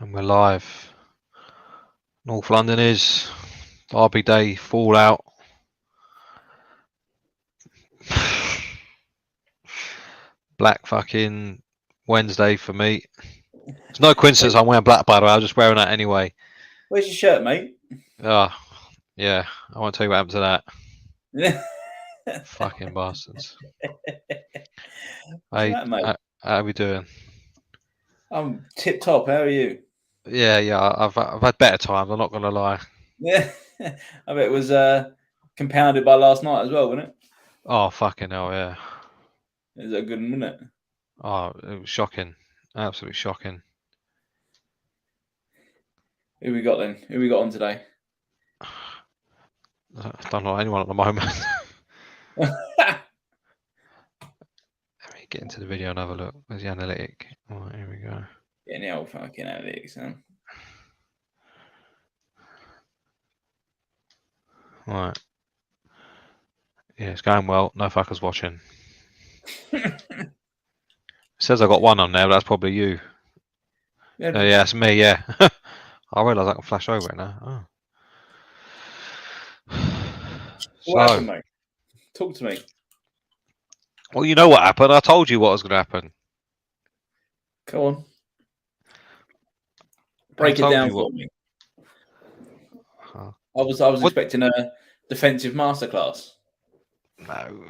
And we're live. North London is Derby Day fallout. Black fucking Wednesday for me. It's no coincidence I'm wearing black, by the way. I was just wearing that anyway. Where's your shirt, mate? Yeah. I won't tell you what happened to that. Yeah. Fucking bastards. What's that, mate? How are we doing? I'm tip top. How are you? Yeah. I've had better times. I'm not gonna lie. Yeah, I bet it was compounded by last night as well, wasn't it? Oh fucking hell, yeah. It was a good one, wasn't it? Oh, it was shocking. Absolutely shocking. Who we got then? Who we got on today? I don't know anyone at the moment. Let me get into the video and have a look. Where's the analytic? Oh, here we go. Getting the old fucking analytics, huh? Right. Yeah, it's going well. No fuckers watching. It says I got one on there, but that's probably you. Yeah, it's me, yeah. I realise I can flash over it now. What happened, mate? Talk to me. Well, you know what happened. I told you what was going to happen. Come on. Break it down for me. I was expecting a defensive masterclass. No,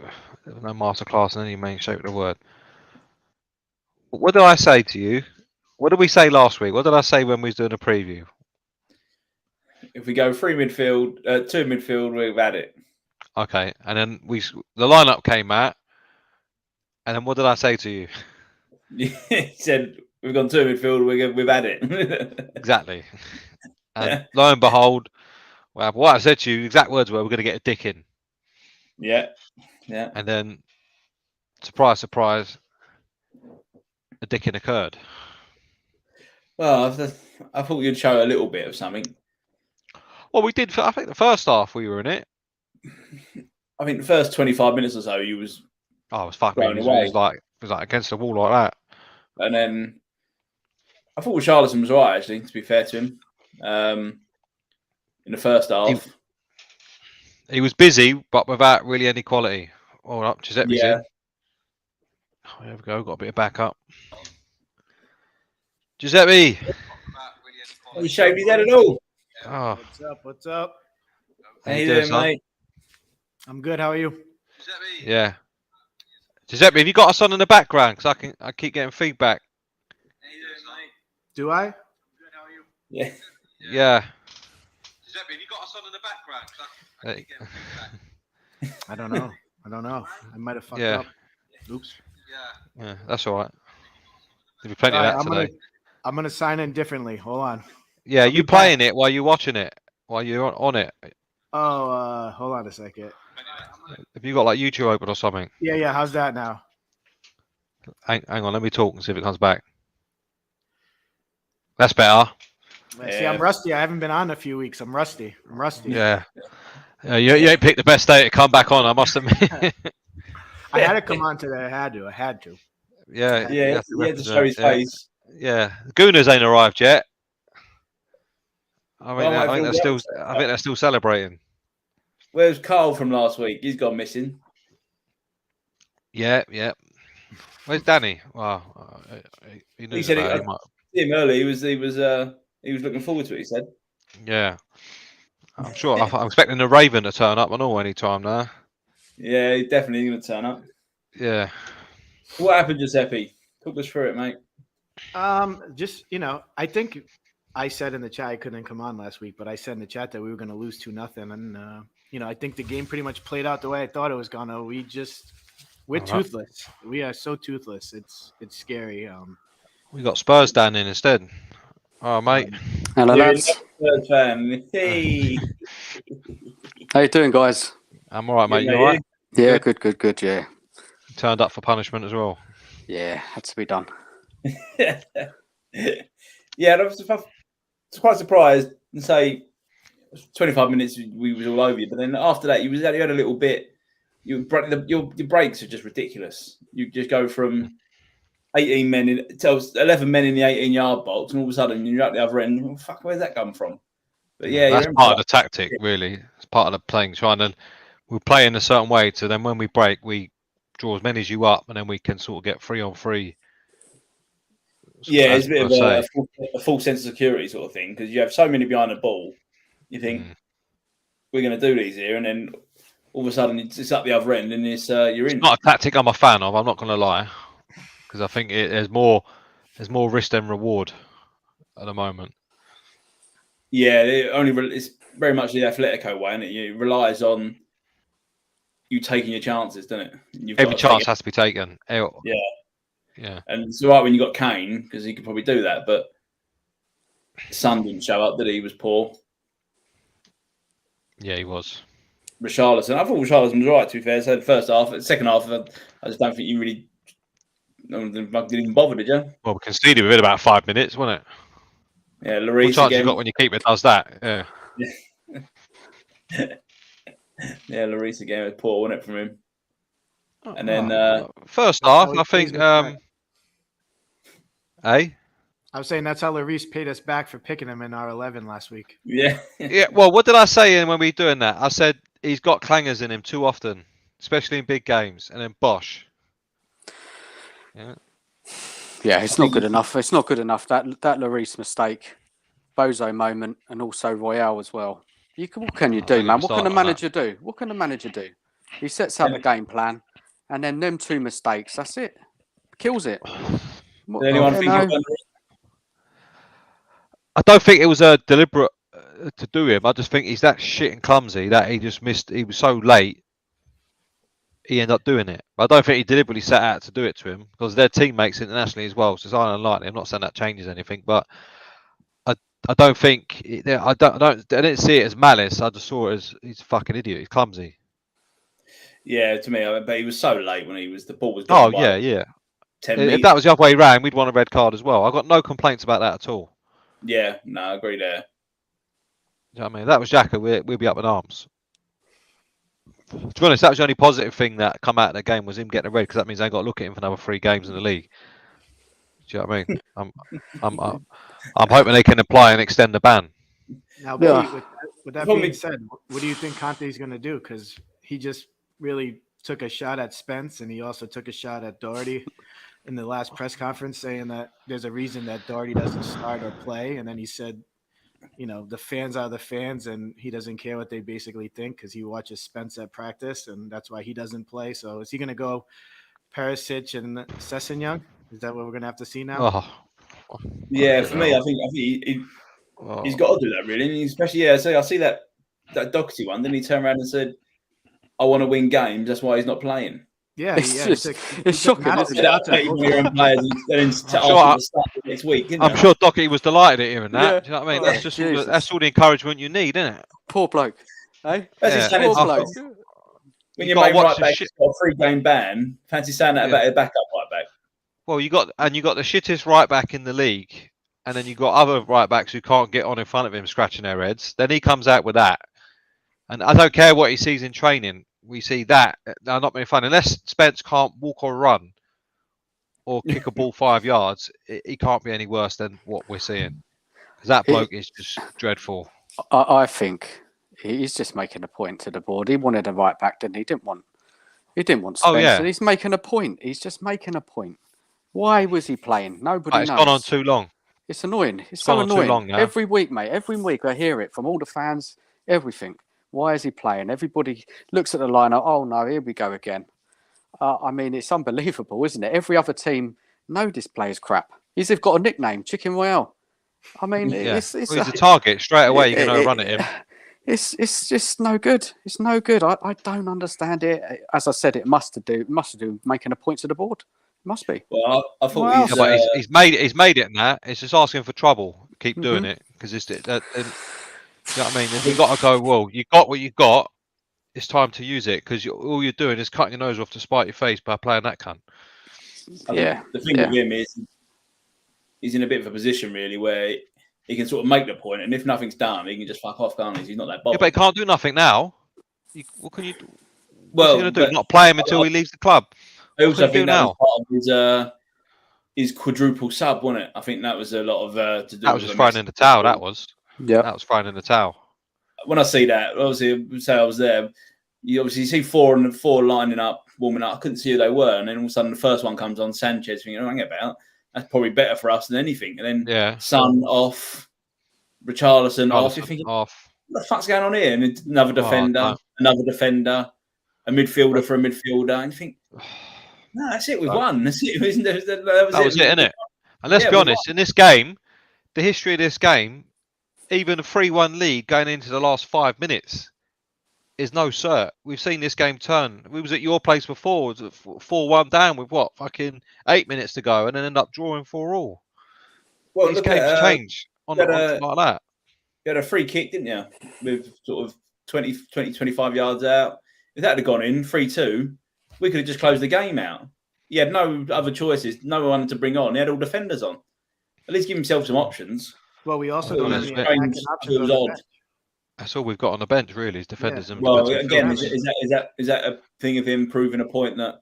there's no masterclass in any main shape of the word. What did I say to you? What did we say last week? What did I say when we was doing a preview? If we go two midfield, we've had it. Okay, and then the lineup came out, and then what did I say to you? You said we've gone two midfield, we've had it. Exactly. And lo and behold, well, what I said to you, exact words were, we're going to get a dick in. Yeah. And then, surprise, surprise, a dick in occurred. Well, I thought you'd show a little bit of something. Well, we did. I think the first half we were in it. I think the first 25 minutes or so, you was. Oh, it was fucking. It was like against the wall like that. And then I thought Richarlison was right, actually. To be fair to him, in the first half, he was busy, but without really any quality. All up, Giuseppe's in. Oh, there we go. Got a bit of backup. Giuseppe. You shaved his head at all. Oh. What's up? How you doing, mate? I'm good. How are you? Giuseppe. Yeah. Giuseppe, have you got us on in the background? Because I keep getting feedback. How you doing, mate? Do I? Good. How are you? Yeah. Yeah. Giuseppe, have you got us on in the background? I keep getting feedback. I don't know. I might have fucked up. Oops. Yeah, that's all right. There'll be plenty of that today. I'm gonna sign in differently. Hold on. Yeah, you playing it while you're watching it, while you're on it. Oh, hold on a second. Have you got like YouTube open or something? Yeah. How's that now? Hang on, let me talk and see if it comes back. That's better. See, I'm rusty. I haven't been on in a few weeks. I'm rusty. Yeah. You ain't picked the best day to come back on, I must admit. I had to come on today. I had to. Yeah. He had to show his face. Yeah. Gooners ain't arrived yet. I think they're still celebrating. Where's Carl from last week? He's gone missing. Yeah. Where's Danny? Well, he said him early. He was looking forward to it. He said. Yeah. I'm sure. I'm expecting the Raven to turn up on all any time now. Yeah, he's definitely going to turn up. Yeah. What happened, Giuseppe? Talk us through it, mate. Just I think I said in the chat I couldn't come on last week, but I said in the chat that we were going to lose 2-0, and I think the game pretty much played out the way I thought it was gonna. We're toothless. We are so toothless. It's scary. We got Spurs down in instead. Oh, mate. Hello, lads. Hey. How you doing, guys? I'm all right, mate. You all right? Yeah, good. Yeah. Turned up for punishment as well. Yeah, had to be done. Yeah, I was quite surprised and say 25 minutes we was all over you, but then after that you had a little bit. Your breaks are just ridiculous. You just go from 18 men in, tells 11 men in the 18-yard box, and all of a sudden you're at the other end. Well, fuck, where's that come from? But yeah, that's part of the tactic, really. It's part of the playing. We play in a certain way, so then when we break, we draw as many as you up, and then we can sort of get 3-on-3. Yeah, it's a bit of a full sense of security sort of thing, because you have so many behind the ball. You think we're going to do these here, and then all of a sudden it's up the other end, and you're in. It's not a tactic I'm a fan of. I'm not going to lie, because I think there's more risk than reward at the moment. Yeah, it's very much the Atletico way, and it relies on you taking your chances, doesn't it? Every chance has to be taken. Yeah. And it's all right when you got Kane, because he could probably do that, but Son didn't show up, that he was poor. Yeah, he was. Richarlison, I thought Richarlison was all right, to be fair. So the first half, the second half, I just don't think you really didn't even bother, did you? Well, we conceded within about 5 minutes, wasn't it? Yeah, Lloris what chance again. You got when your keeper does that? Yeah. Yeah, Lloris again was poor, wasn't it, from him? And then first half, I think. I was saying that's how Lloris paid us back for picking him in our 11 last week. Yeah. Yeah. Well, what did I say when we were doing that? I said he's got clangers in him too often, especially in big games. And then Bosch. Yeah. Yeah, it's not good enough. It's not good enough. That Lloris mistake, Bozo moment, and also Royale as well. What can you do, man? What can the manager do? What can the manager do? He sets out the game plan, and then them 2 mistakes. That's it. Kills it. Did anyone think I don't think it was a deliberate to do him. I just think he's that shit and clumsy that he just missed. He was so late. He ended up doing it. I don't think he deliberately set out to do it to him, because they're teammates internationally as well. So it's unlikely. I'm not saying that changes anything, but I don't think I didn't see it as malice. I just saw it as he's a fucking idiot. He's clumsy. Yeah, to me, but he was so late when the ball was. Oh yeah. 10 if that was the other way round, we'd want a red card as well. I got no complaints about that at all. Yeah, no, I agree there. You know what I mean? If that was Xhaka, we'd be up in arms. To be honest, that was the only positive thing that come out of the game was him getting a red, because that means they got to look at him for another 3 games in the league. Do you know what I mean? I'm hoping they can apply and extend the ban. Now, with that being said, what do you think Conte's going to do? Because he just really took a shot at Spence, and he also took a shot at Doherty in the last press conference, saying that there's a reason that Doherty doesn't start or play. And then he said, the fans are the fans, and he doesn't care what they basically think, because he watches Spence at practice, and that's why he doesn't play. So is he going to go Perisic and Sessegnon? Is that what we're going to have to see now? Yeah, for me, I think he's got to do that, really. And especially, so I see that Doherty one. Then he turned around and said, I want to win games. That's why he's not playing. Yeah, it's shocking. Next week. I'm sure Doherty was delighted at hearing that. Yeah. Do you know what I mean? That's all the encouragement you need, isn't it? Poor bloke. Hey? Poor bloke. When your main right back got a 3-game ban, fancy saying that about a backup right back. Well, you got the shittest right back in the league, and then you got other right backs who can't get on in front of him, scratching their heads. Then he comes out with that, and I don't care what he sees in training. We see that. Now, not being fun. Unless Spence can't walk or run or kick a ball 5 yards, he can't be any worse than what we're seeing. Because that bloke is just dreadful. I think he's just making a point to the board. He wanted a right back, didn't he? He didn't want Spence. Oh, yeah. And he's making a point. He's just making a point. Why was he playing? Nobody knows. It's gone on too long. It's annoying. It's so annoying. Too long now. Every week, mate. Every week I hear it from all the fans, everything. Why is he playing? Everybody looks at the lineup. Oh no, here we go again. I mean, it's unbelievable, isn't it? Every other team know this player's crap. He's got a nickname, Chicken Royale. I mean, it's he's a target straight away. You're going to run at him. It's just no good. It's no good. I don't understand it. As I said, it must do making a point to the board. It must be. Well, I thought he's made it now. It's just asking for trouble. Keep doing it, because it's. You know what I mean? You've got to go, well, you got what you got. It's time to use it, because all you're doing is cutting your nose off to spite your face by playing that cunt. The thing with him is he's in a bit of a position, really, where he can sort of make the point, and if nothing's done, he can just fuck off, can't he? He's not that bothered. Yeah, but he can't do nothing now. What can you do? Well, what's he going to do? Not play him until he leaves the club. I also think that was part of his quadruple sub, wasn't it? I think that was a lot of to do. That was just throwing in the towel. That was. Yeah. That was throwing in the towel. When I see that, obviously, say I was there. You obviously see four lining up, warming up. I couldn't see who they were, and then all of a sudden the first one comes on, Sanchez. Thinking, "Oh, hang about, that's probably better for us than anything." And then Son off, Richarlison off. You're thinking, off. What the fuck's going on here? And another defender, a midfielder for a midfielder. And you think, no, that's it. We've won. That's it. That was it, isn't it? And let's be honest, in this game, the history of this game, even a 3-1 lead going into the last 5 minutes is no cert. We've seen this game turn. We was at your place before, it was 4-1 down with fucking 8 minutes to go, and then end up drawing 4-4. Well, these games change on like that. You had a free kick, didn't you? With sort of 20, 25 yards out. If that had gone in 3-2, we could have just closed the game out. He had no other choices, no one to bring on. He had all defenders on. At least give himself some options. Well, we also don't have any attacking options on the bench. That's all we've got on the bench, really, is defenders. And well, again, is that a thing of him proving a point that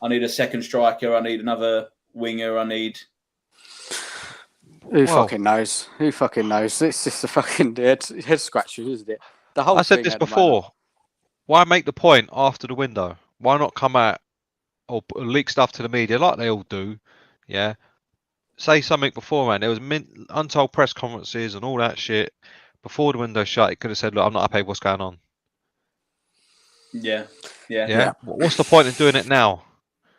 I need a second striker, I need another winger, I need... Who fucking knows? Who fucking knows? It's just a fucking head scratcher, isn't it? The whole. I said this before. Why make the point after the window? Why not come out or leak stuff to the media like they all do? Yeah. Say something beforehand. There was untold press conferences and all that shit before the window shut. It could have said, "Look, I'm not happy. What's going on?" Yeah. What's the point in doing it now?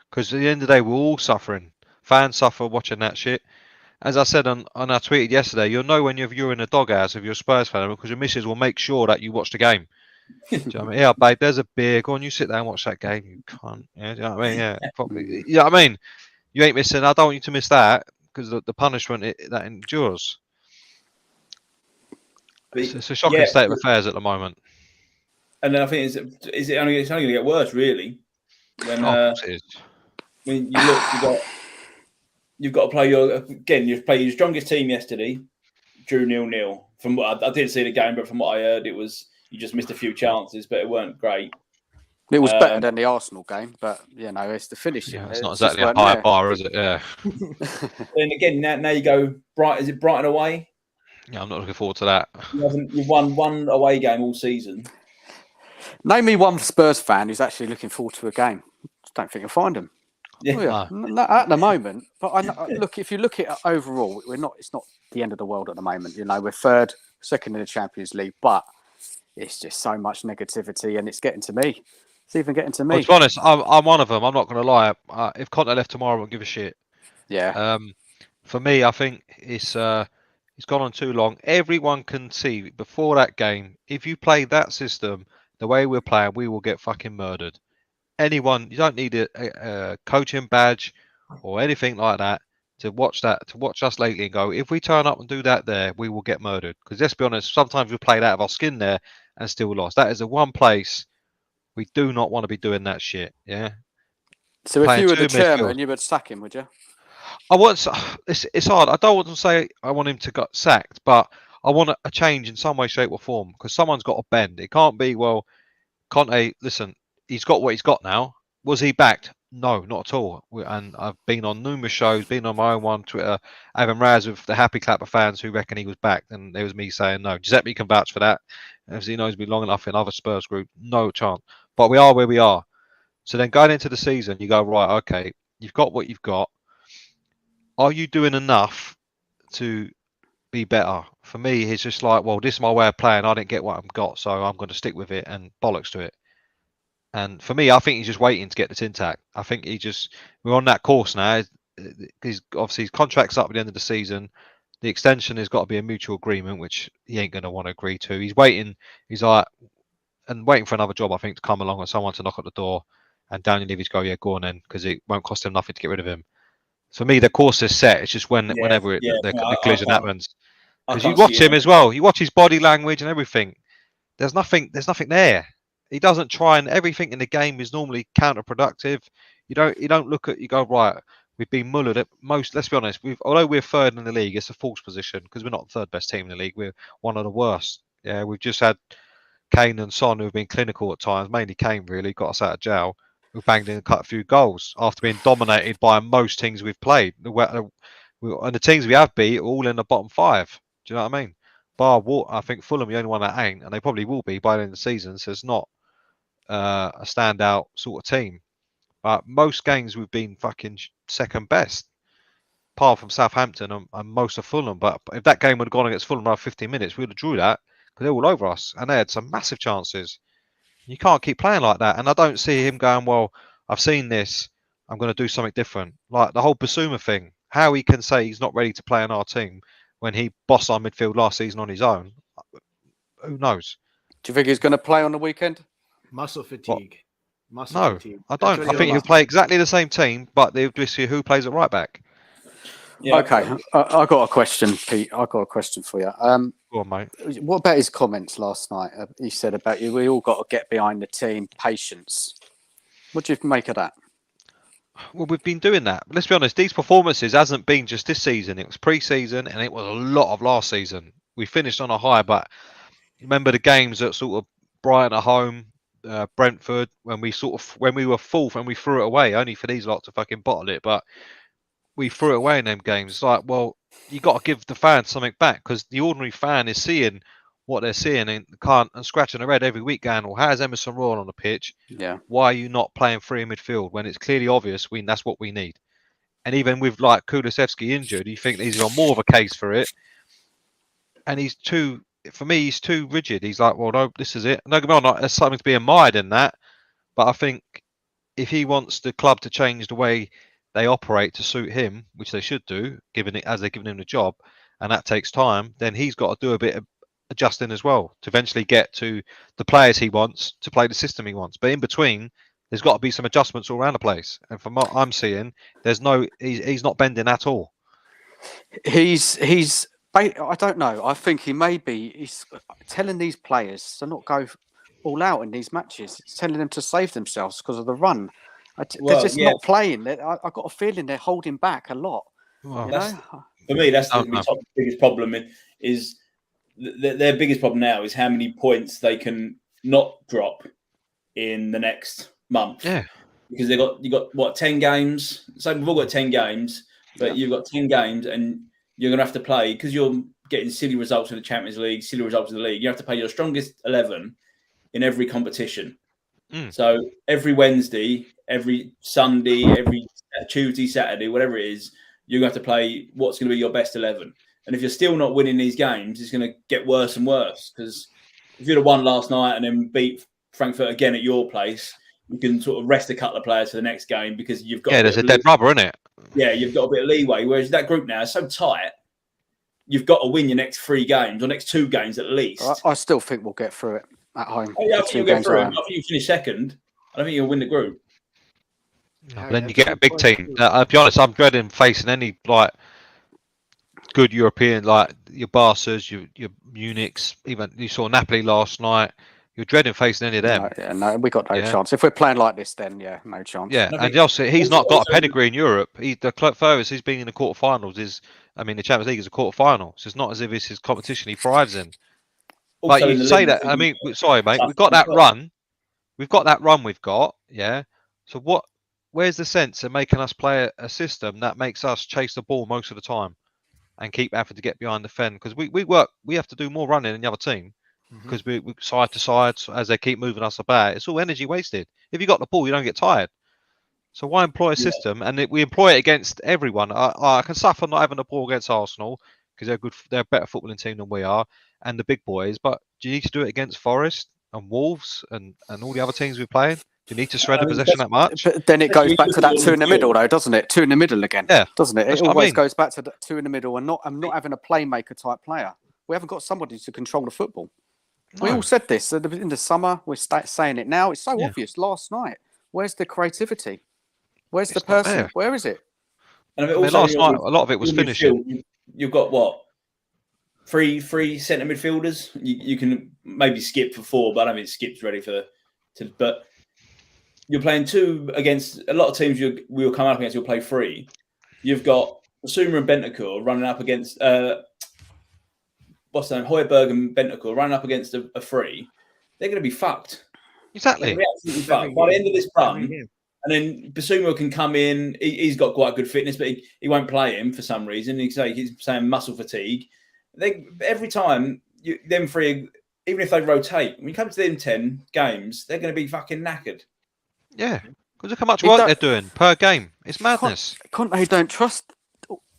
Because at the end of the day, we're all suffering. Fans suffer watching that shit. As I said on our tweeted yesterday, you'll know when you're in a doghouse if you're a Spurs fan because your missus will make sure that you watch the game. Do you know what I mean? Yeah, babe, there's a beer. Go on, you sit there and watch that game. You can't. Yeah, do you know what I mean? Yeah, probably. You know what I mean? You ain't missing. I don't want you to miss that because the punishment that endures. It's a shocking state of affairs at the moment. And I think it's only going to get worse, really. When you look, you've got to play you've played your strongest team yesterday, drew 0-0. From what I didn't see the game, but from what I heard, it was you just missed a few chances, but it weren't great. It was better than the Arsenal game, but it's the finish. Yeah, it's not exactly a high bar, is it? Yeah. And again, now you go Brighton. Is it Brighton away? Yeah, I'm not looking forward to that. You've won one away game all season. Name me one Spurs fan who's actually looking forward to a game. Just don't think you'll find them. Yeah. Not at the moment, but look. If you look at it overall, it's not the end of the world at the moment. We're third, second in the Champions League, but it's just so much negativity, and it's getting to me. It's even getting to me. Well, to be honest, I'm one of them. I'm not going to lie. If Conte left tomorrow, I won't give a shit. Yeah. For me, I think it's gone on too long. Everyone can see before that game, if you play that system the way we're playing, we will get fucking murdered. Anyone, you don't need a coaching badge or anything like that to watch us lately and go, if we turn up and do that there, we will get murdered. Because let's be honest, sometimes we played out of our skin there and still lost. That is the one place we do not want to be doing that shit. Yeah. So if you were the chairman, you would sack him, would you? It's hard. I don't want to say I want him to get sacked, but I want a change in some way, shape, or form because someone's got to bend. It can't be, well, Conte, listen, he's got what he's got now. Was he backed? No, not at all. And I've been on numerous shows, been on my own one, Twitter, having rows with the Happy Clapper fans who reckon he was backed. And there was me saying, no, Giuseppe can vouch for that. As he knows me long enough in other Spurs group, no chance. But we are where we are. So then going into the season, you go, right, okay, you've got what you've got. Are you doing enough to be better? For me, it's just like, well, this is my way of playing. I didn't get what I've got, so I'm going to stick with it and bollocks to it. And for me, I think he's just waiting to get this intact. I think we're on that course now. He's obviously his contract's up at the end of the season. The extension has got to be a mutual agreement, which he ain't going to want to agree to. He's waiting. He's like, and waiting for another job, I think, to come along and someone to knock at the door. And Daniel Levy's go, yeah, go on then, because it won't cost him nothing to get rid of him. For me, the course is set. It's just whenever the collision happens. Because you watch him as well. You watch his body language and everything. There's nothing there. He doesn't try, and everything in the game is normally counterproductive. You don't look at, you go, right, we've been mullered at most. Let's be honest, although we're third in the league, it's a false position because we're not the third best team in the league. We're one of the worst. Yeah, we've just had Kane and Son who have been clinical at times, mainly Kane really, got us out of jail. We've banged in a few goals after being dominated by most teams we've played. And the teams we have beat are all in the bottom 5. Do you know what I mean? I think Fulham the only one that ain't, and they probably will be by the end of the season. So it's not a standout sort of team. But most games we've been fucking second best, apart from Southampton and most of Fulham. But if that game would have gone against Fulham after 15 minutes, we would have drew that because they're all over us and they had some massive chances. You can't keep playing like that. And I don't see him going, well, I've seen this, I'm going to do something different. Like the whole Basuma thing, how he can say he's not ready to play in our team when he bossed our midfield last season on his own, who knows? Do you think he's going to play on the weekend? Muscle fatigue. No, I don't. I think he'll play exactly the same team, but they'll just see who plays at right back. Yeah. Okay, I got a question, Pete. I got a question for you. Go on, mate. What about his comments last night? He said about you. We all got to get behind the team. Patience. What do you make of that? Well, we've been doing that. Let's be honest. These performances hasn't been just this season. It was pre-season, and it was a lot of last season. We finished on a high, but remember the games at sort of Brighton at home, Brentford, when we were fourth and we threw it away, only for these lot to fucking bottle it, but we threw it away in them games. It's like, well, you got to give the fans something back because the ordinary fan is seeing what they're seeing and scratching their head every week going, well, how's Emerson Royal on the pitch? Yeah. Why are you not playing free in midfield when it's clearly obvious that's what we need? And even with like Kulusevski injured, you think he's got more of a case for it. And he's too rigid. He's like, well, no, this is it. No, come on, there's something to be admired in that. But I think if he wants the club to change the way they operate to suit him, which they should do, as they're giving him the job, and that takes time, then he's got to do a bit of adjusting as well to eventually get to the players he wants to play the system he wants. But in between, there's got to be some adjustments all around the place. And from what I'm seeing, he's not bending at all. I don't know. I think he's telling these players to not go all out in these matches. It's telling them to save themselves because of the run. They're just not playing. I've got a feeling they're holding back a lot. Well, for me, that's the biggest problem. Is their biggest problem now is how many points they can not drop in the next month. Yeah, because you got what 10 games. So we've all got 10 games, but you've got 10 games, and you're going to have to play because you're getting silly results in the Champions League, silly results in the league. You have to play your strongest 11 in every competition. So every Wednesday, every Sunday, every Tuesday, Saturday, whatever it is, you're going to have to play what's going to be your best 11. And if you're still not winning these games, it's going to get worse and worse. Because if you'd have won last night and then beat Frankfurt again at your place, you can sort of rest a couple of players for the next game because you've got there's a dead rubber in it. Yeah, you've got a bit of leeway. Whereas that group now is so tight, you've got to win your next 3 games or next 2 games at least. I still think we'll get through it at home. I think you'll get through it. I think you'll finish second. I don't think you'll win the group. No, then you get a big team. I'll be honest, I'm dreading facing any good European, like your Barca's, your Munich's, even you saw Napoli last night. You're dreading facing any of them. No, we got no chance. If we're playing like this, then no chance. Yeah, and also he's not got a pedigree in Europe. The furthest he's been in the quarterfinals the Champions League is a quarterfinal. So it's not as if it's his competition he thrives in. But you say that. I mean, sorry, mate. We've got that run. We've got. Yeah. So where's the sense in making us play a system that makes us chase the ball most of the time and keep having to get behind the fence? Because we have to do more running than the other team because we side to side as they keep moving us about. It's all energy wasted. If you got the ball, you don't get tired. So why employ a system? And we employ it against everyone. I can suffer not having the ball against Arsenal because they're good. They're a better footballing team than we are, and the big boys. But do you need to do it against Forest and Wolves and all the other teams we're playing? Do you need to shred the possession that much? But then it goes back to that 2 in the middle, though, doesn't it? 2 in the middle again, doesn't it? It always goes back to the 2 in the middle, and not having a playmaker type player. We haven't got somebody to control the football. No. We all said this in the summer. We're saying it now. It's so obvious. Last night, where's the creativity? Where's the person? Where is it? And also, last night, a lot of it was finishing. You've got what? Three centre midfielders. You can maybe skip for 4, but I don't think Skip's ready but you're playing 2 against a lot of teams. We will come up against. You'll play 3. You've got Basuma and Bentancur running up against what's the name? Højbjerg and Bentancur running up against a 3. They're going to be fucked. Exactly. They're absolutely fucked. By the end of this run, And then Basuma can come in. He's got quite good fitness, but he won't play him for some reason. He's saying muscle fatigue. Every time them three, even if they rotate, when you come to them 10 games, they're going to be fucking knackered. Yeah, because look how much work they're doing per game. It's madness. Conte don't trust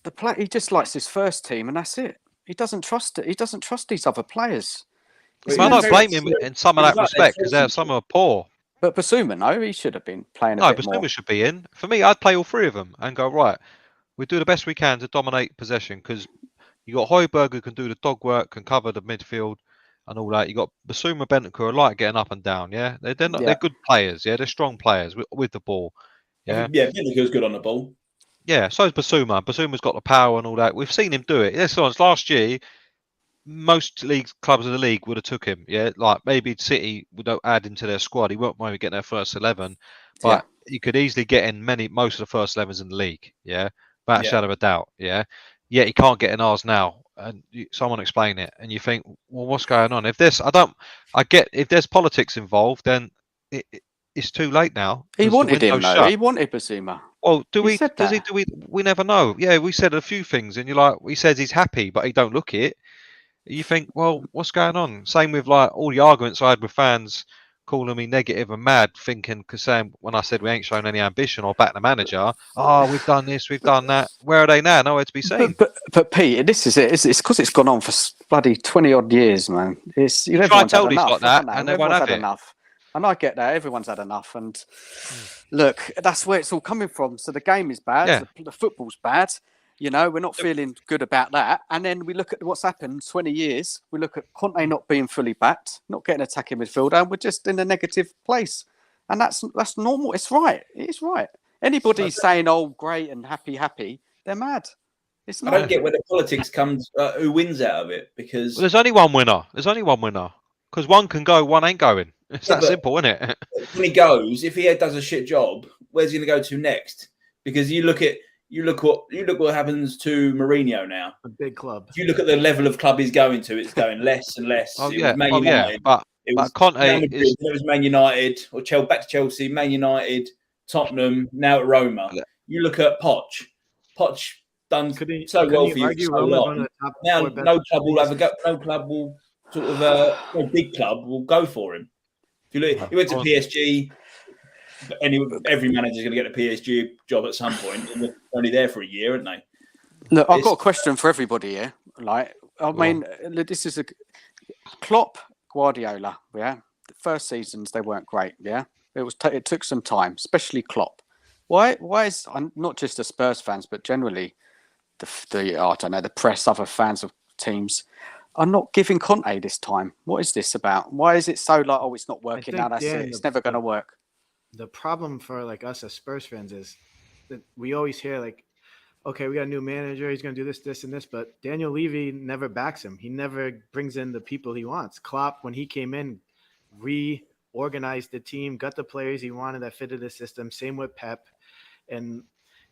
the play. He just likes his first team, and that's it. He doesn't trust it. He doesn't trust these other players. I don't blame him in some of that respect because some are poor. But Basuma, no, he should have been playing a bit bit more. Basuma should be in. For me, I'd play all three of them and go, right, we do the best we can to dominate possession because you got Højbjerg who can do the dog work, can cover the midfield and all that. You got Basuma, Bentancur who are like getting up and down, yeah? They're good players, yeah? They're strong players with the ball, yeah? Yeah, Bentancur's good on the ball. Yeah, so is Basuma. Basuma's got the power and all that. We've seen him do it. Last year, most clubs in the league would have took him. Yeah, like maybe City would add him to their squad. He won't maybe get their first 11, but you could easily get in most of the first 11s in the league. Yeah, without a shadow of a doubt. Yeah, yet he can't get in ours now. And someone explain it, and you think, well, what's going on? If there's politics involved, then it's too late now. He wanted him though. He wanted Basuma. Well, we never know. Yeah, we said a few things, and he says he's happy, but he don't look it. You think, well, what's going on? Same with like all the arguments I had with fans calling me negative and mad, thinking, when I said we ain't shown any ambition or back the manager, we've done this, we've done that. Where are they now? Nowhere to be seen. But Pete, this is it. It's because it's gone on for bloody 20 odd years, man. Everyone's had enough, and everyone's had enough. And I get that. Everyone's had enough. And look, that's where it's all coming from. So the game is bad. Yeah. The football's bad. You know, we're not feeling good about that. And then we look at what's happened 20 years. We look at Conte not being fully backed, not getting attacking midfielder, and we're just in a negative place. And that's normal. It's right. It's right. Anybody saying, oh, great and happy, they're mad. It's not. I don't get where the politics comes, who wins out of it, because... Well, there's only one winner. Because one can go, one ain't going. It's that simple, isn't it? When he goes, if he does a shit job, where's he going to go to next? Because you look what happens to Mourinho now. A big club. If you look at the level of club he's going to, it's going less and less. But Conte it was Man United, or back to Chelsea, Man United, Tottenham, now at Roma. You look at Poch. Poch done so well for you for so long. Now no club will ever go. No club will no big club will go for him. If you look, he went to PSG. Every manager's going to get a PSG job at some point. And they're only there for a year, aren't they? Look, I've got a question for everybody here. This is a Klopp, Guardiola. Yeah, the first seasons they weren't great. Yeah, it took some time, especially Klopp. Why is not just the Spurs fans, but generally the press, other fans of teams are not giving Conte this time? What is this about? Why is it so like, oh, it's not working now? That's it. It's never going to work. The problem for like us as Spurs fans is that we always hear like, okay, we got a new manager. He's going to do this, this, and this. But Daniel Levy never backs him. He never brings in the people he wants. Klopp, when he came in, reorganized the team, got the players he wanted that fitted the system. Same with Pep. And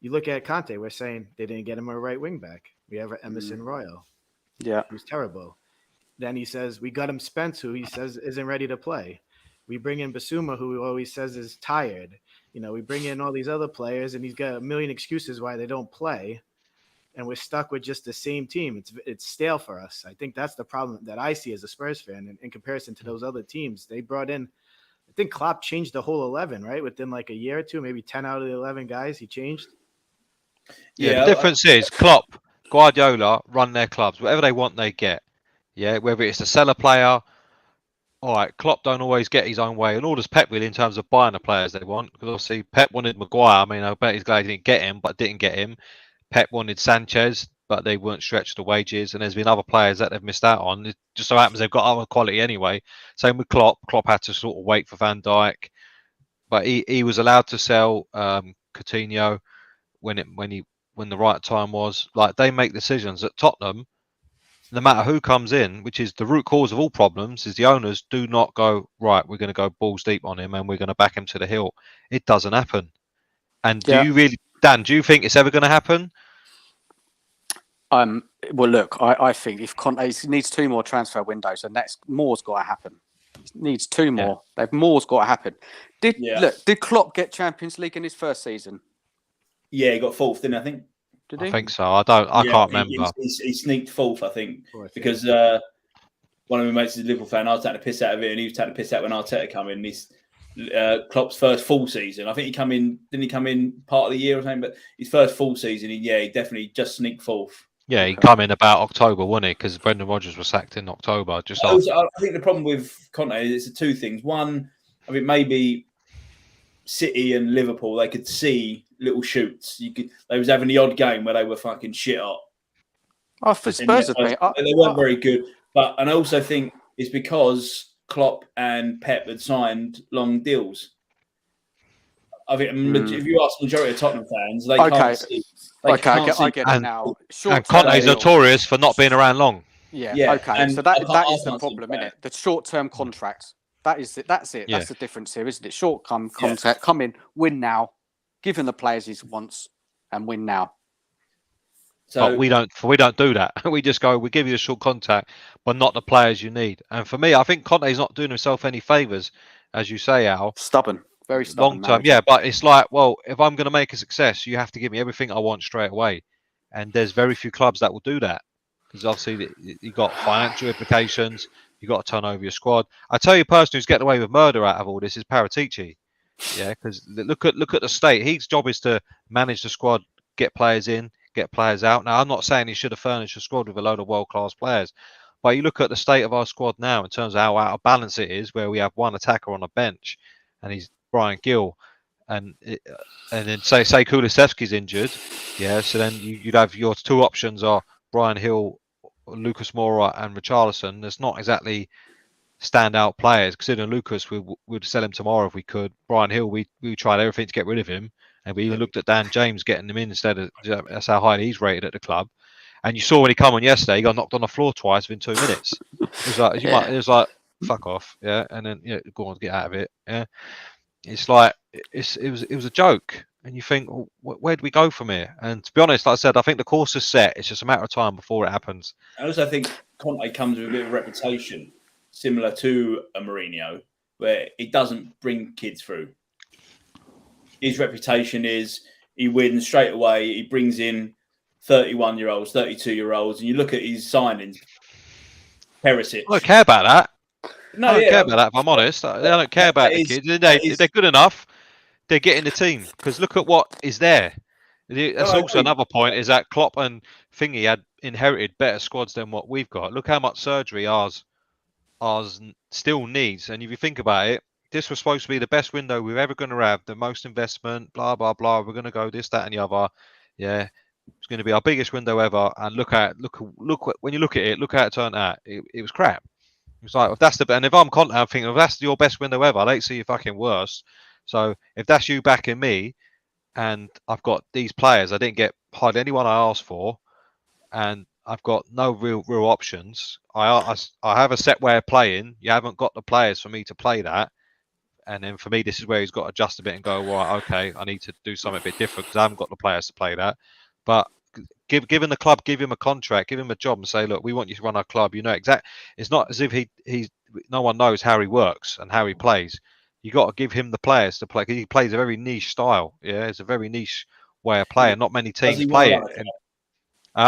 you look at Conte, we're saying they didn't get him a right wing back. We have Emerson Royal. Yeah. Who's terrible. Then he says, we got him Spence, who he says isn't ready to play. We bring in Basuma, who he always says is tired. You know, we bring in all these other players, and he's got a million excuses why they don't play. And we're stuck with just the same team. It's stale for us. I think that's the problem that I see as a Spurs fan in comparison to those other teams. They brought in, I think Klopp changed the whole 11, right? Within like a year or two, maybe 10 out of the 11 guys he changed. Yeah, the difference is Klopp, Guardiola run their clubs. Whatever they want, they get. Yeah, whether it's a seller player. All right, Klopp don't always get his own way, and all does Pep really in terms of buying the players they want. Because obviously Pep wanted Maguire. I mean, I bet he's glad he didn't get him, but didn't get him. Pep wanted Sanchez, but they weren't stretched the wages. And there's been other players that they've missed out on. It just so happens they've got other quality anyway. Same with Klopp. Klopp had to sort of wait for Van Dijk, but he was allowed to sell Coutinho when the right time was. Like, they make decisions at Tottenham. No matter who comes in, which is the root cause of all problems, is the owners do not go, right, we're going to go balls deep on him and we're going to back him to the hill. It doesn't happen. And do you really, Dan, do you think it's ever going to happen? Well, look, I think if Conte needs 2 more transfer windows, and more's got to happen. Needs 2 more. More's got to happen. Did Klopp get Champions League in his first season? Yeah, he got 4th, didn't I think? Did he? I think so. I can't remember. He sneaked 4th, I think, because one of my mates is a Liverpool fan. I was taking a piss out of it, and he was taking a piss out when Arteta came in. He's Klopp's first full season. I think he come in. Didn't he come in part of the year or something? But his first full season, he definitely just sneaked 4th. Yeah, he come in about October, wasn't he? Because Brendan Rodgers was sacked in October. I think the problem with Conte is it's 2 things. One, I mean, maybe City and Liverpool, they could see little shoots. They was having the odd game where they were fucking shit up. Oh, for Spurs, they weren't very good. And I also think it's because Klopp and Pep had signed long deals. I think if you ask the majority of Tottenham fans, they can't see. I get it now. And Conte's notorious for not being around long. Yeah. Okay. So that is the problem, isn't it? The short-term contracts. That is it. That's it. That's the difference here, isn't it? Short-term contract. Come in, win now, give him the players he wants, and win now. But we don't do that. We just go, we give you a short contract, but not the players you need. And for me, I think Conte's not doing himself any favours, as you say, Al. Stubborn. Very stubborn. Long term, but it's like, well, if I'm going to make a success, you have to give me everything I want straight away. And there's very few clubs that will do that. Because obviously you've got financial implications, you've got to turn over your squad. I tell you, a person who's getting away with murder out of all this is Paratici. Yeah, because look at the state. His job is to manage the squad, get players in, get players out. Now, I'm not saying he should have furnished a squad with a load of world-class players, but you look at the state of our squad now in terms of how out of balance it is, where we have one attacker on a bench, and he's Brian Gill, and then say Kulusevski's injured, so then you'd have your 2 options are Brian Hill, Lucas Moura, and Richarlison. There's not exactly standout players. Considering Lucas, we would sell him tomorrow if we could. Brian Hill, we tried everything to get rid of him. And we even looked at Dan James getting him in instead of, that's how highly he's rated at the club. And you saw when he came on yesterday, he got knocked on the floor twice within 2 minutes. It was like, fuck off, and then go on, get out of it, It's like it was a joke, and you think, well, where do we go from here? And to be honest, like I said, I think the course is set. It's just a matter of time before it happens. I also think Conte comes with a bit of a reputation similar to a Mourinho, where he doesn't bring kids through. His reputation is he wins straight away. He brings in 31-year-olds, 32-year-olds, and you look at his signings. Perisic. I don't care about that. No, I don't care about that. If I'm honest, I don't care about the kids. If they're good enough, they're getting the team. Because look at what is there. That's also another point: is that Klopp and Thingy had inherited better squads than what we've got. Look how much surgery ours still needs. And if you think about it, this was supposed to be the best window we're ever going to have, the most investment, blah, blah, blah. We're going to go this, that, and the other. Yeah, it's going to be our biggest window ever. And look when you look at it, look how it turned out. It was crap. It's like, if I'm Conte, I'm thinking, if that's your best window ever, I don't see your fucking worst. So if that's you backing me, and I've got these players, I didn't get hardly anyone I asked for, and I've got no real options. I have a set way of playing. You haven't got the players for me to play that. And then for me, this is where he's got to adjust a bit and go, right, okay, I need to do something a bit different because I haven't got the players to play that. But giving the club, give him a contract, give him a job and say, look, we want you to run our club. You know exactly. It's not as if no one knows how he works and how he plays. You got to give him the players to play because he plays a very niche style. Yeah, it's a very niche way of playing. Not many teams play it.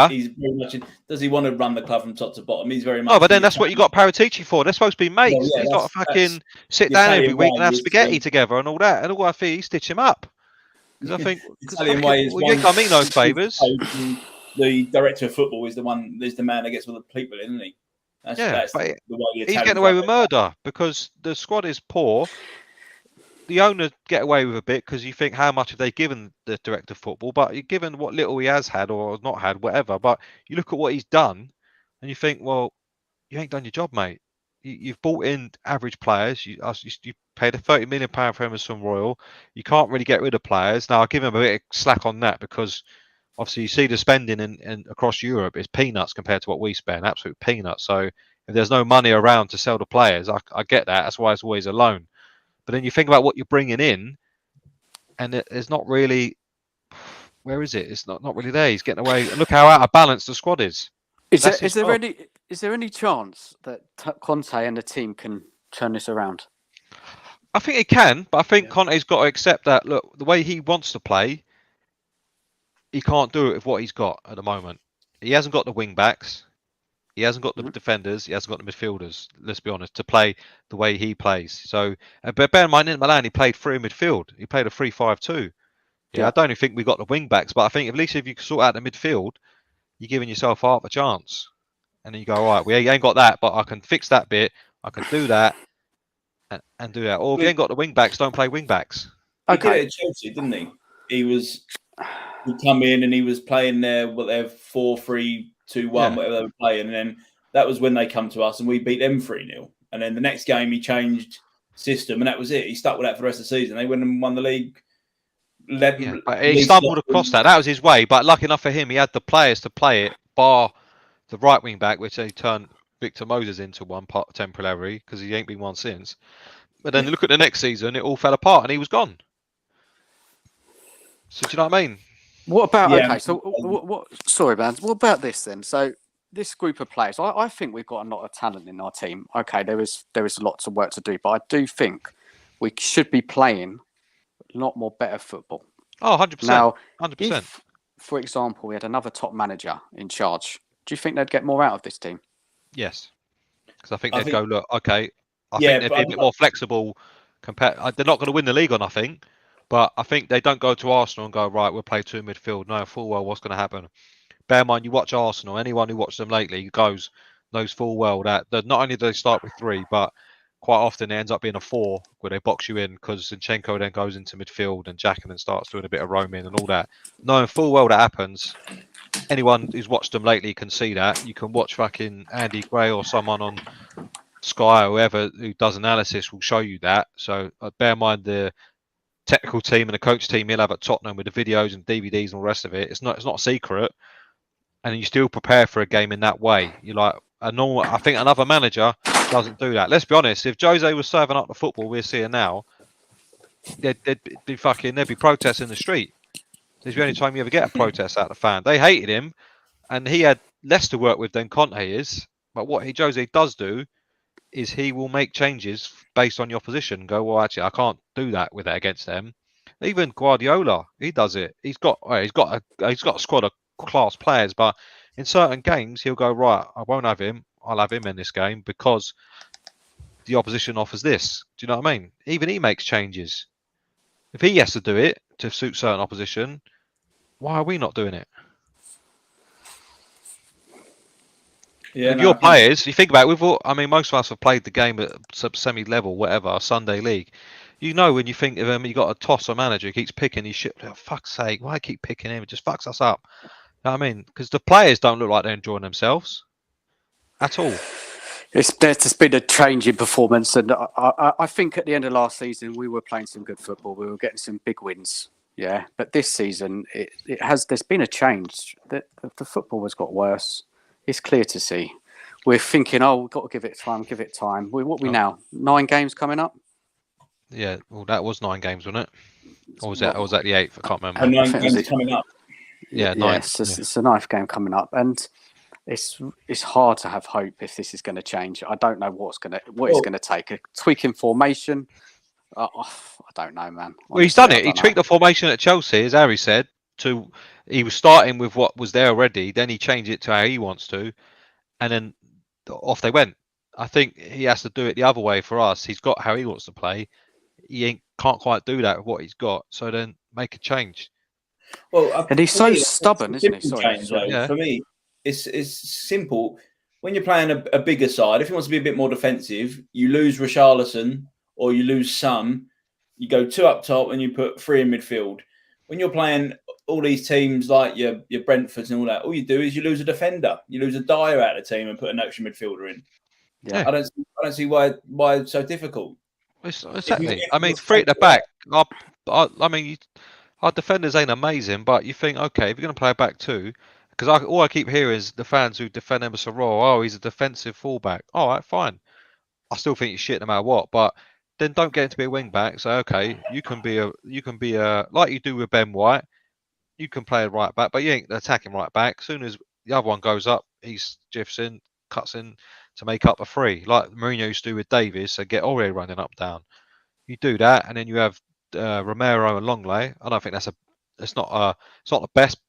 He's very much. Does he want to run the club from top to bottom? He's very much. Oh, but then that's what you got Paratici for. They're supposed to be mates. Well, he's got to fucking sit down every week and have spaghetti together and all that. And all I think, he stitch him up. Because I think you can't mean no favours. The director of football is the man that gets all the people in, isn't he? That's the way he's getting away with murder because the squad is poor. The owner get away with a bit because you think how much have they given the director of football, but given what little he has had or not had, whatever. But you look at what he's done, and you think, well, you ain't done your job, mate. You've bought in average players. You paid a £30 million for Emerson Royal. You can't really get rid of players. Now I'll give him a bit of slack on that because obviously you see the spending in across Europe is peanuts compared to what we spend, absolute peanuts. So if there's no money around to sell the players, I get that. That's why it's always a loan. But then you think about what you're bringing in, and it's not really. Where is it? It's not really there. He's getting away. Look how out of balance the squad is. Is there any chance that Conte and the team can turn this around? I think he can, but I think Conte's got to accept that. Look, the way he wants to play, he can't do it with what he's got at the moment. He hasn't got the wing backs. He hasn't got the defenders. He hasn't got the midfielders. Let's be honest, to play the way he plays. So, but bear in mind, in Milan, he played three in midfield. He played a 3-5-2. Yeah, I don't even think we got the wing backs, but I think at least if you sort out the midfield, you're giving yourself half a chance. And then you go, all right, we ain't got that, but I can fix that bit. I can do that and do that. Or if you ain't got the wing backs, don't play wing backs. He did it at Chelsea, didn't he? He'd come in and he was playing their 4-3-2-1, whatever they were playing, and then that was when they come to us and we beat them 3-0. And then the next game he changed system and that was it. He stuck with that for the rest of the season. They went and won the league. He stumbled across that. That was his way. But lucky enough for him, he had the players to play it, bar the right wing back, which they turned Victor Moses into one part temporarily because he ain't been one since. But then look at the next season, it all fell apart and he was gone. So do you know what I mean? What about okay? So what? Sorry, man. What about this then? So this group of players, I think we've got a lot of talent in our team. Okay, there is lots of work to do, but I do think we should be playing a lot more better football. Oh, 100%. Now, 100%. If, for example, we had another top manager in charge, do you think they'd get more out of this team? Yes, because I think they'd go, look, okay. I think they'd be a bit more flexible. They're not going to win the league or nothing, but I think they don't go to Arsenal and go, right, we'll play two midfield. No, full well, what's going to happen? Bear in mind, you watch Arsenal, knows full well that not only do they start with three, but quite often it ends up being a four where they box you in because Zinchenko then goes into midfield and Jack then starts doing a bit of roaming and all that. Knowing full well that happens, anyone who's watched them lately can see that. You can watch fucking Andy Gray or someone on Sky or whoever who does analysis will show you that. So bear in mind the technical team and the coach team he'll have at Tottenham with the videos and DVDs and all the rest of it. It's not a secret. And you still prepare for a game in that way. You're like I think another manager doesn't do that. Let's be honest. If Jose was serving up the football we're seeing now, there'd be protests in the street. It's the only time you ever get a protest out of the fan. They hated him, and he had less to work with than Conte is. But what Jose does do is he will make changes based on your position. And go, well, actually, I can't do that with it against them. Even Guardiola, he does it. He's got a squad of class players, but in certain games he'll go, right, I won't have him. I'll have him in this game because the opposition offers this. Do you know what I mean? Even he makes changes. If he has to do it to suit certain opposition, why are we not doing it? Yeah, if your players, you think about it, most of us have played the game at semi-level, whatever, Sunday league. You know when you think of him, you got a toss a manager who keeps picking his shit. Oh, fuck's sake, why keep picking him? It just fucks us up. You know what I mean? Because the players don't look like they're enjoying themselves at all. There's just been a change in performance, and I think at the end of last season we were playing some good football. We were getting some big wins, yeah. But this season, there's been a change. The football has got worse. It's clear to see. We're thinking, we've got to give it time. Now? 9 games coming up? Yeah, well, that was 9 games, wasn't it? Or was that the 8th? I can't remember. 9 games coming up. Yeah, 9. Yeah, it's a 9th game coming up, and it's hard to have hope if this is going to change. I don't know what it's going to take. A tweak in formation. I don't know, man. Honestly, well, he's done it. He tweaked the formation at Chelsea, as Harry said. He was starting with what was there already. Then he changed it to how he wants to, and then off they went. I think he has to do it the other way for us. He's got how he wants to play. He can't quite do that with what he's got. So then make a change. Well, and he's so stubborn, isn't he? For me, it's simple. When you're playing a bigger side, if he wants to be a bit more defensive, you lose Richarlison or you lose Son. You go 2 up top and you put 3 in midfield. When you're playing all these teams like your Brentfords and all that, all you do is you lose a defender. You lose a Dyer out of the team and put an extra midfielder in. Yeah. I don't see why it's so difficult. Exactly. 3 at the back. Our defenders ain't amazing, but you think, okay, if you're going to play a back 2, because all I keep hearing is the fans who defend him as a role. Oh, he's a defensive fullback. All right, fine. I still think he's shit no matter what, but then don't get him to be a wing back. So okay, you can be a like you do with Ben White. You can play a right back, but you ain't attacking right back. As soon as the other one goes up, he jiffs in, cuts in to make up a free, like Mourinho used to do with Davies, so get Aurier running up down. You do that, and then you have Romero and Longley. I don't think it's not the best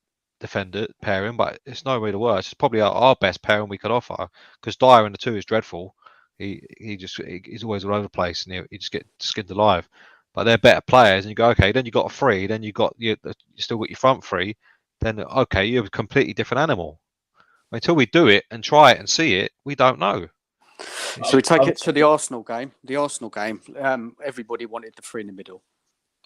defender pairing, but it's no way the worst. It's probably our best pairing we could offer, because Dyer in the 2 is dreadful. He's always all over the place, and he just get skinned alive. But they're better players, and you go, okay, then you got a 3, then you still got your front 3, then okay, you're a completely different animal. Until we do it and try it and see it, we don't know. So we take it to the Arsenal game. The Arsenal game, everybody wanted the 3 in the middle,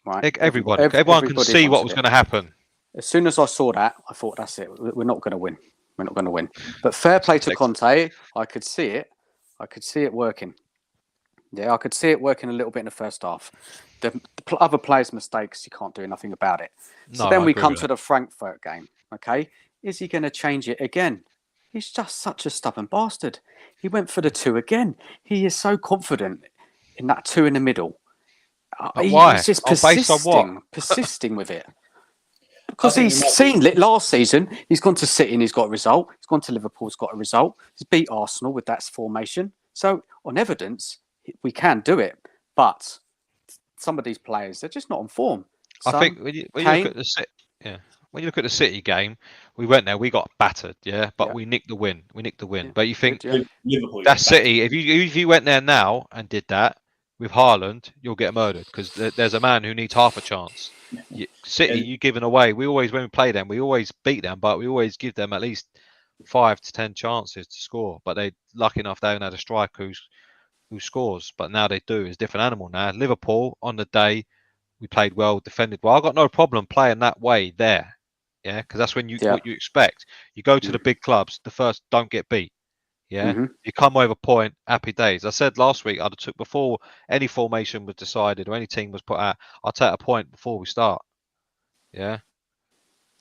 right? Everyone can see what was going to happen. As soon as I saw that, I thought, that's it. We're not going to win. We're not going to win. But fair play to Conte. I could see it. I could see it working. Yeah, I could see it working a little bit in the first half. The other players' mistakes, you can't do nothing about it. So then we come to the Frankfurt game. Okay, is he going to change it again? He's just such a stubborn bastard. He went for the 2 again. He is so confident in that 2 in the middle. Why? He's just persisting with it. Because he's seen it last season. He's gone to City and he's got a result. He's gone to Liverpool, he's got a result. He's beat Arsenal with that formation. So on evidence, we can do it. But some of these players, they're just not on form. I think when you look at when you look at the City game, we went there, we got battered, but we nicked the win. Yeah. But you think that's City. If you went there now and did that with Haaland, you'll get murdered, because there's a man who needs half a chance. City, you're giving away. When we play them, we always beat them, but we always give them at least 5 to 10 chances to score. But they're lucky enough they haven't had a striker who scores. But now they do. It's a different animal now. Liverpool, on the day, we played well, defended well. I've got no problem playing that way there. Yeah, because that's when what you expect. You go to the big clubs, the first don't get beat. Yeah, you come over point, happy days. I said last week I'd have took before any formation was decided or any team was put out. I'll take a point before we start. Yeah,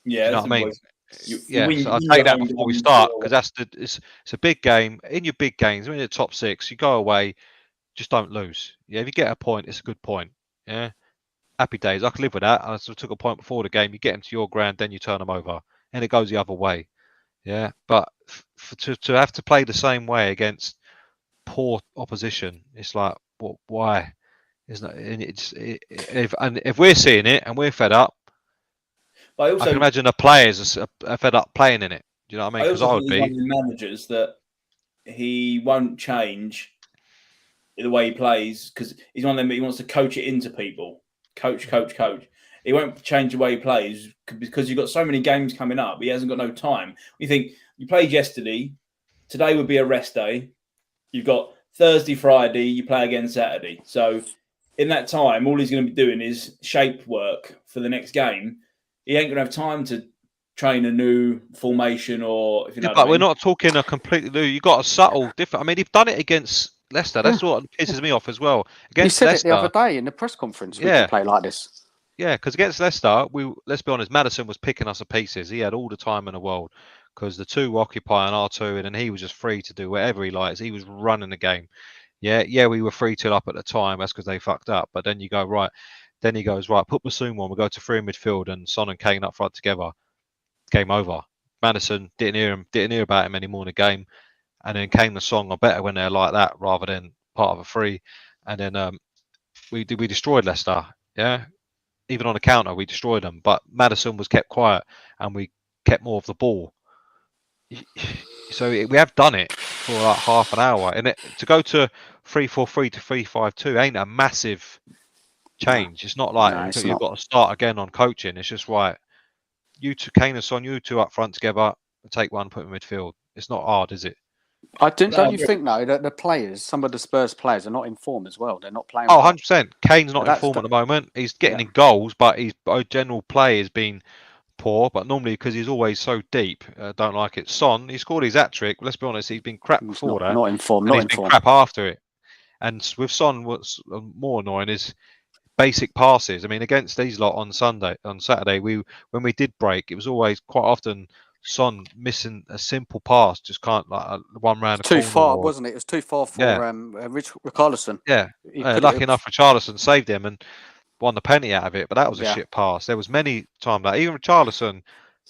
yeah, you know what I mean. So I'll take that before we start, because it's a big game. In your big games, when you're in the top 6, you go away, just don't lose. Yeah, if you get a point, it's a good point. Yeah, happy days. I can live with that. I took a point before the game. You get them to your ground, then you turn them over, and it goes the other way. Yeah, but to have to play the same way against poor opposition, it's like, why? Isn't it? If we're seeing it and we're fed up, I can imagine the players are fed up playing in it. Do you know what I mean? Because I would be. One of the managers that he won't change the way he plays, because he's one of them. He wants to coach it into people. Coach. He won't change the way he plays because you've got so many games coming up. He hasn't got no time. You think you played yesterday, today would be a rest day. You've got Thursday, Friday, you play again Saturday. So in that time, all he's going to be doing is shape work for the next game. He ain't going to have time to train a new formation or if you know. But we're not talking a completely new. You got a subtle different. I mean, he's done it against Leicester. That's what pisses me off as well. Against he said Leicester, it the other day in the press conference. We can play like this. Yeah, because against Leicester, let's be honest, Maddison was picking us to pieces. He had all the time in the world because the 2 were occupying R2, and then he was just free to do whatever he likes. He was running the game. Yeah, we were 3-2 up at the time. That's because they fucked up. But then you go, right. Then he goes, right, put Basuma on. We'll go to 3 in midfield and Son and Kane up front together. Game over. Maddison didn't hear about him anymore in the game. And then Kane and Son are better when they're like that rather than part of a 3. And then we destroyed Leicester. Yeah. Even on a counter, we destroyed them. But Maddison was kept quiet and we kept more of the ball. So we have done it for like half an hour. And to go to 3-4-3 to 3-5-2 ain't a massive change. It's not like you've got to start again on coaching. It's just right. You two, Kane and Son, you 2 up front together, take one, put in midfield. It's not hard, is it? Don't you think, though, that the players, some of the Spurs players, are not in form as well? They're not playing. Oh, 100%. Kane's not in form at the moment. He's getting in goals, but his general play has been poor. But normally, because he's always so deep, don't like it. Son, he scored his hat-trick. Let's be honest, he's been crap before that. Not in form. He's been crap after it. And with Son, what's more annoying is basic passes. I mean, against these lot on Saturday, when we did break, it was always quite often Son missing a simple pass, just can't like one round. Too far, wasn't it? It was too far for Richarlison. Yeah, lucky enough for Richarlison saved him and won the penalty out of it, but that was a shit pass. There was many times that even Richarlison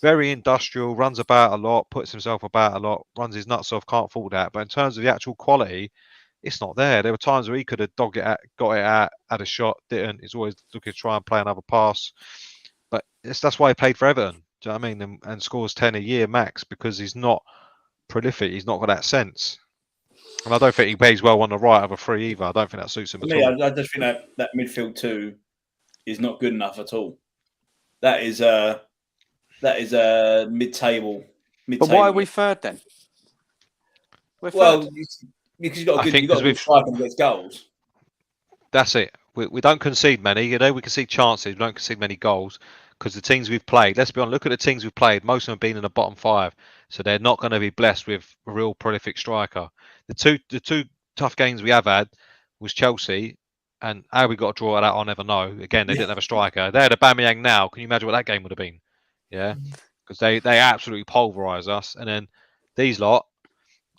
Very industrial, runs about a lot, puts himself about a lot, runs his nuts off, can't fault that. But in terms of the actual quality, it's not there. There were times where he could have dogged it out, got it out, had a shot, didn't. He's always looking to try and play another pass. But that's why he played for Everton. Do you know what I mean? And scores 10 a year max, because he's not prolific. He's not got that sense. And I don't think he plays well on the right of a free either. I don't think that suits him at all. I just think that midfield 2 is not good enough at all. That is a mid-table. But why are we third then? We're third. Because you've got a good striker against goals. That's it. We don't concede many. You know, we concede chances. We don't concede many goals because the teams we've played. Let's be honest. Look at the teams we've played. Most of them have been in the bottom 5, so they're not going to be blessed with a real prolific striker. The two tough games we have had was Chelsea, and how we got a draw at that, I'll never know. Again, they didn't have a striker. They had Aubameyang now. Can you imagine what that game would have been? Yeah, because they absolutely pulverised us. And then these lot,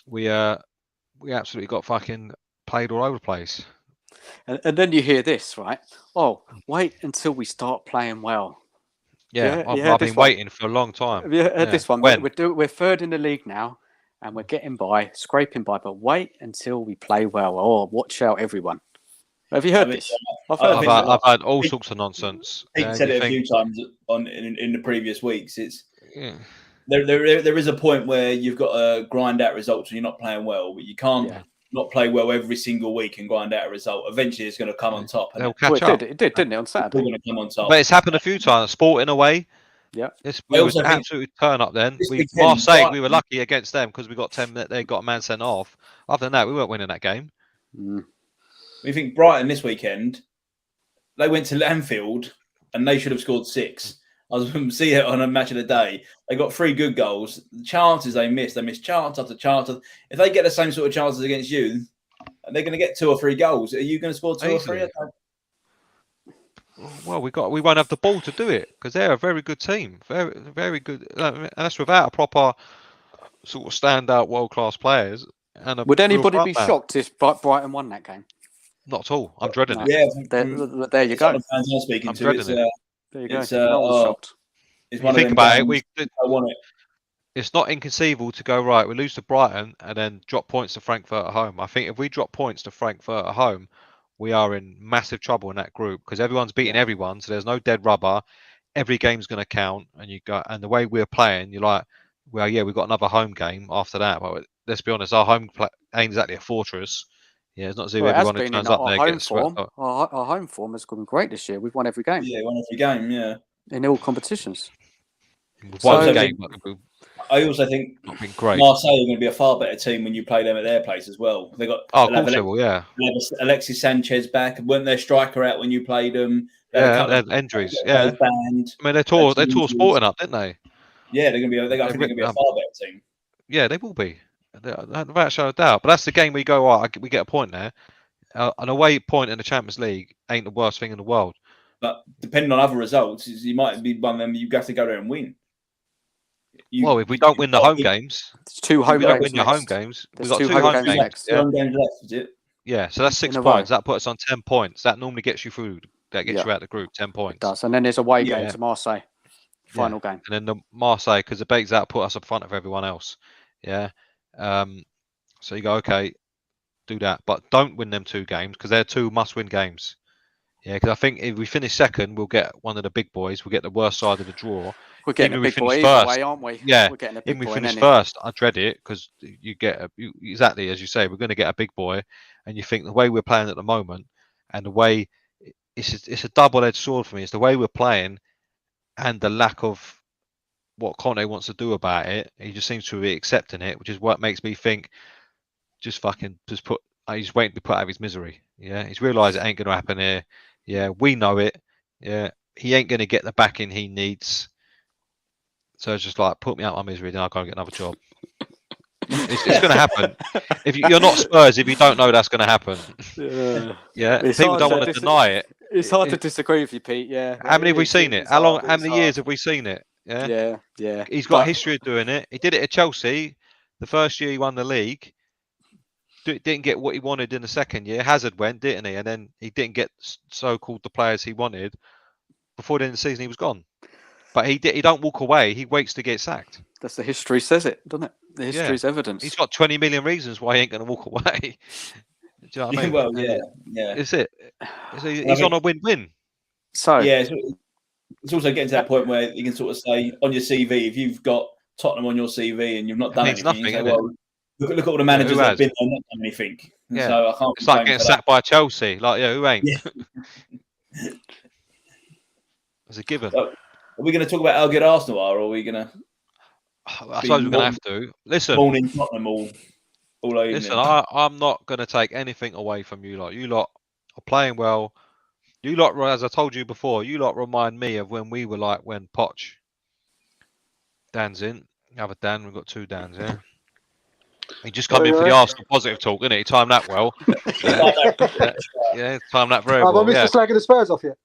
we absolutely got fucking played all over the place. And then you hear this, right? Oh, wait until we start playing well. Yeah, I've been waiting for a long time. Yeah, this one. We're third in the league now, and we're getting by, scraping by. But wait until we play well. Oh, watch out, everyone. Have you heard this? I've had all sorts of nonsense. Pete said it a few times in the previous weeks. There is a point where you've got to grind out results when you're not playing well, but you can't not play well every single week and grind out a result. Eventually, it's going to come on top. They'll catch up. It did, didn't it, on Saturday? It's going to come on top. But it's happened a few times. Sport in a way. Yeah. We was absolutely turn up then. Marseille, we were lucky against them because we got 10. They got a man sent off. Other than that, we weren't winning that game. We think Brighton this weekend, they went to Anfield and they should have scored 6. I was going to see it on a match of the day. They got 3 good goals. The chances they missed chance after chance. If they get the same sort of chances against you, they're going to get 2 or 3 goals. Are you going to score 2 or 3? Well, we won't have the ball to do it because they're a very good team, very very good. And that's without a proper sort of standout world class players. And would anybody be shocked if Brighton won that game? Not at all. I'm dreading it. Yeah, there you go. The fans I'm speaking to, it's, there you go. No one's shocked. It's one think about it. I want it. It's not inconceivable to go right. We lose to Brighton and then drop points to Frankfurt at home. I think if we drop points to Frankfurt at home, we are in massive trouble in that group because everyone's beating everyone, so there's no dead rubber. Every game's going to count, and the way we're playing, you're like, well, yeah, we've got another home game after that. But let's be honest, our home ain't exactly a fortress. Yeah, it's not as if everyone who turns up there gets swept up. Our home form has been great this year. We've won every game. Yeah, won every game. Yeah, in all competitions. One game. I also think great. Marseille are going to be a far better team when you play them at their place as well. They got Alexis Sanchez back. Weren't their striker out when you played them? They had injuries. Yeah, banned. I mean they tore Sporting up, didn't they? Yeah, they're going to be. I think they're going to be a far better team. Yeah, they will be. Without a shadow of doubt. But that's the game we go. We get a point there. An away point in the Champions League ain't the worst thing in the world. But depending on other results, you might be one of them. You have to go there and win. If we don't win the home games, it's 2 home games. Don't win your home games. We've got 2 home games next. Yeah. 2 home games left, is it? Yeah, so that's 6 points. That puts us on 10 points. That normally gets you through. That gets you out of the group. 10 points. It does, and then there's a away game to Marseille. Final game, and then the Marseille because the beats that put us up front of everyone else. Yeah. So you go, okay, do that, but don't win them 2 games because they're 2 must-win games. Yeah, because I think if we finish second, we'll get one of the big boys. We'll get the worst side of the draw. We're getting a big boy either way, aren't we? Yeah, we're getting a big boy. If we finish first, I dread it because you get exactly as you say. We're going to get a big boy, and you think the way we're playing at the moment, and the way it's a double-edged sword for me. It's the way we're playing, and the lack of what Conte wants to do about it. He just seems to be accepting it, which is what makes me think he's waiting to be put out of his misery. Yeah, he's realised it ain't going to happen here. Yeah, we know it. Yeah, he ain't going to get the backing he needs. So it's just like, put me out of my misery, then I'll go and get another job. It's going to happen. If you're not Spurs, if you don't know that's going to happen. Yeah. People don't want to deny it. It's hard to disagree with you, Pete. Yeah. How many have we seen it? How many years have we seen it? Yeah. He's got a history of doing it. He did it at Chelsea. The first year he won the league. Didn't get what he wanted in the second year. Hazard went, didn't he? And then he didn't get so-called the players he wanted. Before the end of the season, he was gone. But he don't walk away. He waits to get sacked. That's the history says it, doesn't it? The history's evidence. He's got 20 million reasons why he ain't going to walk away. Do you know what I mean? Well, yeah. It's it. He's on a win-win. So yeah, it's also getting to that point where you can sort of say on your CV, if you've got Tottenham on your CV and you've not done anything, you say, well, look at all the managers that have been there and not done anything. Yeah. So I can't. It's like getting sacked by Chelsea. Like, who ain't? Yeah. It's a given. Are we going to talk about how good Arsenal are, or are we going to? I suppose we're going to have to. Listen. Morning Tottenham all evening. Listen, I'm not going to take anything away from you lot. You lot are playing well. You lot, as I told you before, you lot remind me of when we were like when Poch. Dan's in. Have a Dan. We've got 2 Dans here. He just come in for the Arsenal positive talk, didn't he? He timed that well. Timed that very well. I've missed the slagging the Spurs off yet.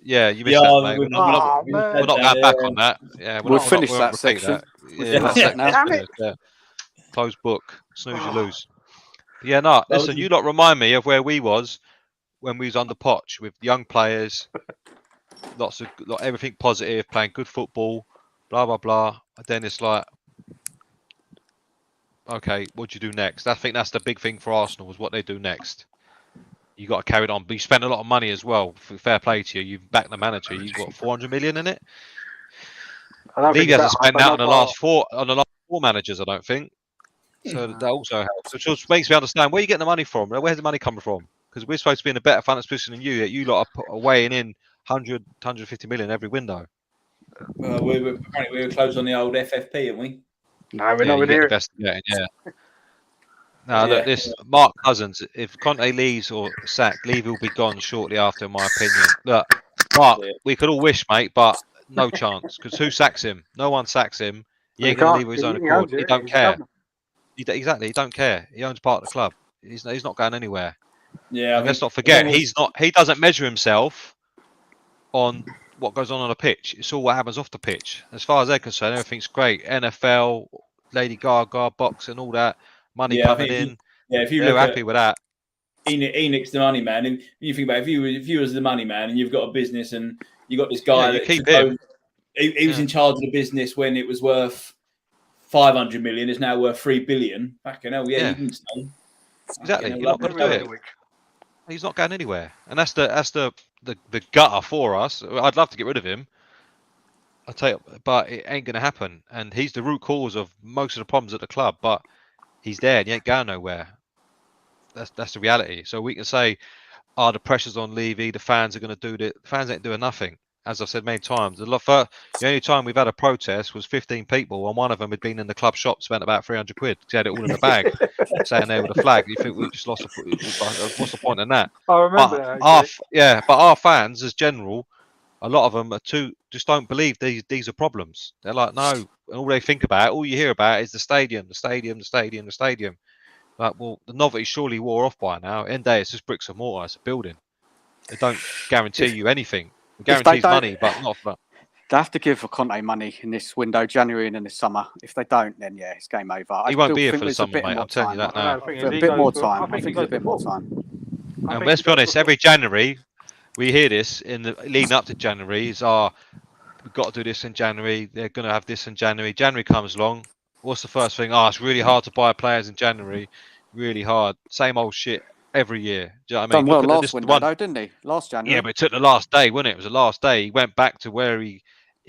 Yeah, you missed that, mate. We're not going back on that. We'll finish that section. Yeah, closed book. Snooze, you lose. Yeah, no. Listen, you lot remind me of where we was when we was under Poch with young players, lots of everything positive, playing good football, blah blah blah. And then it's like, okay, what do you do next? I think that's the big thing for Arsenal is what they do next. You got to carry it on, but you spend a lot of money as well. Fair play to you. You've backed the manager. You've got 400 million in it. Levy hasn't spent that on the last 4 managers. I don't think. So that also helps. Which just makes me understand where you getting the money from. Where's the money coming from? Because we're supposed to be in a better financial position than you. Yet you lot are weighing in 100, 150 million every window. We were close on the old FFP, aren't we? No, we're not near it. Yeah. No, look, this Mark Cousins. If Conte leaves or sacked, Levy will be gone shortly after, in my opinion. Look, Mark, we could all wish, mate, but no chance. Because who sacks him? No one sacks him. He ain't going to leave his own accord. He don't care. Exactly, he don't care. He owns part of the club. He's not going anywhere. Yeah, let's not forget he doesn't measure himself on what goes on a pitch. It's all what happens off the pitch. As far as they're concerned, everything's great. NFL, Lady Gaga, boxing, all that money coming in. If you they're look happy with that. Enoch's the money man, and you think about if you was the money man and you've got a business and you got this guy that keep him. He was in charge of the business when it was worth 500 million. It's now worth 3 billion. Fucking hell, you can stay. Exactly. You're not going to do it. He's not going anywhere, and that's the gutter for us. I'd love to get rid of him. I tell you, but it ain't going to happen. And he's the root cause of most of the problems at the club. But he's there, and he ain't going nowhere. That's the reality. So we can say, the pressure's on Levy. The fans are going to do it. The fans ain't doing nothing. As I've said many times, the only time we've had a protest was 15 people, and one of them had been in the club shop, spent about 300 quid. He had it all in a bag, saying there with a flag. You think we just lost? What's the point in that? I remember that. But our fans, as general, a lot of them are just don't believe these are problems. They're like, no, and all they think about, all you hear about is the stadium. Like, well, the novelty surely wore off by now. End day, it's just bricks and mortar. It's a building. They don't guarantee you anything. Guarantees money, but not for. They have to give Conte money in this window, January and in the summer. If they don't, then it's game over. He won't be here for the summer, mate. I'm telling you that now. A bit more time. I think it's a bit more time. And let's be honest, every January we hear this in the leading up to January. We've got to do this in January. They're going to have this in January. January comes along. What's the first thing? It's really hard to buy players in January. Really hard. Same old shit. Every year. Do you know what I mean? Done well last window, though, didn't he? Last January. Yeah, but it took the last day, wasn't it? It was the last day. He went back to where he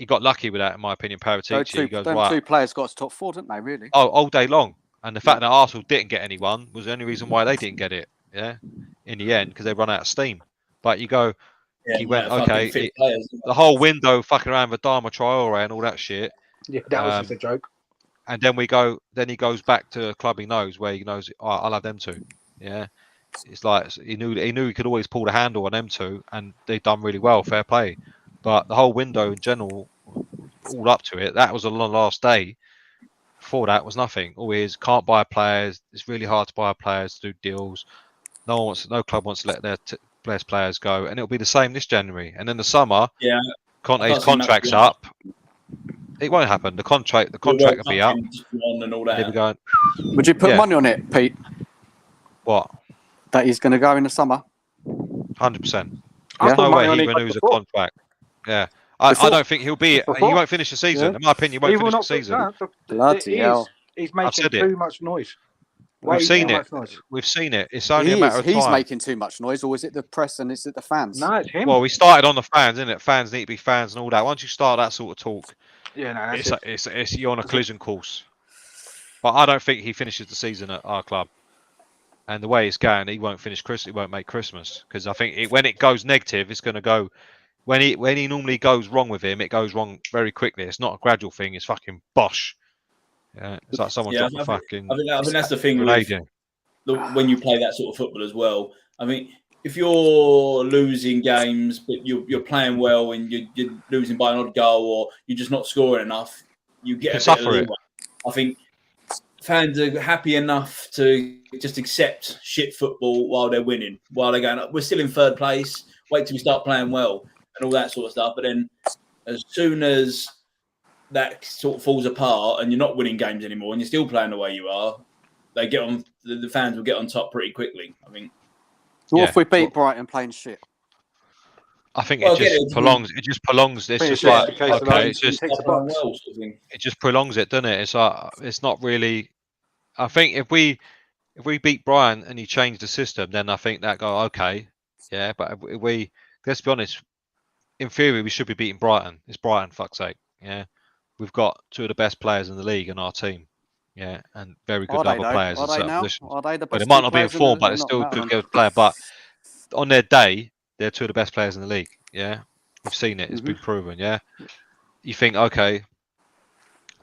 got lucky with that, in my opinion. Paratici. Two players got to top 4, didn't they? Really? Oh, all day long. And the fact that Arsenal didn't get anyone was the only reason why they didn't get it. Yeah, in the end, because they run out of steam. But you go, he went the whole window fucking around with Adama Traore and all that shit. Yeah, that was just a joke. And then he goes back to a club he knows where he knows. I'll have them too. Yeah. It's like he knew he could always pull the handle on them two, and they've done really well. Fair play, but the whole window in general, all up to it, that was a long last day. Before that was nothing. Always can't buy players. It's really hard to buy players to do deals. No club wants to let their best players go, and it'll be the same this January. And in the summer, Conte's contract's up. It won't happen. The contract will be up. And all that. Would you put money on it, Pete? What? That he's going to go in the summer? 100%. There's no way he renews a contract. Yeah. I don't think he'll be. He won't finish the season. In my opinion, he won't finish the season. Bloody hell. He's making too much noise. We've seen it. We've seen it. It's only a matter of time. He's making too much noise, or is it the press and is it the fans? No, it's him. Well, we started on the fans, isn't it? Fans need to be fans and all that. Once you start that sort of talk, it's you're on a collision course. But I don't think he finishes the season at our club. And the way it's going, he won't finish Christmas. He won't make Christmas because I think when it goes negative, it's going to go. When he normally goes wrong with him, it goes wrong very quickly. It's not a gradual thing. It's fucking bosh. Yeah, it's like someone dropped a fucking. I think that's the thing when you play that sort of football as well. I mean, if you're losing games but you're playing well and you're losing by an odd goal or you're just not scoring enough, you get a bit suffer of it. I think fans are happy enough to just accept shit football while they're winning, while they're going, we're still in third place, wait till we start playing well and all that sort of stuff. But then as soon as that sort of falls apart and you're not winning games anymore and you're still playing the way you are, they get on. The fans will get on top pretty quickly, I think. What if we beat Brighton playing shit? I think it just prolongs. It just prolongs this. Just like okay, it just prolongs it, doesn't it? It's like it's not really. I think if we beat Brighton and you change the system, then I think that go okay, yeah. But if we let's be honest, in theory we should be beating Brighton. It's Brighton, fuck's sake, yeah. We've got two of the best players in the league in our team, yeah, and very good other players in certain positions. But it might not be in form, but it's still a good player. But on their day, they're two of the best players in the league. Yeah, we've seen it. It's been proven. Yeah, you think okay,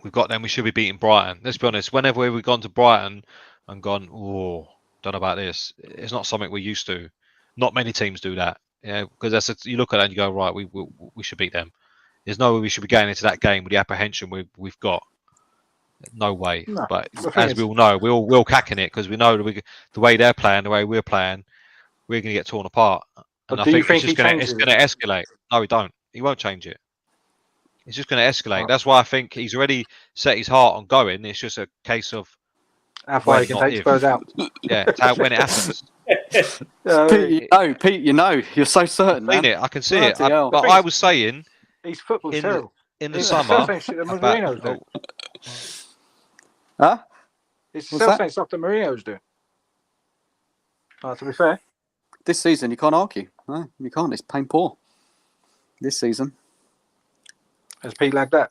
we've got them. We should be beating Brighton. Let's be honest. Whenever we've gone to Brighton and gone, oh, don't know about this. It's not something we're used to. Not many teams do that. Yeah, because you look at that and you go, right, we should beat them. There's no way we should be going into that game with the apprehension we've got. No way. No, but as we all know, we're all cacking it because we know that the way they're playing, the way we're playing, we're going to get torn apart. And I think it's going to escalate. No, he don't. He won't change it. It's just going to escalate. That's why I think he's already set his heart on going. It's just a case of how far he can take Spurs out. Yeah, when it happens. Pete, you're so certain. I can see it. But I was saying. His football's terrible. In the summer. Huh? It's the same stuff that Mourinho's doing. To be fair. This season, you can't argue. No, you can't. It's pain poor. This season. Has Pete like that?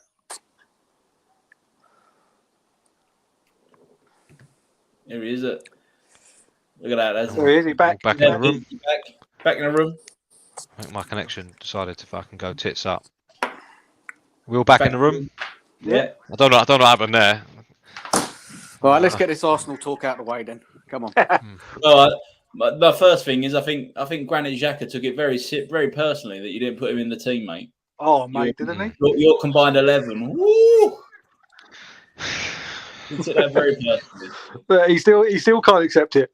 Here he is. Look at that. Where is he? Back in the room. Back in the room. I think my connection decided to fucking go tits up. We're all back in the room. Yeah. I don't know what happened there. All right, let's get this Arsenal talk out of the way then. Come on. The first thing is, I think Granit Xhaka took it very personally that you didn't put him in the team, mate. Oh, mate, didn't he? Your combined 11. Woo! He took that very personally. But he still can't accept it.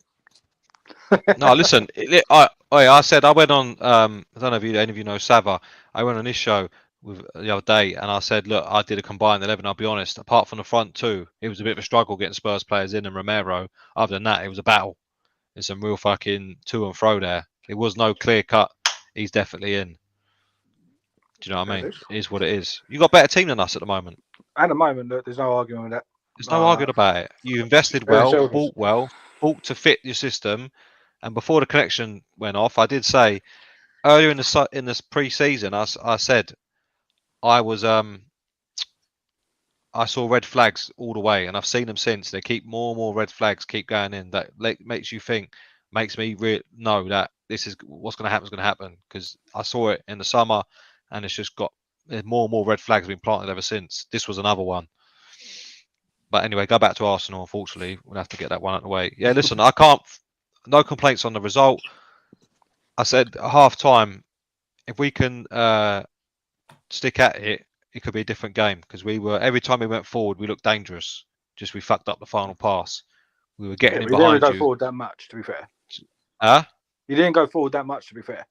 No, listen. I said I went on. I don't know if any of you know Sava. I went on his show the other day, and I said, look, I did a combined 11. I'll be honest. Apart from the front two, it was a bit of a struggle getting Spurs players in and Romero. Other than that, it was a battle. There's some real fucking to and fro there. It was no clear cut. He's definitely in. Do you know what I mean? It is what it is. You got a better team than us at the moment. At the moment, there's no arguing with that. There's no arguing about it. You invested well, bought to fit your system. And before the connection went off, I did say earlier in this pre-season, I said I saw red flags all the way, and I've seen them since. They keep more and more red flags keep going in. That makes me know that this is what's going to happen because I saw it in the summer, and it's just got more and more red flags been planted ever since. This was another one. But anyway, go back to Arsenal. Unfortunately, we'll have to get that one out of the way. Yeah, listen, I can't. No complaints on the result. I said at half time, if we can stick at it, it could be a different game because every time we went forward, we looked dangerous. Just we fucked up the final pass. We were getting in behind you. You didn't go forward that much, to be fair. You didn't go forward that much, to be fair.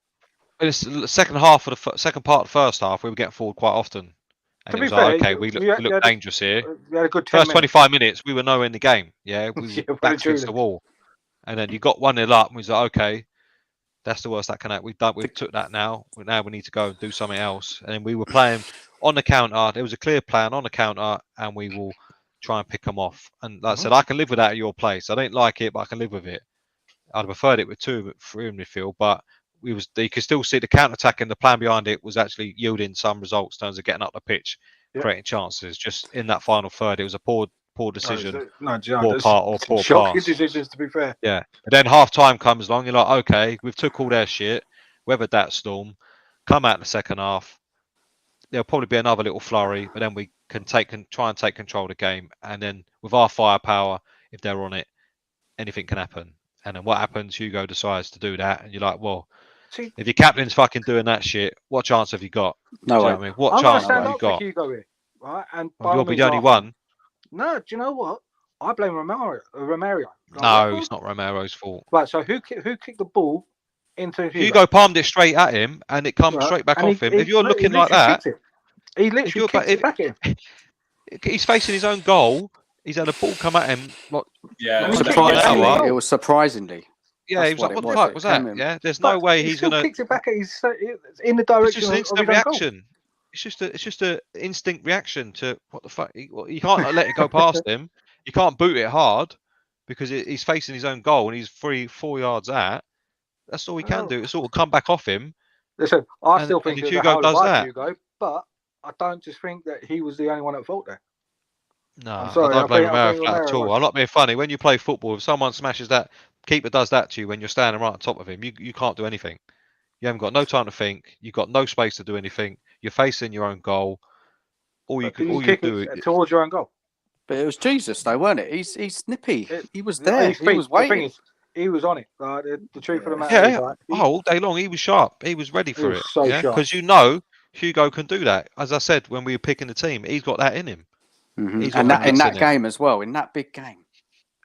In the second part of the first half, we were getting forward quite often. And it was fair, like, okay, we look dangerous here. We had a good first 25 minutes, we were nowhere in the game. Yeah, we were back against the wall. And then you got 1-0 up, and we was like, okay. That's the worst that can happen. We've took that now. Now we need to go and do something else. And then we were playing on the counter. There was a clear plan on the counter, and we will try and pick them off. And like I said, I can live with that at your place. I don't like it, but I can live with it. I'd have preferred it with 2 through in midfield, but you could still see the counter attack and the plan behind it was actually yielding some results in terms of getting up the pitch, creating chances. Just in that final third, it was a poor decision, poor pass. Decisions, to be fair. Yeah. And then half time comes along, you're like, okay, we've took all their shit, weathered that storm, come out in the second half. There'll probably be another little flurry, but then we can try and take control of the game. And then with our firepower, if they're on it, anything can happen. And then what happens? Hugo decides to do that, and you're like, well, if your captain's fucking doing that shit, what chance have you got? No, I mean, what chance have you got? Hugo here, right? And you'll be the only one. No, do you know what? I blame Romario. No, it's not Romero's fault. Right, so who kicked the ball into Hugo? Hugo palmed it straight at him, and it comes straight back off him. If you're looking like that, he literally kicked it back at him. He's facing his own goal. He's had a ball come at him. It was surprisingly. Yeah, he was like, "What the fuck was that?" Yeah, there's no way he's gonna. Kicks it back at his in the direction. It's just an instant reaction. It's just an instinct reaction to what the fuck. You can't let it go past him. You can't boot it hard because he's facing his own goal and he's 4 yards out. That's all he can do. It's sort of come back off him. Listen, I still think Hugo does that. Hugo, but I don't just think that he was the only one at fault there. No, I don't blame Romero for that at all. I'm not being funny. When you play football, if someone smashes that, keeper does that to you when you're standing right on top of him, you can't do anything. You haven't got no time to think. You've got no space to do anything. You're facing your own goal. All you do towards your own goal. But it was Jesus, though, weren't it? He's snippy. He was there. He was waiting. He was on it. The truth of the matter is, like, all day long he was sharp. He was ready for it. So because Hugo can do that. As I said when we were picking the team, he's got that in him. Mm-hmm. And that in that game as well, in that big game.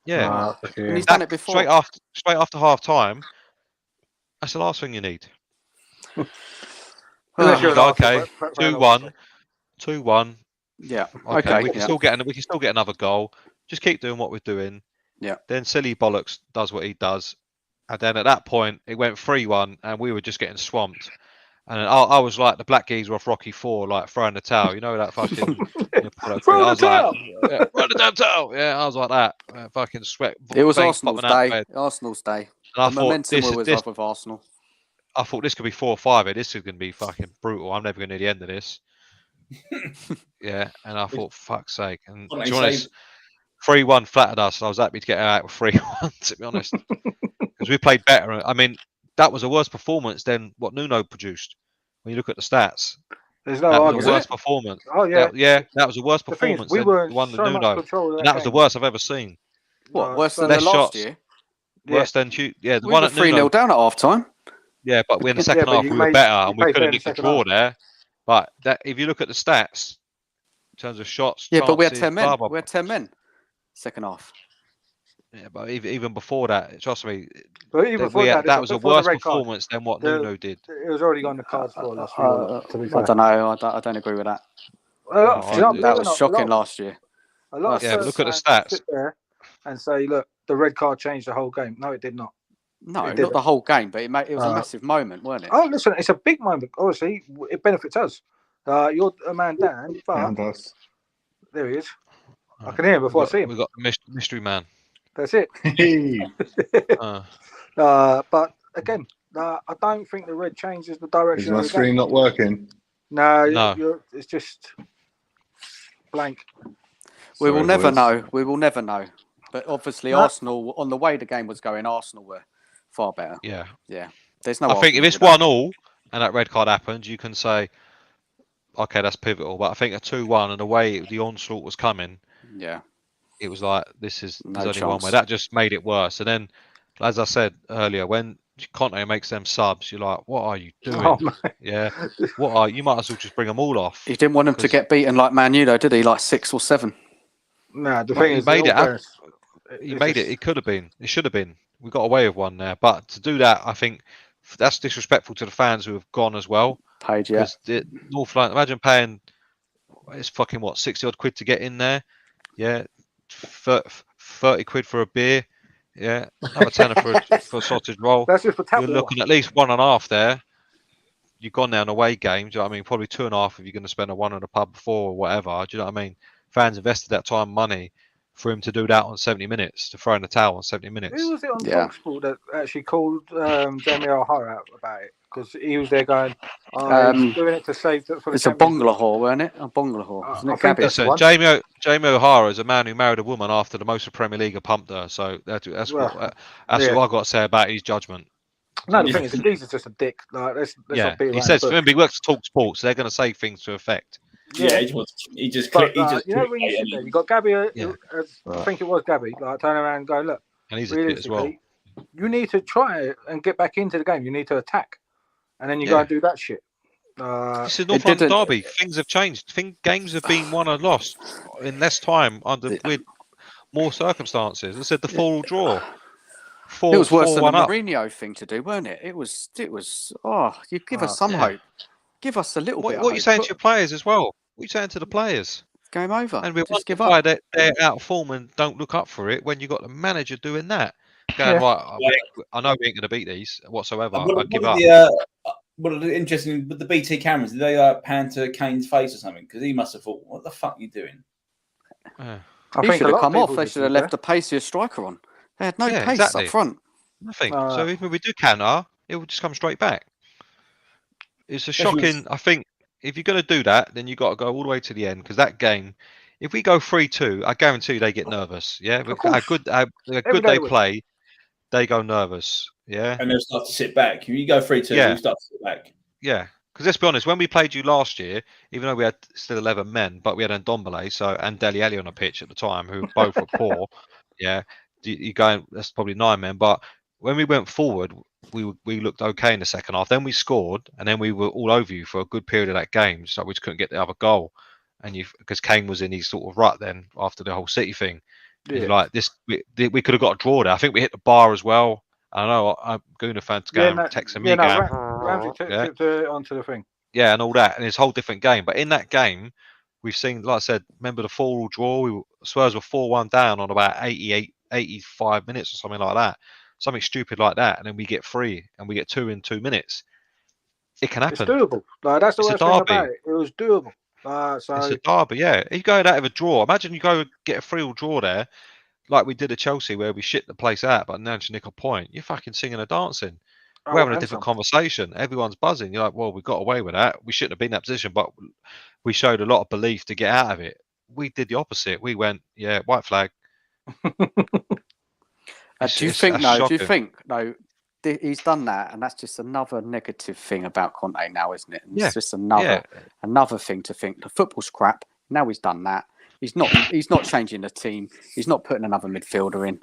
Yeah, and he's done it before. Straight after half time. That's the last thing you need. Okay, 2-1. Yeah. Okay. We can still get another goal. Just keep doing what we're doing. Yeah. Then silly bollocks does what he does, and then at that point it went 3-1, and we were just getting swamped. And I was like the black geezer off Rocky 4, like throwing the towel. You know that fucking. Throw the towel. Like, throw the damn towel. Yeah, I was like that. Fucking sweat. It was Arsenal's day. Arsenal's day. And the momentum was up with Arsenal. I thought this could be 4-5. This is going to be fucking brutal. I'm never going to know the end of this. Yeah, and I thought, fuck's sake. And to be honest, 3-1 flattered us. I was happy to get out with 3-1, to be honest, because we played better. I mean, that was a worse performance than what Nuno produced. When you look at the stats, there's no argument. That was a worse performance. Oh yeah, that was a worse performance than the one that Nuno. And that was the worst I've ever seen. What, worse than the last year? Worse than the one at 3-0 down at half time. Yeah, but in the second half we were better and we could have nicked the draw there. But if you look at the stats in terms of shots, yeah, but we had 10 men. We had 10 men. Second half. Yeah, but even before that, trust me, that was a worse performance than what Nuno did. It was already on the cards for last year. I don't know. I don't agree with that. That was shocking last year. Look at the stats. Sit there and say, look, the red card changed the whole game. No, it did not. No, not the whole game, but it was a massive moment, wasn't it? Oh, listen, it's a big moment. Obviously, it benefits us. You're a man down, but there he is. I can hear him before I see him. We've got the mystery man. That's it. But again, I don't think the red changes the direction. Is my screen not working? No. It's just blank. We will never know. We will never know. But obviously, Arsenal, on the way the game was going, Arsenal were far better. Yeah. There's no. I think if it's 1-1 and that red card happens, you can say, okay, that's pivotal. But I think a 2-1 and the way the onslaught was coming. Yeah. It was like, there's only one way. That just made it worse. And then, as I said earlier, when Conte makes them subs, you're like, what are you doing? You might as well just bring them all off. He didn't want them to get beaten like Man U, though, did he? Like 6 or 7. No, the thing is, he made it. It could have been. It should have been. We got away with one there. But to do that, I think that's disrespectful to the fans who have gone as well. Paid, yeah. North London, imagine paying, it's fucking what, 60 odd quid to get in there? Yeah. 30 quid for a beer. Yeah, another tenner for a sausage roll. That's just for tap You're water. looking at least 1.5 there. You've gone down away games. You know what I mean? Probably 2.5 if you're going to spend a 1 in a pub before or whatever. Do you know what I mean? Fans invested that time and money for him to do that on 70 minutes, to throw in the towel on 70 minutes. Who was it on TalkSport that actually called Jamie O'Hara out about it? Because he was there going, he's doing it to save for the It's a Bongalow, weren't it? A Bongalow, isn't it, Gabby? Listen, Jamie O'Hara is a man who married a woman after the most of Premier League have pumped her. So that's what I've got to say about his judgment. No, the thing is, he's just a dick. Like, let's not be he says, remember, he works at TalkSport, so they're going to say things to effect. Yeah, he just you know, when you sit there, you got Gabby, I think it was Gabby, like turn around and go, look, and he's a tit as well. You need to try and get back into the game. You need to attack, and then you go and do that shit. This is North London derby. Things have changed. Games have been won and lost in less time with more circumstances. I said the 4-4 draw. It was worse than the Mourinho thing to do, weren't it? It was. You give us some hope. Give us a little bit. What are you saying to your players as well? What are you saying to the players? Game over. And we're just give up. They're out of form and don't look up for it when you got the manager doing that. Going right. I know we ain't going to beat these whatsoever. I give up. What interesting with the BT cameras? Did they pan to Kane's face or something? Because he must have thought, "What the fuck are you doing?" He should have come off. They should have left the pacier striker on. They had no pace up front. Nothing. So if we do counter, it will just come straight back. It's a shocking. I think if you're going to do that, then you've got to go all the way to the end, because that game, if we go 3-2, I guarantee you they get nervous. Yeah, how good they play, they go nervous. Yeah, and they'll start to sit back. If you go 3-2, you start to sit back. Yeah, because let's be honest, when we played you last year, even though we had still 11 men, but we had Ndombele and Dele Alli on the pitch at the time, who both were poor. Yeah, you going, that's probably 9 men, but when we went forward, we looked okay in the second half. Then we scored, and then we were all over you for a good period of that game, so we just couldn't get the other goal. And because Kane was in his sort of rut then after the whole City thing. Yeah. Like this, we could have got a draw there. I think we hit the bar as well. I know I'm Gooner fans texting me. Ramsey took it onto the thing. Yeah, and all that, and it's a whole different game. But in that game, we've seen, like I said, remember the 4-4 draw? Spurs were 4-1 down on about 85 minutes or something like that. Something stupid like that, and then we get 3 and we get 2 in 2 minutes. It can happen. It's doable. Like, that's the worst thing about it. It was doable. It's a derby, yeah. If you go out of a draw, imagine you go get a 3-3 draw there, like we did at Chelsea, where we shit the place out, but managed to nick a point. You're fucking singing and dancing. We're having a different conversation. Everyone's buzzing. You're like, well, we got away with that. We shouldn't have been in that position, but we showed a lot of belief to get out of it. We did the opposite. We went, white flag. Do you think he's done that, and that's just another negative thing about Conte now, isn't it? And it's just another thing to think. The football's crap. Now he's done that. He's not changing the team. He's not putting another midfielder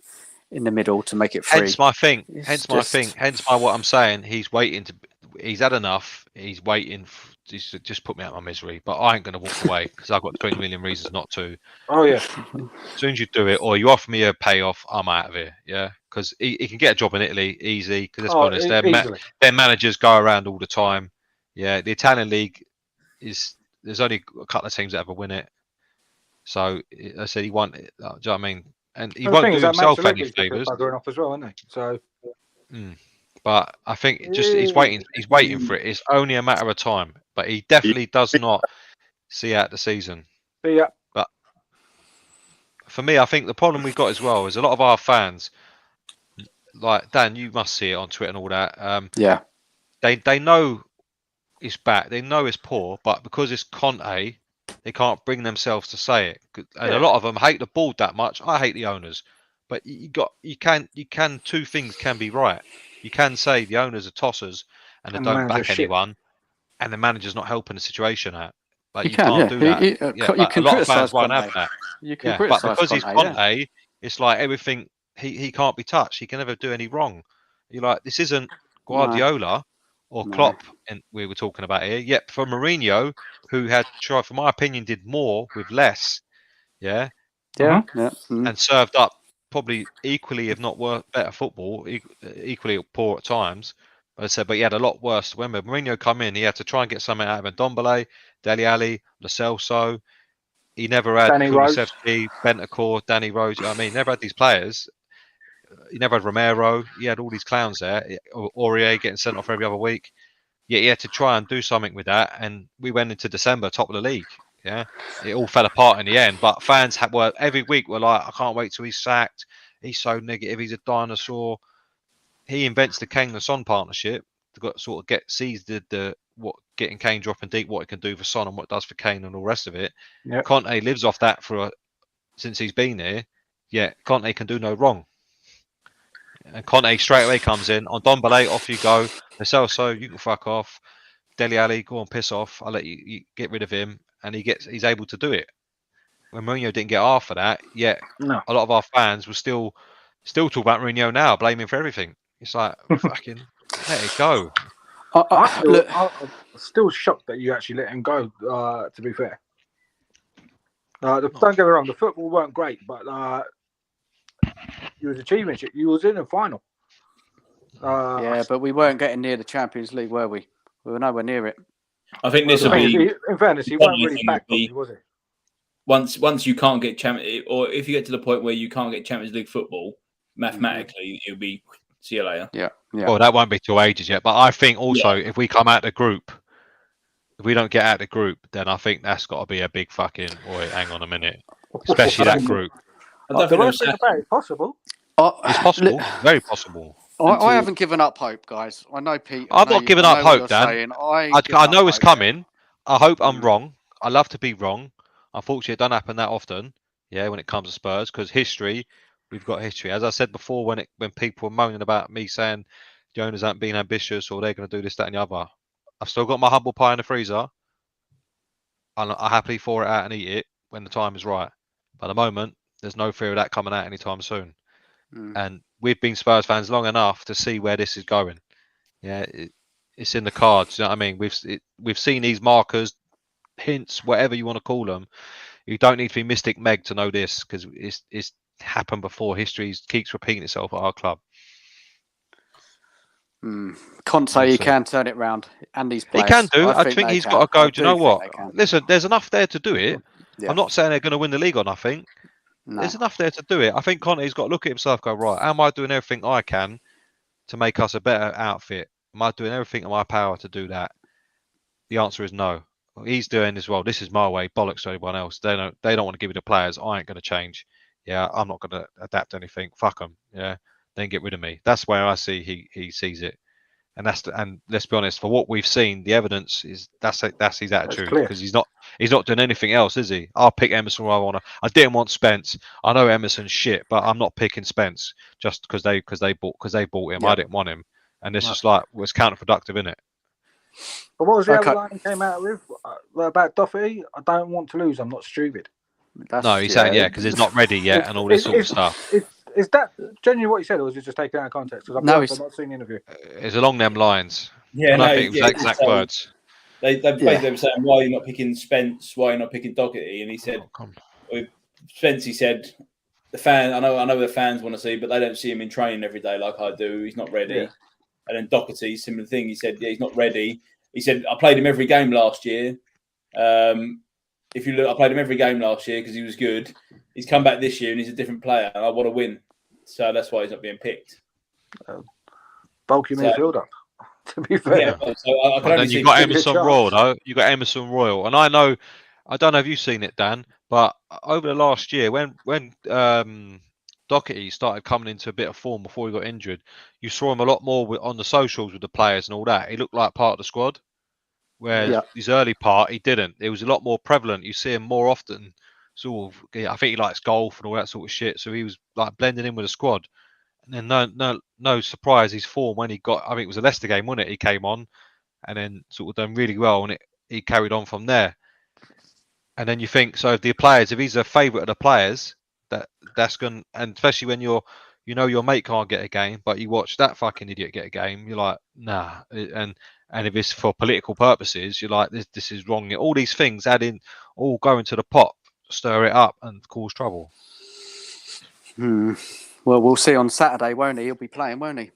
in the middle to make it free. Hence my thing. Hence what I'm saying. He's waiting to. He's had enough. He's waiting. Just put me out of my misery. But I ain't going to walk away because I've got 20 million reasons not to. Oh yeah. As soon as you do it, or you offer me a payoff, I'm out of here. Yeah, because he can get a job in Italy easy. Because let's be honest, their managers go around all the time. Yeah, the Italian league there's only a couple of teams that ever win it. So I said he won it. Do you know what I mean? And he won't do himself any favours. Off as well, isn't he? So. But I think he's waiting. He's waiting for it. It's only a matter of time. But he definitely does not see out the season. Yeah. But for me, I think the problem we've got as well is a lot of our fans, like Dan, you must see it on Twitter and all that. They know it's bad. They know it's poor, but because it's Conte, they can't bring themselves to say it. And a lot of them hate the board that much. I hate the owners. But two things can be right. You can say the owners are tossers and they don't back anyone, and the manager's not helping the situation out. Like you can't do that. You can a lot of fans won't have that. You can but because he's Conte, it's like everything. He can't be touched. He can never do any wrong. You're like, this isn't Guardiola or Klopp, and we were talking about here. Yet for Mourinho, who had, for my opinion, did more with less. And served up probably equally, if not better football, equally poor at times. But he had a lot worse. When Mourinho come in, he had to try and get something out of Ndombele, Dele Alli, Lo Celso. He never had Kulusevski, Bentancur, Danny Rose. I mean, never had these players. He never had Romero. He had all these clowns there. Aurier getting sent off every other week. Yet he had to try and do something with that. And we went into December top of the league. Yeah, it all fell apart in the end. But fans were every week were like, I can't wait till he's sacked. He's so negative. He's a dinosaur. He invents the Kane and Son partnership to sort of sees the what getting Kane dropping deep, what it can do for Son and what it does for Kane and all the rest of it. Yep. Conte lives off that since he's been here. Yeah, Conte can do no wrong. And Conte straight away comes in on Dombele, off you go. So you can fuck off. Dele Alli, go on, piss off. I'll let you get rid of him, and he's able to do it. When Mourinho didn't get half of that, yet a lot of our fans will still talk about Mourinho now, blaming for everything. It's like fucking let it go. I'm still shocked that you actually let him go. To be fair, don't get me wrong, the football weren't great, but you was achieving shit. You was in the final. But we weren't getting near the Champions League, were we? We were nowhere near it. I think this will be. In fairness, he wasn't really back, was he? Once you can't get or if you get to the point where you can't get Champions League football, mathematically, it'll be see you later. Yeah. Well, that won't be 2 ages yet. But I think also if we come out the group, if we don't get out the group, then I think that's got to be a big fucking. Boy, hang on a minute. Especially that group. I don't think it's possible. It's possible, very possible. I haven't given up hope, guys. I know Pete. I'm not giving up hope, Dan. I know it's coming. I hope I'm wrong. I love to be wrong. Unfortunately, it doesn't happen that often. Yeah, when it comes to Spurs, because history, we've got history. As I said before, when people were moaning about me saying the owners aren't being ambitious or they're going to do this, that, and the other, I've still got my humble pie in the freezer. I happily thaw it out and eat it when the time is right. But at the moment, there's no fear of that coming out anytime soon. And we've been Spurs fans long enough to see where this is going. Yeah, it's in the cards. You know what I mean? We've seen these markers, hints, whatever you want to call them. You don't need to be Mystic Meg to know this because it's happened before. History keeps repeating itself at our club. Conte, he can turn it round, and these players. He can do. I think he's got to go. Do you know what? Listen, there's enough there to do it. Yeah. I'm not saying they're going to win the league or nothing. No. There's enough there to do it. I think Conte's got to look at himself, go, right, am I doing everything I can to make us a better outfit? Am I doing everything in my power to do that? The answer is no. He's doing as well. This is my way. Bollocks to anyone else. They don't want to give it to players. I ain't going to change. Yeah, I'm not going to adapt anything. Fuck them. Yeah, then get rid of me. That's where I see he sees it. And and let's be honest, for what we've seen, the evidence is that's his attitude because he's not doing anything else, is he? I'll pick Emerson where I want to. I didn't want Spence. I know Emerson's shit, but I'm not picking Spence just because they bought him. Yeah. I didn't want him, and this is was counterproductive, isn't it? But what was the other line he came out with about Doherty? I don't want to lose. I'm not stupid. No, he's saying because he's not ready yet, and all this sort of stuff. Is that genuinely what he said, or was it just taken out of context? Because I've not seen the interview. It's along them lines. Yeah, I think it was exact words. They basically were saying, why are you not picking Spence? Why are you not picking Doherty? And he said, Spence, he said, the fan, I know the fans want to see, but they don't see him in training every day like I do. He's not ready. Yeah. And then Doherty, similar thing. He said, he's not ready. He said, I played him every game last year. If you look, I played him every game last year because he was good. He's come back this year and he's a different player. And I want to win. So that's why he's not being picked. Bulky midfielder, to be fair. Yeah, so I can only see you got Emerson Royal, though. You got Emerson Royal. And I know, I don't know if you've seen it, Dan, but over the last year, when Doherty started coming into a bit of form before he got injured, you saw him a lot more on the socials with the players and all that. He looked like part of the squad. Whereas his early part, he didn't. It was a lot more prevalent. You see him more often. Sort of, I think he likes golf and all that sort of shit. So he was like blending in with the squad. And then no surprise, his form when he got, I think it was a Leicester game, wasn't it? He came on and then sort of done really well, and he carried on from there. And then you think, so if the players, if he's a favourite of the players, that's going, and especially when your mate can't get a game, but you watch that fucking idiot get a game, you're like, nah. And if it's for political purposes, you're like, this is wrong. All these things all go into the pot, stir it up, and cause trouble. Well, we'll see on Saturday, won't he? He'll be playing, won't he?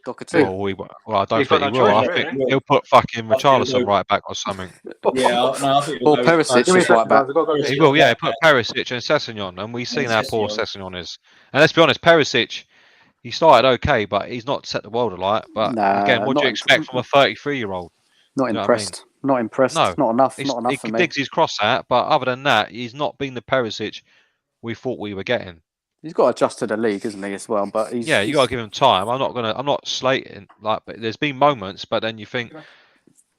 Doherty. Well, I don't think he will. I think he'll put fucking Richarlison right back or something. Yeah, no, I think or Perisic is right back. He will, yeah. Put Perisic and Sessegnon, and we've seen how poor Sessegnon is. And let's be honest, Perisic, he started okay, but he's not set the world alight. But again, what do you expect from a 33-year-old? Not impressed. Not impressed. No, not enough. Not enough for me. He digs his cross out, but other than that, he's not been the Perisic we thought we were getting. He's got to adjust to the league, isn't he, as well? But you got to give him time. I'm not slating but there's been moments, but then you think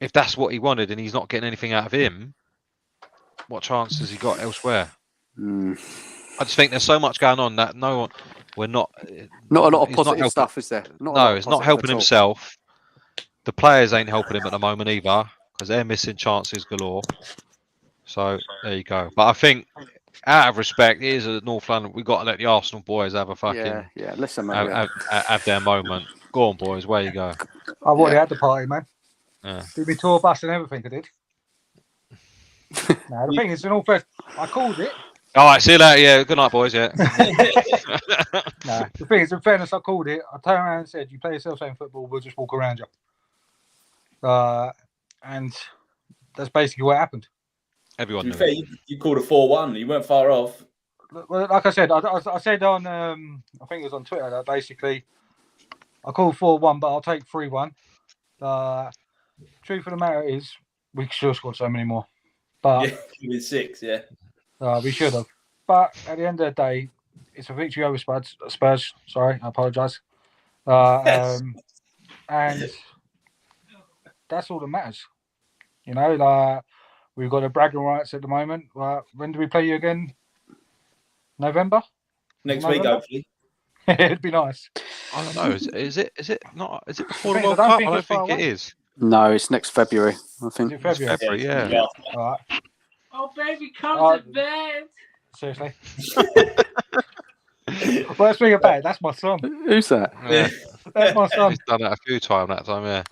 if that's what he wanted and he's not getting anything out of him, what chance has he got elsewhere? I just think there's so much going on that we're not. Not a lot of positive stuff, is there? It's not helping himself. The players ain't helping him at the moment either because they're missing chances galore. So there you go. But I think, out of respect, it is a North London. We've got to let the Arsenal boys have a fucking Listen, mate, have their moment. Go on, boys. Where you go? I've already had the party, man. Did me tour bus and everything. I did. No, the thing is, in all fairness, I called it. All right, see you later. Yeah, good night, boys. Yeah. No, the thing is, in fairness, I called it. I turned around and said, "You play yourself saying football, we'll just walk around you." And that's basically what happened. Everyone. To be fair, you called a 4-1. You weren't far off. Well, like I said, I said on, I think it was on Twitter that basically I called 4-1, but I'll take 3-1. Truth of the matter is, we should have scored so many more. But with 6, yeah. We should have. But at the end of the day, it's a victory over Spurs. Sorry, I apologise. And that's all that matters. You know, we've got the bragging rights at the moment. When do we play you again? November? Next week, hopefully. It'd be nice. I don't know. Is it not? Is it before the World Cup? I don't think it is. No, it's next February. I think. Is it February? Yeah. All right. Oh, baby, come to bed. Seriously. Well, speaking of bad, that's my son. Who's that? Yeah. That's my son. He's done that a few times that time, yeah.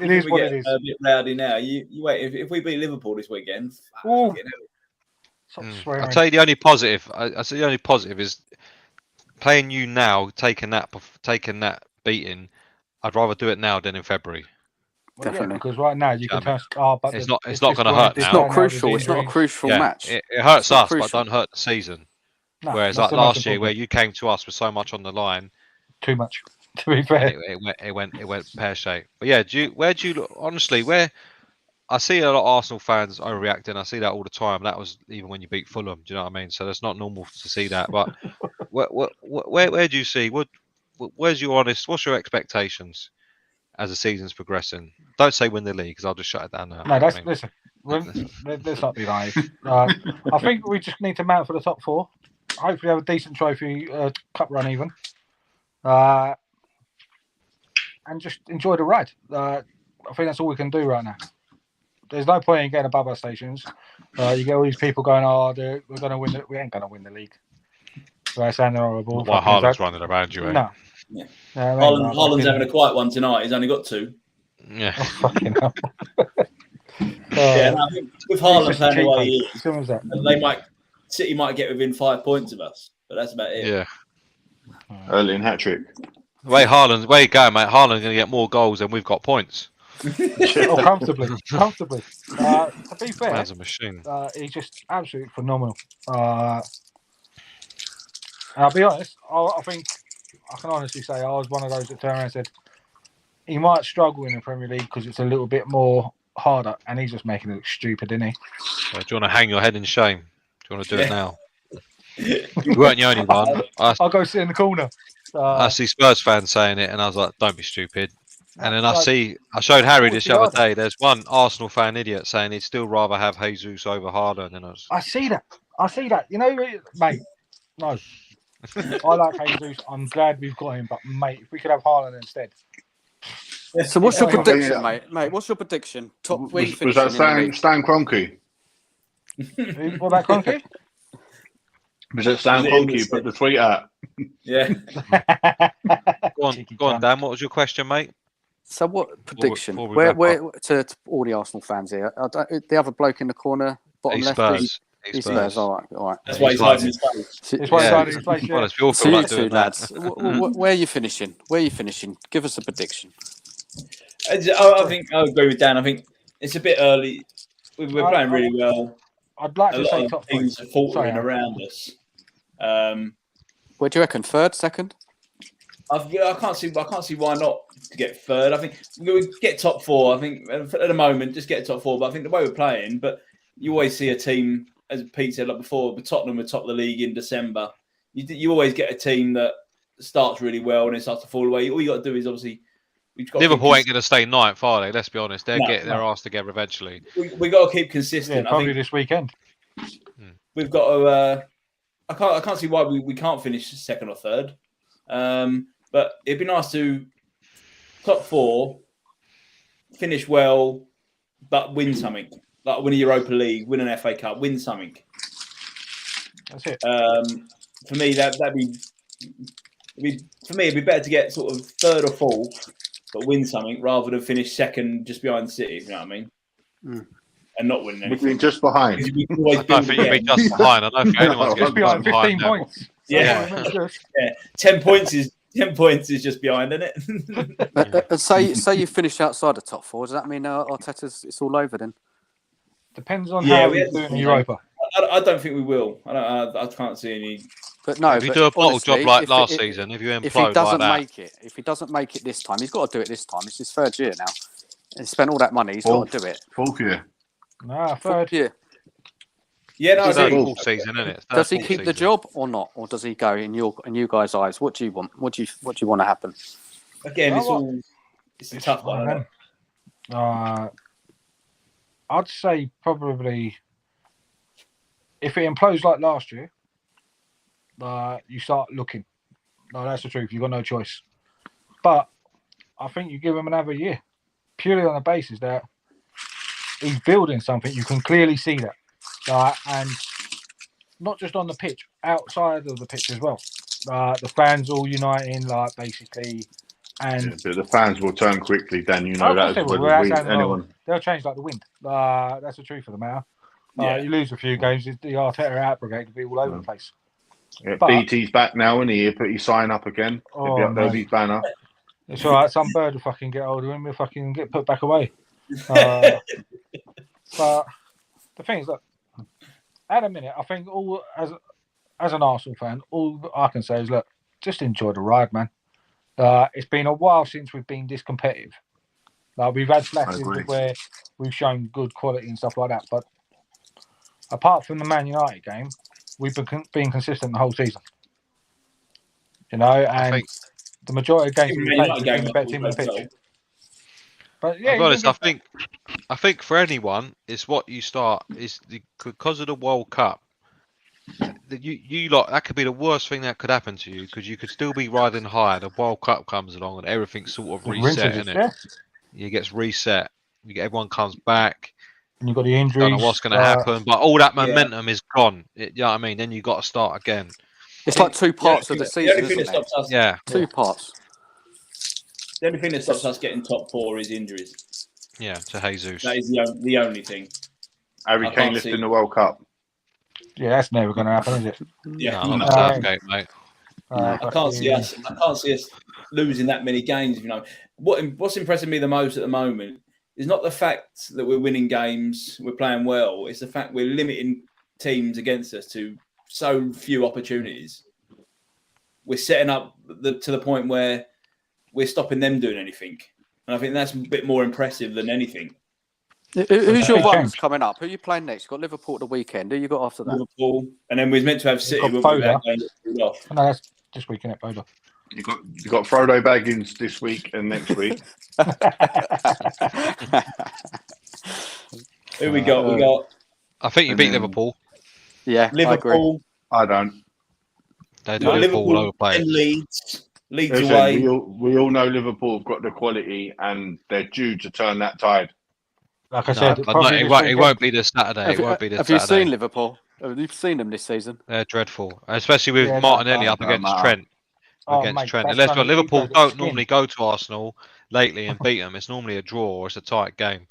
It is what it is. A bit rowdy now. You wait. If we beat Liverpool this weekend, I'll tell you the only positive. I say the only positive is playing you now, taking that beating. I'd rather do it now than in February. Well, definitely, because right now you can turn. But it's not going to hurt. It's not crucial. It's not a crucial match. It hurts us, but don't hurt the season. No, whereas like last year, where you came to us with so much on the line, too much. To be fair, it went pear shaped. But yeah, where do you look, honestly? Where I see a lot of Arsenal fans overreacting. I see that all the time. That was even when you beat Fulham. Do you know what I mean? So that's not normal to see that. But where do you see? Where's your honest? What's your expectations as the season's progressing? Don't say win the league because I'll just shut it down now. No, listen. Let's not be naive. I think we just need to mount for the top 4. Hopefully, have a decent trophy cup run even, and just enjoy the ride. I think that's all we can do right now. There's no point in getting above our stations. You get all these people going, "Oh, we're going to win it." We ain't going to win the league. Right, sound horrible. Well, Haaland's running around you, eh? No. Yeah. Haaland's having a quiet one tonight. He's only got 2. Yeah. Oh, fucking hell. And I think with Haaland playing the way he is, City might get within 5 points of us, but that's about it. Yeah. Early in hat-trick. The way you go, mate. Haaland's going to get more goals than we've got points. Comfortably. To be fair, man's a machine. He's just absolutely phenomenal. I'll be honest. I think I can honestly say I was one of those that turned around and said he might struggle in the Premier League because it's a little bit more harder, and he's just making it look stupid, isn't he? Do you want to hang your head in shame? Do you want to do it now? You weren't the only one. I'll go sit in the corner. I see Spurs fans saying it, and I was like, "Don't be stupid." And then I showed Harry this the other day. There's one Arsenal fan idiot saying he'd still rather have Jesus over Haaland. And I see that. You know, mate. No, I like Jesus. I'm glad we've got him, but mate, if we could have Haaland instead. So what's your prediction, mate? Mate, what's your prediction? Top was that Stan Kroenke? What about Kroenke? Was it Stan Kroenke you put the tweet out? Yeah. Go on, Dan. What was your question, mate? So what prediction? Where to all the Arsenal fans here? The other bloke in the corner, bottom left. He's Spurs. All right. That's why he's hiding his face. That's why he's hiding his face. Yeah. So you two lads, where are you finishing? Give us a prediction. I think I agree with Dan. I think it's a bit early. We're playing really well. I'd like to say top things are faltering around us. Where do you reckon? Third, second? I can't see why not to get third. I think we get top 4. I think at the moment just get top 4. But I think the way we're playing, but you always see a team, as Pete said like before, Tottenham were top of the league in December. You always get a team that starts really well and it starts to fall away. All you got to do is obviously. Liverpool ain't going to stay 9th, are they? Let's be honest. They'll get their arse together eventually. We got to keep consistent. Yeah, probably this weekend. We've got to. I can't see why we can't finish second or third. But it'd be nice to top 4, finish well, but win something. Like win a Europa League, win an FA Cup, win something. That's it. For me, that'd be. For me, it'd be better to get sort of 3rd or 4th, but win something rather than finish second just behind City. If you know what I mean? And not win anything. We've been just behind. I don't think you'll be just behind. I don't think anyone's just behind 15 points. Yeah. 10 points is just behind, isn't it? Say you finish outside the top 4. Does that mean Arteta's it's all over then? Depends on how we do in Europa. I don't think we will. I can't see any. But no, if you do a bottle job like last season, if you implode if he doesn't like make it, if he doesn't make it this time, he's got to do it this time. It's his 3rd year now. He spent all that money. He's got to do it. 4th year. Nah, 3rd year. Yeah, no, full season, isn't it? Does he keep the job or not, or does he go in you guys' eyes? What do you want? What do you want to happen? Again, it's a tough one. I'd say probably if it implodes like last year, you start looking. No, that's the truth. You've got no choice. But I think you give him another year, purely on the basis that he's building something. You can clearly see that, and not just on the pitch, outside of the pitch as well. The fans all uniting, basically, and but the fans will turn quickly. Dan, you know that as well as anyone. They'll change like the wind. That's the truth of the matter. You lose a few games, the Arteta out brigade will be all over the place. Yeah, BT's back now, and he'll put his sign up again. He'll be up there with his banner. It's all right. Some bird will fucking get hold of him. He'll fucking get put back away. But the thing is, look, at a minute, I think as an Arsenal fan, all I can say is, look, just enjoy the ride, man. It's been a while since we've been this competitive. We've had flashes where we've shown good quality and stuff like that, but apart from the Man United game, we've been consistent the whole season. And the majority of games we've played, we've been the better team on the pitch. But yeah, honest, I think for anyone, it's what you start is because of the World Cup. That could be the worst thing that could happen to you because you could still be riding high. The World Cup comes along and everything's sort of reset, isn't it? It gets reset. Everyone comes back. And you've got the injuries. Don't know what's going to happen, but all that momentum is gone. You know what I mean? Then you got to start again. It's like 2 parts of the season. Yeah, 2 parts. The only thing that stops us getting top 4 is injuries. Yeah, to Jesus. That is the only thing. Harry Kane lifting the World Cup. Yeah, that's never going to happen, is it? Yeah, no, not Southgate, mate. I can't see us losing that many games. What's impressing me the most at the moment is not the fact that we're winning games, we're playing well. It's the fact we're limiting teams against us to so few opportunities. We're setting up to the point where we're stopping them doing anything, and I think that's a bit more impressive than anything. Who's your ones coming up? Who are you playing next? You've got Liverpool at the weekend. Who you got after that? Liverpool, and then we're meant to have City. No, that's this weekend at Boda. You got Frodo Baggins this week and next week. Who we got? I think you beat Liverpool. Yeah, Liverpool. I don't. They do Liverpool all over players. Leeds away. We all know Liverpool have got the quality and they're due to turn that tide. Like I said, it won't be this Saturday. Have you seen Liverpool? Have you seen them this season? They're dreadful, especially with Martinelli up against Trent. Unless Liverpool don't normally go to Arsenal lately and beat them, it's normally a draw or it's a tight game.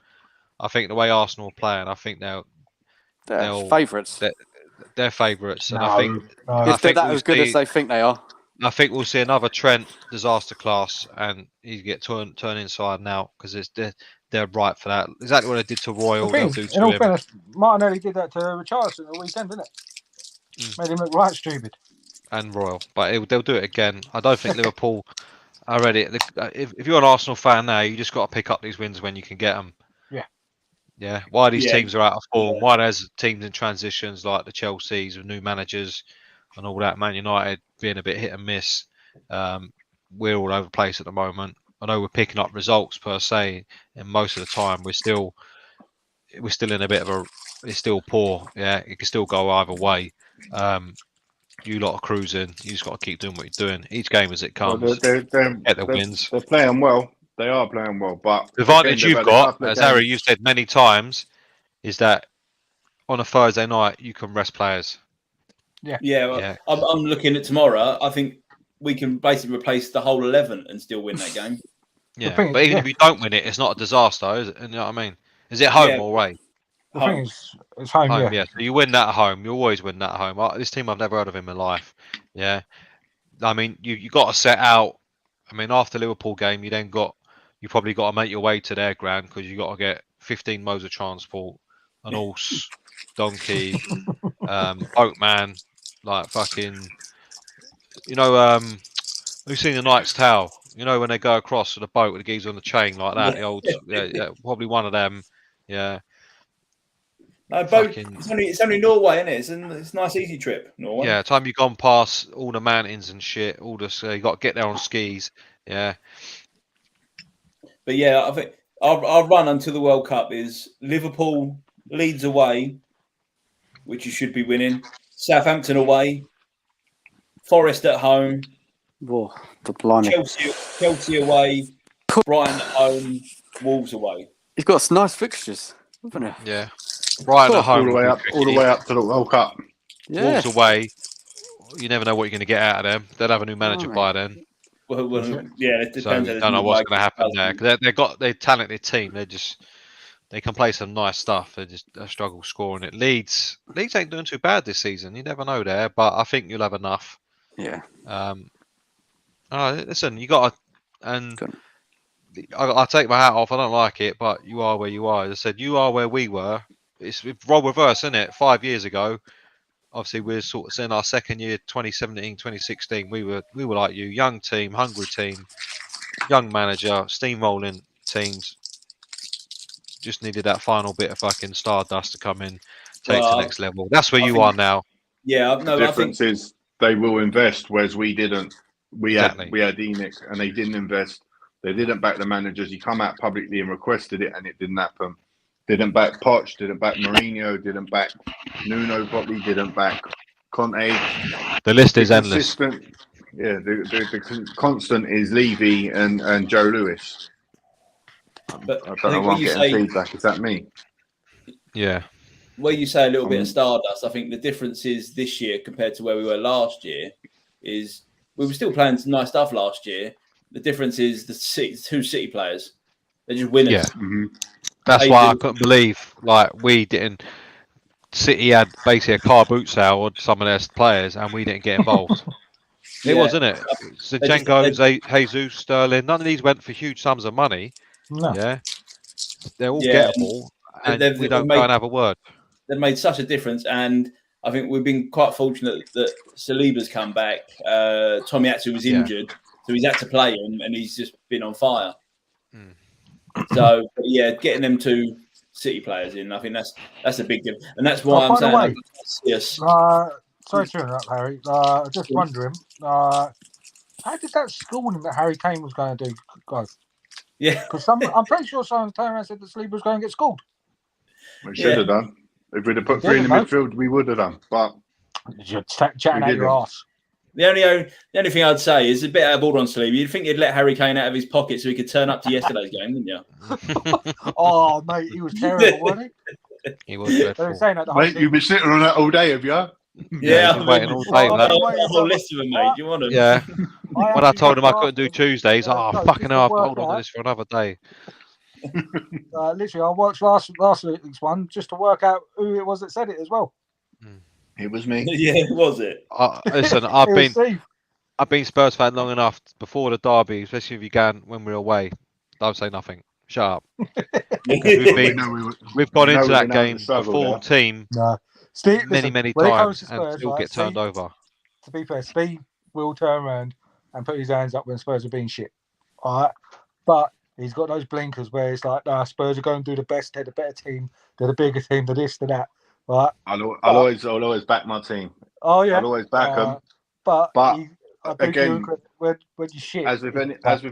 I think the way Arsenal are playing, I think they'll favourites. They're favourites, and No, I think if they're that as good as they think they are. I think we'll see another Trent disaster class, and he get turned inside and out because they're right for that. Exactly what they did to Royal, they'll do to him. In all fairness, Martinelli did that to Richarlison at the weekend, didn't it? Made him look right stupid. And Royal, but they'll do it again. I don't think Liverpool are ready. If you're an Arsenal fan now, you just got to pick up these wins when you can get them. Yeah. Why these teams are out of form? Why there's teams in transitions like the Chelseas with new managers and all that? Man United being a bit hit and miss. We're all over the place at the moment. I know we're picking up results per se, and most of the time we're still in a bit of it's still poor. Yeah, it can still go either way. You lot are cruising. You just got to keep doing what you're doing. Each game as it comes. Well, get the wins. They're playing well. They are playing well, but the advantage you've got, as Harry, you've said many times, is that on a Thursday night you can rest players. Yeah. I'm looking at tomorrow. I think we can basically replace the whole 11 and still win that game. Yeah, but even if you don't win it, it's not a disaster, is it? You know what I mean? Is it home or away? The thing is, it's home. Yeah. So you win that at home. You always win that at home. This team I've never heard of in my life. Yeah, I mean you got to set out. I mean after the Liverpool game, you probably got to make your way to their ground because you got to get 15 modes of transport, an horse, donkey, boatman, like fucking. You know, who's seen the Knight's Tale? You know when they go across with a boat with the geese on the chain like that. The old, probably one of them. Yeah. No, boat. It's only Norway, isn't it? It's a nice, easy trip. Norway. Yeah, time you've gone past all the mountains and shit, all this, you got to get there on skis. Yeah. But yeah, I think our run until the World Cup is Liverpool, Leeds away, which you should be winning. Southampton away, Forest at home. Whoa, the blimey. Chelsea away, Brighton at home, Wolves away. He's got some nice fixtures, haven't he? Yeah. Brighton at home. All the way up to the World Cup. Yeah. Wolves away. You never know what you're going to get out of them. They'll have a new manager by then. Well, yeah, it depends. So you don't know what's going to happen there. Because they're a talented team. They can play some nice stuff. They struggle scoring it. Leeds ain't doing too bad this season. You never know there, but I think you'll have enough. Yeah. Listen, you got to, and I take my hat off. I don't like it, but you are where you are. As I said, you are where we were. It's role reverse, isn't it? 5 years ago, obviously we're sort of in our second year, 2017, 2016. We were like you, young team, hungry team, young manager, steamrolling teams. Just needed that final bit of fucking stardust to come in, take to the next level. That's where you are now. Yeah, the difference is they will invest, whereas we didn't. We had Enoch, and they didn't invest. They didn't back the managers. He come out publicly and requested it, and it didn't happen. Didn't back Poch, didn't back Mourinho, didn't back Nuno properly, didn't back Conte. The list is endless. Yeah, the constant is Levy and Joe Lewis. But I don't know why I'm getting feedback. Is that me? Yeah. Where you say a little bit of stardust, I think the difference is this year compared to where we were last year is we were still playing some nice stuff last year. The difference is the two City players. They're just winners. Yeah. Mm-hmm. That's why I couldn't believe we didn't. City had basically a car boot sale on some of their players, and we didn't get involved. It wasn't it? Zinchenko, Jesus, Sterling. None of these went for huge sums of money. No. Yeah, they're all gettable, and we don't go and have a word. They've made such a difference, and I think we've been quite fortunate that Saliba's come back. Tomiyasu was injured, so he's had to play him, and he's just been on fire. Mm. So yeah, getting them two City players in, I think that's a big difference, and that's why I'm saying. Yes. Sorry to interrupt, Harry. Just wondering, how did that schooling that Harry Kane was going to do go? Yeah, because I'm pretty sure someone turned around and said that Saliba was going to get schooled. We should have done. If we'd have put three in the midfield, we would have done. But you're chatting out your arse. The only thing I'd say is a bit out of order on Saliba. You'd think he'd let Harry Kane out of his pocket so he could turn up to yesterday's game, wouldn't you? Oh, mate, he was terrible, wasn't he? He was dreadful. Mate, you've been sitting on that all day, have you? Yeah, I've been waiting all day. I've got a whole list of them, mate. Do you want them? Yeah. When I told him I couldn't do Tuesdays, fucking hell, I've got hold on to this for another day. Literally, I watched last week's one just to work out who it was that said it as well. It was me. Yeah, was it? Listen, I've been Spurs fan long enough before the derby, especially if you can when we're away. Don't say nothing. Shut up. We've gone into that game a full team many times Spurs, and still get turned over. To be fair, Steve will turn around and put his hands up when Spurs are being shit. All right, but he's got those blinkers where it's like, Spurs are going to do the best. They're the better team. They're the bigger team. They're this, they're that. Right? I'll always back my team. Oh yeah, I'll always back them. But again, when you shit, as with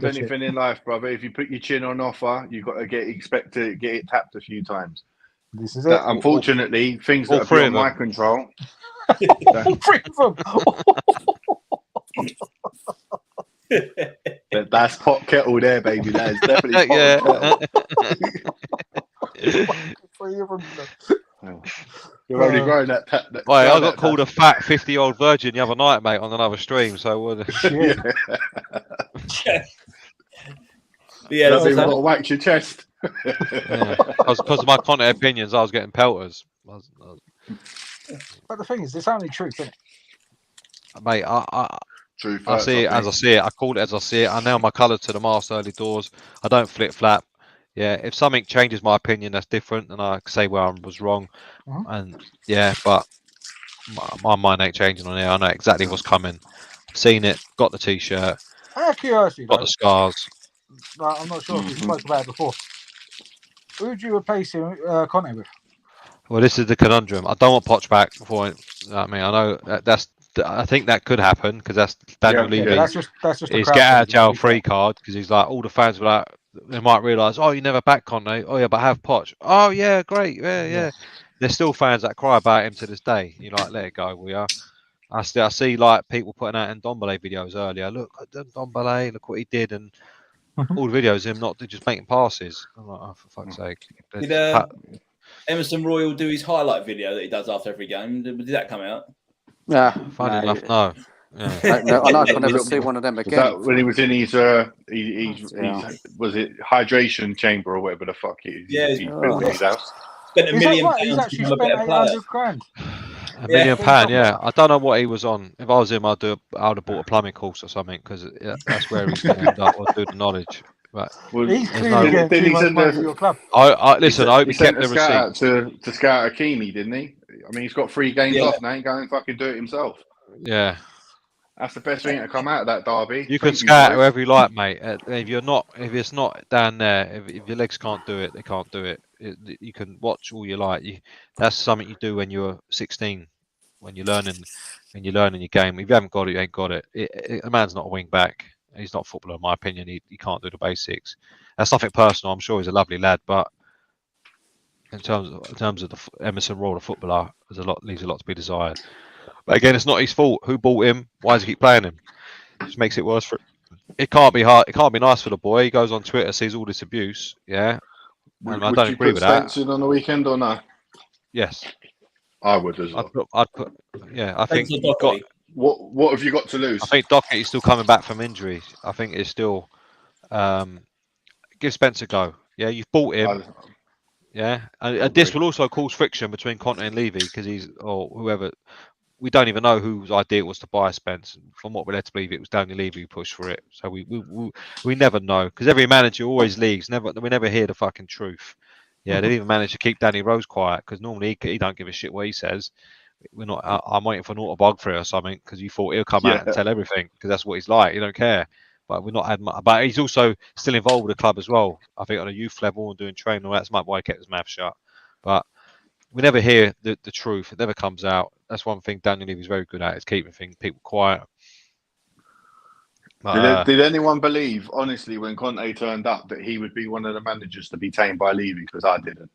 anything in life, brother, if you put your chin on offer, you've got to expect to get it tapped a few times. This is it. Unfortunately, things that are beyond my control. All three of them. That's pot kettle there, baby. That is definitely pot kettle. You're only growing that. I got called a fat 50-year-old virgin the other night, mate, on another stream. So yeah, you've got to wax your chest. Because of my content opinions, I was getting pelters. But the thing is, it's only truth, isn't it? Mate, I see it as I see it. I call it as I see it. I nail my colours to the mast early doors. I don't flip flap. Yeah, if something changes my opinion, that's different, and I say where I was wrong. And but my mind ain't changing on here. I know exactly what's coming. Seen it. Got the t-shirt. Out of curiosity, got the scars. I'm not sure if we spoke about it before. Who would you replace him, Conte with? Well, this is the conundrum. I don't want Poch back before. I mean, I know I think that could happen because that's Daniel Levy. That's just his get out of jail free card because he's like all the fans were like. They might realise, you never back Conte. Oh, yeah, but I have Poch. Oh, yeah, great. Yeah. There's still fans that cry about him to this day. You like, let it go, will ya? I see like people putting out Ndombele videos earlier. Look at Ndombele, look what he did, and all the videos of him not just making passes. I'm like, for fuck's sake. Did Emerson Royal do his highlight video that he does after every game? Did that come out? Yeah, funny enough, no. Yeah. I can never see one of them again. That when he was in his was it hydration chamber or whatever the fuck he built in his house. Spent $1 million. He's actually spent £800,000. £1 million, yeah. I don't know what he was on. If I was him, I'd have bought a plumbing course or something because that's where he's going to end up or do the knowledge. But he's clearly getting too much money for your club. Listen, I hope he kept the receipt. To scout Hakimi, didn't he? I mean, he's got 3 games off now. He go and fucking do it himself. Yeah. That's the best thing to come out of that derby. You can scout whoever you like, mate. If it's not down there, if your legs can't do it, they can't do it. You can watch all you like. That's something you do when you're 16, when you're learning your game. If you haven't got it, you ain't got it. A man's not a wing back. He's not a footballer, in my opinion. He can't do the basics. That's nothing personal. I'm sure he's a lovely lad, but in terms of the Emerson Royal, the footballer, leaves a lot to be desired. But again, it's not his fault. Who bought him? Why does he keep playing him? It just makes it worse for him. It can't be hard. It can't be nice for the boy. He goes on Twitter, sees all this abuse. Yeah, and I don't agree with that. Would you put Spence in on the weekend or no? Yes, I would as well. I'd put. Yeah, I think you've got. What have you got to lose? I think Doherty's still coming back from injury. I think it's still. Give Spence a go. Yeah, you've bought him. Yeah, and this will also cause friction between Conte and Levy because whoever. We don't even know whose idea it was to buy Spence. From what we're led to believe, it was Daniel Levy who pushed for it. So we never know because every manager always leagues. We never hear the fucking truth. Yeah, they didn't even manage to keep Danny Rose quiet because normally he don't give a shit what he says. We're not. I'm waiting for an autobiography or something because you thought he'll come out and tell everything because that's what he's like. He don't care. But we're not had much. But he's also still involved with the club as well. I think on a youth level and doing training. All that's why he kept his mouth shut. But we never hear the truth. It never comes out. That's one thing Daniel Levy's very good at is keeping people quiet. Did anyone believe, honestly, when Conte turned up, that he would be one of the managers to be tamed by Levy? Because I didn't.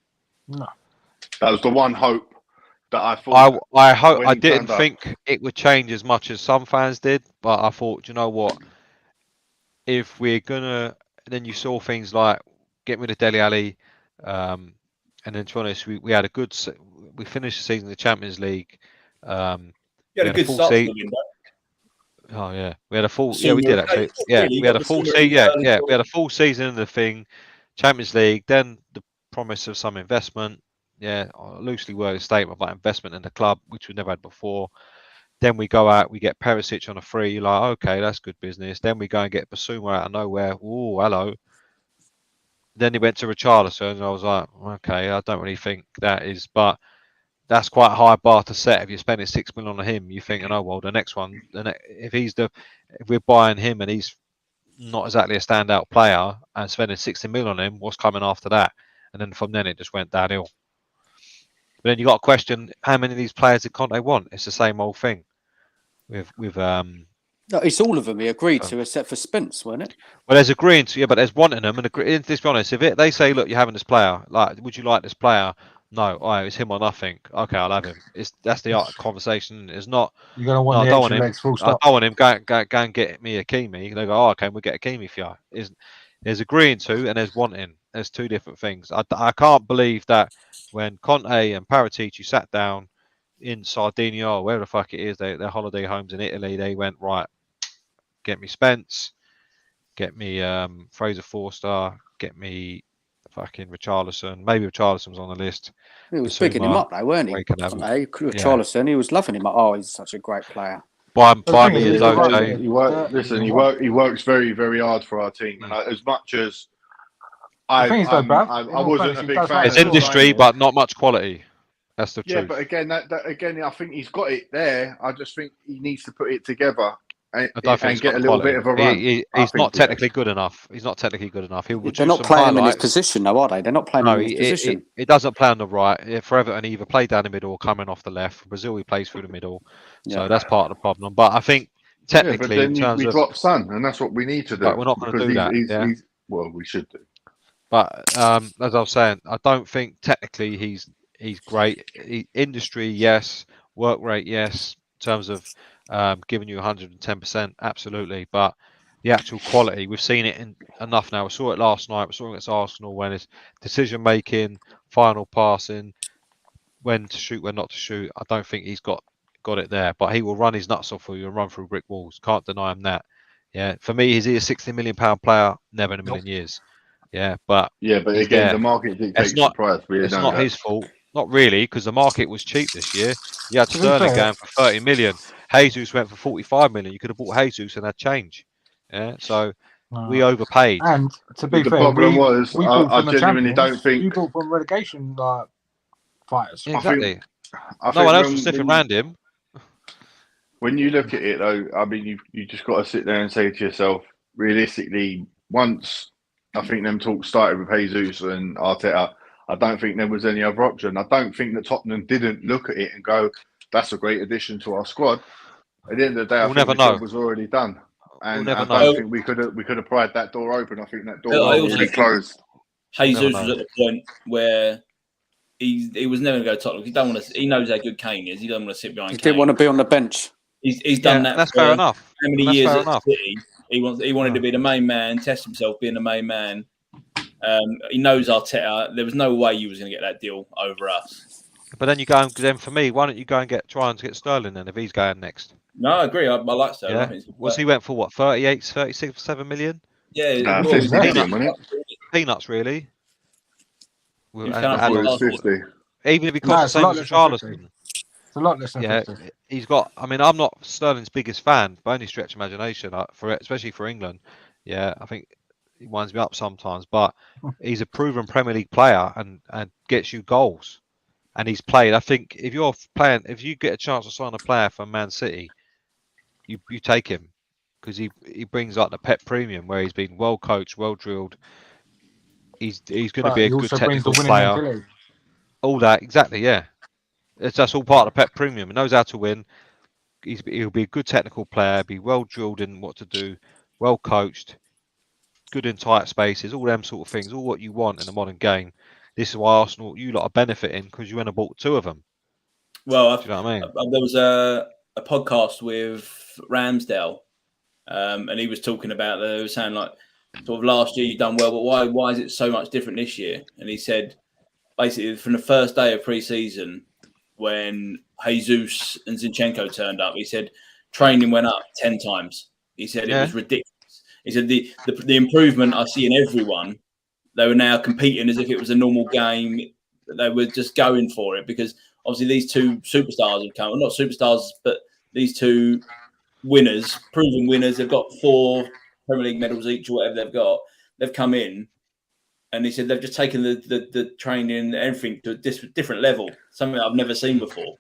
No. That was the one hope that I thought. I didn't think it would change as much as some fans did, but I thought, you know what? If we're gonna, then you saw things like get rid of Dele Alli, and then to be honest, we had a good. We finished the season in the Champions League. You had a good start to the window. Oh yeah, we had a full. Yeah, we did actually. Yeah, we had a full season. Yeah, we had a full season in the thing. Champions League, then the promise of some investment. Yeah, loosely worded statement about investment in the club, which we never had before. Then we go out, we get Perisic on a free. You're like, okay, that's good business. Then we go and get Basuma out of nowhere. Oh, hello. Then he went to Richarlison, and I was like, okay, I don't really think that is, but that's quite a high bar to set. If you're spending $6 million on him, you're thinking, oh well, the next one, if we're buying him and he's not exactly a standout player and spending 60 million on him, what's coming after that? And then from then it just went downhill. But then you got to question how many of these players did Conte want? It's the same old thing. No, it's all of them he agreed to, except for Spence, wasn't it? Well, there's agreeing to, but there's wanting them. And let's be honest, if they say, look, you're having this player, like, would you like this player? No, it's him or nothing. Okay, I'll have him. That's the art of conversation. It's not. You're gonna want no, the I don't extra want him. legs, full I stop. don't want him. Go and get me a Kimi. They go, oh, okay, we'll get a Kimi for you. There's agreeing to and there's wanting. There's two different things. I can't believe that when Conte and Paratici sat down in Sardinia or wherever the fuck it is, their holiday homes in Italy, they went, right, get me Spence, get me Fraser Forster, get me fucking Richarlison. Maybe Richarlison's on the list. He was bigging him up, though, weren't he? Richarlison, he was loving him. Oh, he's such a great player. Buy me his OJ. He works very, very hard for our team. And as much as I wasn't a big fan. It's industry, but not much quality. That's the truth. Yeah, but again, again, I think he's got it there. I just think he needs to put it together and get a little bit of a run. He's not technically good enough. He's not technically good enough. They're not playing him in his position, though, are they? They're not playing him in his position. He doesn't play on the right. For Everton, he either play down the middle or coming off the left. For Brazil, he plays through the middle. So that's part of the problem. But I think technically, in terms of drop Son, and that's what we need to do. But we're not going to do that. Well, we should do. But as I was saying, I don't think technically he's great. Industry, yes. Work rate, yes. In terms of giving you 110%, absolutely. But the actual quality, we've seen it enough now. We saw it last night. We saw it against Arsenal when it's decision making, final passing, when to shoot, when not to shoot. I don't think he's got it there. But he will run his nuts off for you and run through brick walls. Can't deny him that. Yeah, for me, is he a £60 million player? Never in a million years. Yeah, but again, the market dictates the price. It's not his fault. Not really, because the market was cheap this year. You had Sterling going for 30 million. Jesus went for 45 million. You could have bought Jesus and had change. Yeah, so we overpaid. And to be fair, the problem was I genuinely don't think you bought from relegation fighters. Yeah, exactly. No one else was sniffing around him. When you look at it, though, I mean, you just got to sit there and say to yourself, realistically, once I think them talks started with Jesus and Arteta, I don't think there was any other option. I don't think that Tottenham didn't look at it and go, that's a great addition to our squad. At the end of the day, I think the job was already done. And I don't think we could have pried that door open. I think that door was already closed. Jesus was at the point where he was never going to go to Tottenham. He knows how good Kane is. He doesn't want to sit behind Kane. He didn't want to be on the bench. He's done that. That's fair enough. How many years at City? He wanted to be the main man, test himself being the main man. He knows Arteta. There was no way you was going to get that deal over us. But then for me, why don't you go and try and get Sterling then if he's going next? No, I agree. I like Sterling. Yeah. He went for what, 38, 36, 7 million? Yeah, peanuts really. And 50. Even if he costs the same as Charleston. It's a lot less than 50. He's got. I mean, I'm not Sterling's biggest fan by any stretch of imagination, especially for England. Yeah, I think he winds me up sometimes, but he's a proven Premier League player and gets you goals. And he's played. I think if you get a chance to sign a player from Man City, you take him because he brings like the Pep premium where he's been well coached, well drilled. He's going to be a good technical player. All that exactly, yeah. That's all part of the Pep premium. He knows how to win. He'll be a good technical player. Be well drilled in what to do, well coached, good in tight spaces, all them sort of things, all what you want in a modern game. This is why Arsenal, you lot are benefiting because you went and bought two of them. Well, do you know what I mean? There was a podcast with Ramsdale, and he was talking about they were saying like sort of last year you've done well, but why is it so much different this year? And he said basically from the first day of pre-season when Jesus and Zinchenko turned up, he said training went up 10 times. He said it was ridiculous. He said the improvement I see in everyone they were now competing as if it was a normal game. They were just going for it because obviously these two superstars have come. Well, not superstars, but these two winners, proven winners. They've got 4 Premier League medals each or whatever they've got. They've come in and he said they've just taken the training and everything to a different level, something I've never seen before.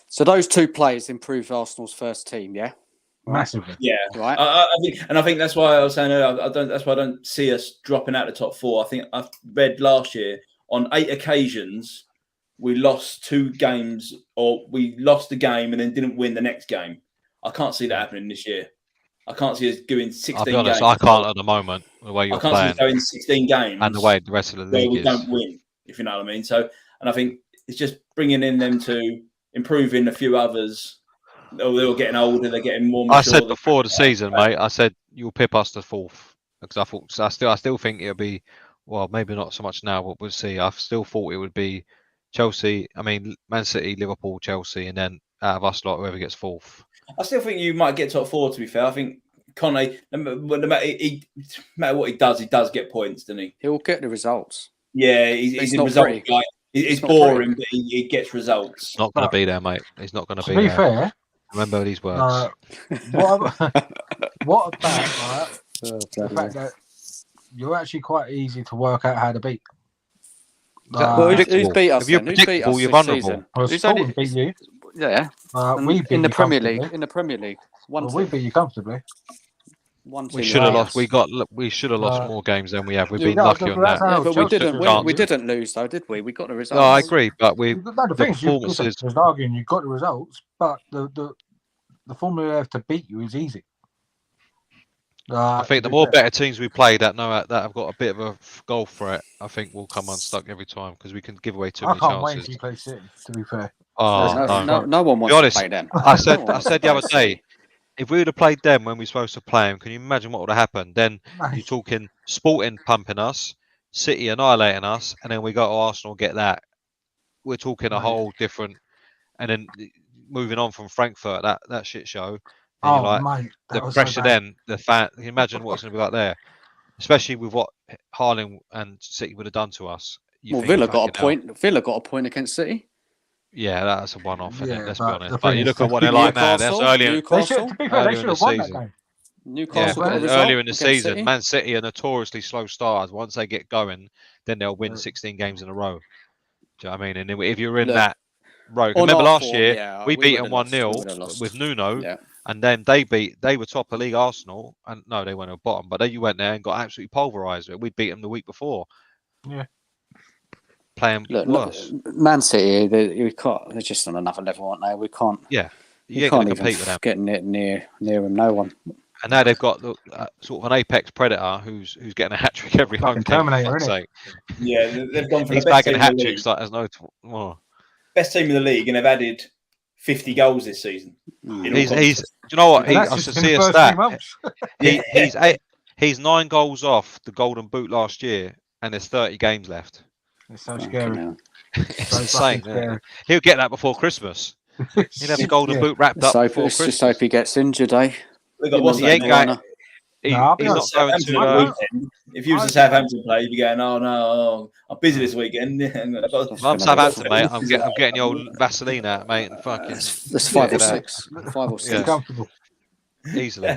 So those 2 players improved Arsenal's first team, yeah? Massively. Yeah. Right. I think that's why I was saying earlier, that's why I don't see us dropping out the top 4. I think I've read last year on 8 occasions we lost 2 games, or we lost a game and then didn't win the next game. I can't see that happening this year. I can't see us doing 16 games. I'll be honest, I can't at the moment, the way you're playing. I can't see us going 16 games. And the way the rest of the league we don't win, if you know what I mean. So, and I think it's just bringing in them to improving a few others. They're getting older, they're getting more mature. I said before the season, mate, I said you'll pip us to 4th. Because I thought, I still think it'll be, well, maybe not so much now, but we'll see. I still thought it would be Chelsea, Man City, Liverpool, Chelsea, and then out of us lot, whoever gets 4th. I still think you might get top 4, to be fair. I think Conte, no matter what he does get points, doesn't he? He'll get the results. Yeah, he's a result guy. It's boring, but he gets results. It's not going to be there, mate. He's not going to be there. To be fair, remember these words. What about the fact that you're actually quite easy to work out how to beat? Who's beat us? If you're predictable, you're vulnerable. Who's only beat you? Yeah. We beat in the you Premier League. In the Premier League, we beat you comfortably. We should have lost. We should have lost more games than we have. We've been lucky on that. Yeah, but we didn't. We didn't lose, though, did we? We got the results. No, I agree, but the performances. There's arguing you got the results, but the formula have to beat you is easy. I think the more better teams we play that have got a bit of a goal threat, I think we'll come unstuck every time because we can give away too many chances. I can't wait until you play City, to be fair. No one wants to play them. I said the other day, if we would have played them when we were supposed to play them, can you imagine what would have happened? Then you're talking Sporting pumping us, City annihilating us, and then we go to Arsenal get that. We're talking a whole different, and then moving on from Frankfurt, that shit show. Mate, the pressure then, the fan. Can you imagine what it's going to be like there? Especially with what Haaland and City would have done to us. Villa got a point. Villa got a point against City. Yeah, that's a one-off. Let's be honest. But you look at what they're like now. That's earlier. They should have won that game. Newcastle earlier in the season, City. Man City are notoriously slow starters. Once they get going, then they'll win 16 games in a row. Do you know what I mean? And if you're in that row, remember last year we beat them 1-0 with Nuno, and then they were top of league Arsenal, and no, they went at bottom, but then you went there and got absolutely pulverised. We'd beat them the week before. Yeah. Playing worse. Man City, they're just on another level, aren't they? We can't. Yeah, you can't compete with them. Getting it near them, no one. And now they've got sort of an apex predator who's getting a hat trick every home game. Terminator, isn't it? Yeah, they've gone for he's the best bagging hat tricks like there's no tomorrow. Best team in the league, and they've added 50 goals this season. He's do you know what? I should see a stat. He's 9 goals off the Golden Boot last year, and there's 30 games left. It's so scary. It's insane. He'll get that before Christmas. He'll have the Golden Boot wrapped up before Christmas. Just hope he gets injured, eh? He's not going to. If you was a Southampton player, you'd be going, "Oh no, I'm busy this weekend." I'm Southampton, mate. I'm getting the old Vaseline out, mate. And fucking. That's 5 or 6. 5 or 6. Yeah. Comfortable. Easily.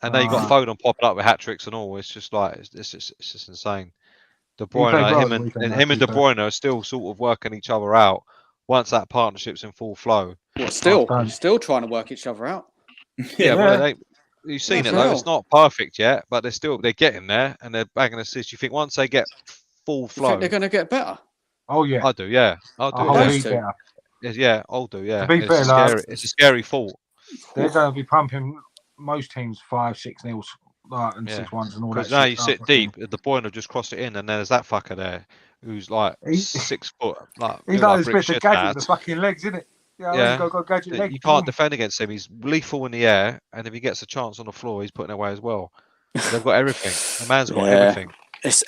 And then you got Foden popping up with hat tricks and all. It's just like it's just insane. De Bruyne, him and De Bruyne are still sort of working each other out. Once that partnership's in full flow. Well, still trying to work each other out. Yeah. Well, you've seen it though. It's not perfect yet, but they're getting there and they're bagging assists. You think once they get full flow, they're going to get better? Oh yeah, I do. Yeah, I'll do. Yeah, I'll do. Yeah, it's a scary thought. They're going to be pumping most teams 5-6-0. And 6-1s and all that. Because now you sit deep, De Bruyne have just crossed it in, and then there's that fucker there who's like 6 foot. He's like this bit of gadget, the fucking legs, isn't it? Yeah. Go gadget leg. You can't defend against him. He's lethal in the air, and if he gets a chance on the floor, he's putting it away as well. They've got everything. The man's got everything.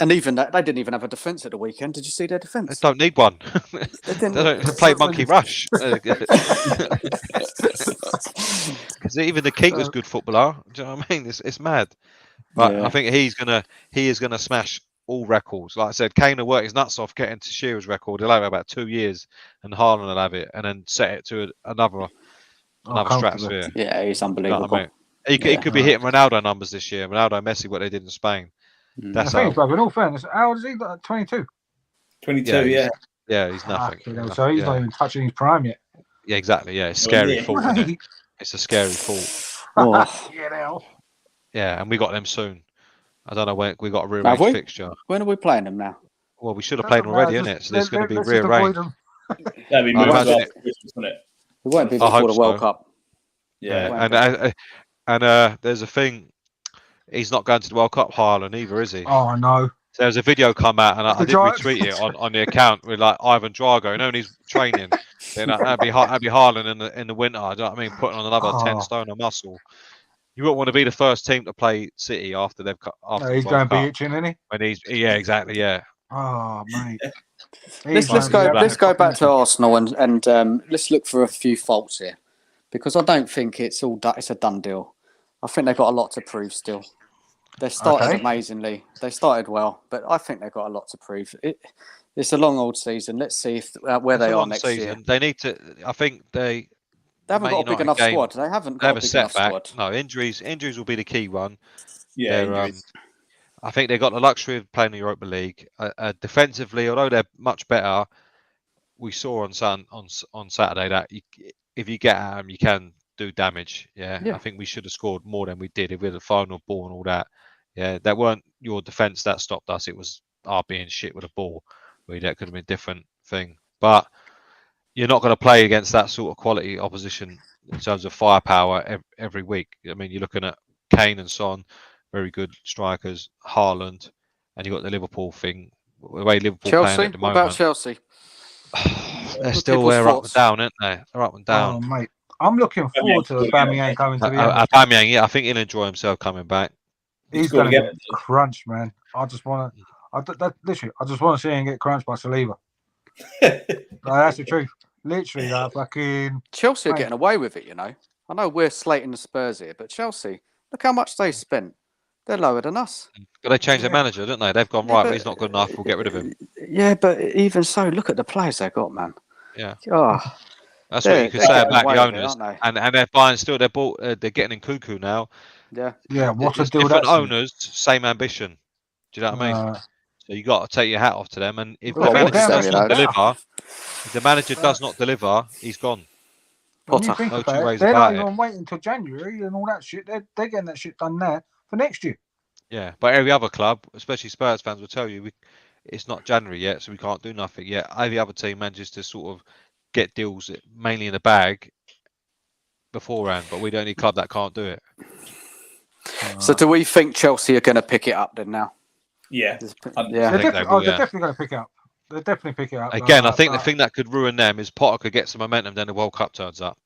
And even that, they didn't even have a defence at the weekend. Did you see their defence? They don't need one. They don't play monkey rush. Because even the keeper's good footballer. Do you know what I mean? It's mad. But I think he is gonna smash all records. Like I said, Kane will work his nuts off getting to Shearer's record. He'll have it about 2 years, and Haaland will have it, and then set it to another stratosphere. Yeah, he's unbelievable. You know what I mean? He could be hitting Ronaldo numbers this year. Ronaldo, Messi, what they did in Spain. That's I think, in all fairness, how old is he? 22. 22, yeah. Yeah, he's nothing. So he's not even touching his prime yet. Yeah, exactly. Yeah, it's scary fault, isn't it? It's a scary fault. Yeah, and we got them soon. I don't know when we got a rearranged fixture. When are we playing them now? Well, we should have played them already, isn't it? So there's going to be rearranged. That'd be moved after Christmas, wouldn't it? It won't be before the World Cup. Yeah, and there's a thing. He's not going to the World Cup, Haaland, either, is he? Oh no. So there's a video come out, and I did retweet it on the account with like Ivan Drago, and he's training. Then that'd be Haaland in the winter. You know what I mean? Putting on another 10 stone of muscle. You wouldn't want to be the first team to play City after they've he's going to be itching, isn't he? When exactly, yeah. Oh mate. Let's go back to Arsenal and let's look for a few faults here, because I don't think it's a done deal. I think they've got a lot to prove still. They started amazingly. They started well, but I think they've got a lot to prove. It's a long old season. Let's see where they are next year. They need to. I think they haven't got a big enough squad. They haven't got a big enough squad. No, injuries will be the key one. Yeah. I think they've got the luxury of playing the Europa League. Defensively, although they're much better, we saw on Saturday that if you get at them, you can do damage. Yeah. I think we should have scored more than we did if we had the final ball and all that. Yeah, that weren't your defence that stopped us. It was our being shit with a ball. That could have been a different thing. But you're not going to play against that sort of quality opposition in terms of firepower every week. I mean, you're looking at Kane and Son, very good strikers, Haaland, and you've got the Liverpool thing. The way Liverpool playing at the moment. What about Chelsea? They're still up and down, aren't they? They're up and down. Oh, mate. I'm looking forward to Aubameyang coming to the end. Aubameyang, yeah, I think he'll enjoy himself coming back. He's going to get crunched, man. I just want to see him get crunched by Saliba. That's the truth. Literally, that fucking Chelsea are getting away with it, you know. I know we're slating the Spurs here, but Chelsea, look how much they spent. They're lower than us. But they changed their manager, didn't they? They've gone but he's not good enough. We'll get rid of him. Yeah, but even so, look at the players they got, man. Yeah. Oh, that's what you could say about the owners, and they're buying still. They're getting in cuckoo now. Yeah. Yeah. What a deal! Different owners, same ambition. Do you know what I mean? So you got to take your hat off to them. And if the manager does not deliver, he's gone. Potter. They're not even waiting until January and all that shit. They're getting that shit done there for next year. Yeah, but every other club, especially Spurs fans, will tell you it's not January yet, so we can't do nothing yet. Every other team manages to sort of get deals mainly in the bag beforehand, but we're the only club that can't do it. So do we think Chelsea are going to pick it up then now? Yeah. They're definitely going to pick it up. They'll definitely pick it up. Again, I think the thing that could ruin them is Potter could get some momentum, then the World Cup turns up.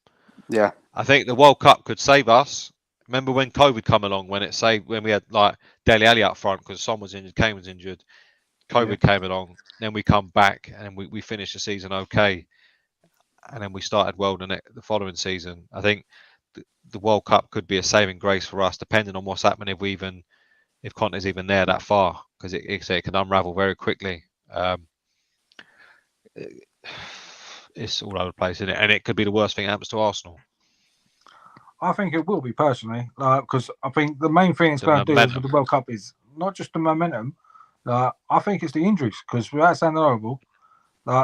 Yeah. I think the World Cup could save us. Remember when COVID come along, when we had like Dele Alli up front because Son was injured, Kane was injured. COVID came along, then we come back and we finished the season okay. And then we started well the following season. I think the World Cup could be a saving grace for us, depending on what's happening if Conte's even there that far, because it can unravel very quickly. It's all over the place, isn't it? And it could be the worst thing that happens to Arsenal. I think it will be personally, because I think the main thing it's going to do with the World Cup is not just the momentum. I think it's the injuries, because without sounding horrible,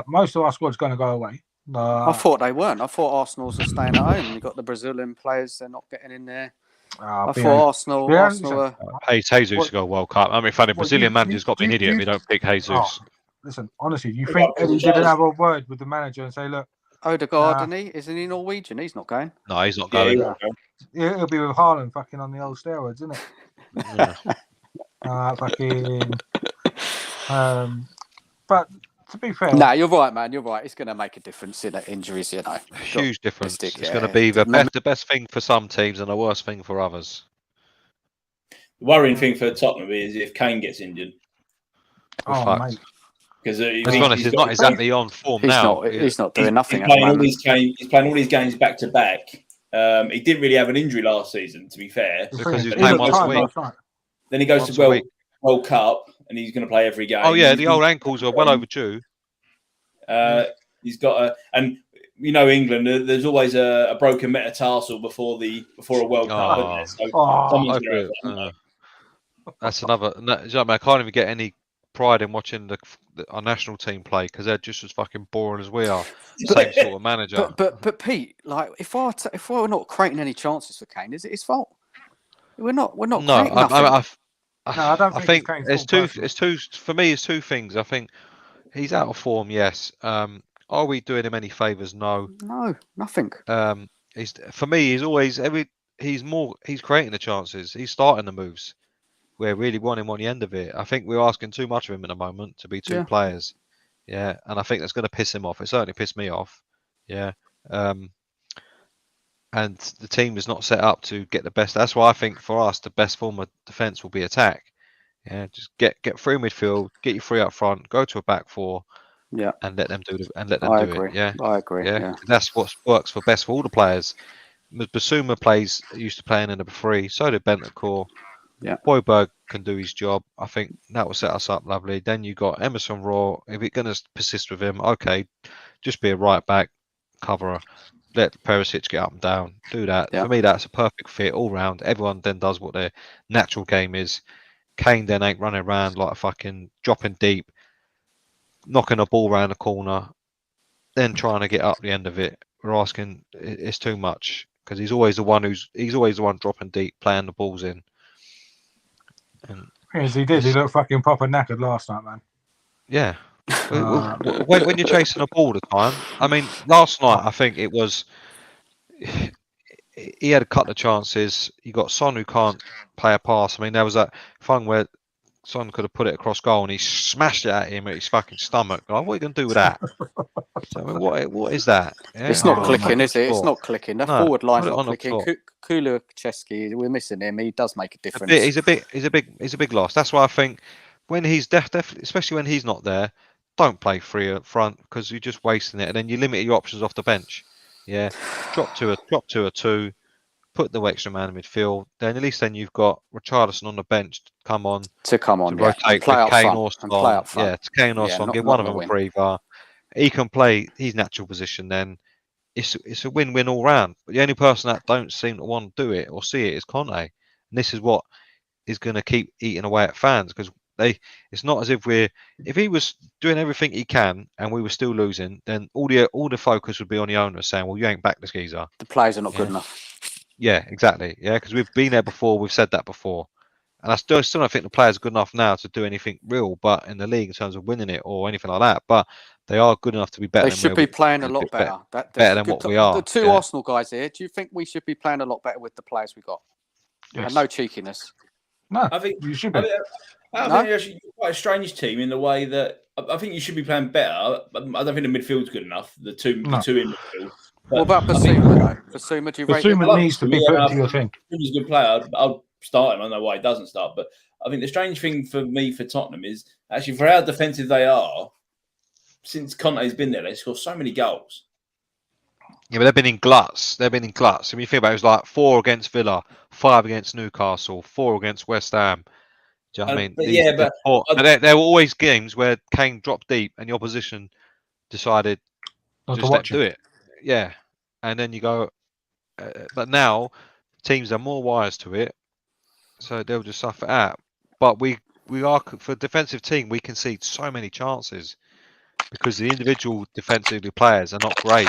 most of our squad's going to go away. I thought they weren't. I thought Arsenal's are staying at home. You've got the Brazilian players; they're not getting in there. I thought Arsenal were... Jesus to go World Cup. I mean, funny, Brazilian manager's got to be an idiot if we don't pick Jesus. Oh, listen, honestly, you think Eddie didn't have a word with the manager and say, look... Odegaard, isn't he Norwegian? He's not going. No, he's not going. Yeah, he'll be with Haaland fucking on the old steroids, isn't it? But to be fair... No, you're right, man. You're right. It's going to make a difference in the injuries, you know. Huge difference. It's going to be the best thing for some teams and the worst thing for others. The worrying thing for Tottenham is if Kane gets injured. Mate. Because to be honest, he's not exactly on form now. He's not doing nothing. He's playing all these games back to back. He didn't really have an injury last season, to be fair. Because he was playing once a week. Then he goes to World Cup, and he's going to play every game. Oh yeah, the old ankles are well overdue. He's got and you know England. There's always a broken metatarsal before a World Cup. Isn't there? So that's another. I can't even get any pride in watching our national team play because they're just as fucking boring as we are. Same sort of manager. But Pete, like if we're not creating any chances for Kane, is it his fault? We're not creating nothing. I don't think it's two. For me, it's two things. I think he's out of form. Yes. Are we doing him any favors? No. No, nothing. For me, he's creating the chances. He's starting the moves. We really want him on the end of it. I think we're asking too much of him at the moment to be two players. Yeah, and I think that's going to piss him off. It certainly pissed me off. Yeah. And the team is not set up to get the best. That's why I think for us the best form of defence will be attack. Yeah, just get through midfield, get you free up front, go to a back four. Yeah, and let them do it. Yeah, I agree. Yeah, that's what works for best for all the players. Basuma used to play in number 3. So did Bentancur. Yeah, Højbjerg can do his job. I think that will set us up lovely. Then you got Emerson Raw. If you're going to persist with him, okay, just be a right back coverer. Let Perisic get up and down. Do that. Yeah. For me, that's a perfect fit all round. Everyone then does what their natural game is. Kane then ain't running around like a fucking dropping deep, knocking a ball around the corner, then trying to get up the end of it. We're asking, it's too much because he's always the one dropping deep, playing the balls in. And yes, he did. He looked fucking proper knackered last night, man. Yeah. When you're chasing a ball all the time, I mean, last night I think it was. He had a couple of chances. You got Son who can't play a pass. I mean, there was that thing where Son could have put it across goal and he smashed it at him at his fucking stomach. Like, what are you going to do with that? So, I mean, what is that? Yeah? It's not clicking, is it? It's not clicking. That forward line's not clicking. Kulusevski, we're missing him. He does make a difference. He's a big loss. That's why I think when he's definitely, especially when he's not there, don't play free up front because you're just wasting it, and then you limit your options off the bench. Yeah, drop to a 2. Put the extra man in midfield. Then at least you've got Richarlison on the bench to come on to rotate play with Kane or Son. Yeah, to Kane or Son. Give one of them a breather. He can play his natural position. Then it's a win-win all round. But the only person that don't seem to want to do it or see it is Conte, and this is what is going to keep eating away at fans because it's not as if if he was doing everything he can and we were still losing, then all the focus would be on the owner saying, well, you ain't back this geezer. The players are not good enough. Yeah, exactly. Yeah, because we've been there before. We've said that before. And I still don't think the players are good enough now to do anything real, but in the league in terms of winning it or anything like that. But they are good enough to be better. They should be playing a lot better. Better than what we are. The two Arsenal guys here, do you think we should be playing a lot better with the players we got? Yes. And no cheekiness. No, I think you should be. I think you're actually quite a strange team in the way that I think you should be playing better. I don't think the midfield's good enough. The two in midfield. What about Basuma? Basuma, do you rate him? Basuma needs to be put into your thing. He's a good player. I'll start him. I don't know why he doesn't start, but I think the strange thing for me for Tottenham is actually for how defensive they are. Since Conte's been there, they score so many goals. Yeah, but they've been in gluts. I mean, you think about it, was like 4 against Villa, 5 against Newcastle, 4 against West Ham. Do you know what I mean? There were always games where Kane dropped deep and the opposition decided just let him do it. Yeah, and then you go, but now teams are more wise to it, so they'll just suffer out. But we are, for a defensive team, we concede so many chances because the individual defensive players are not great.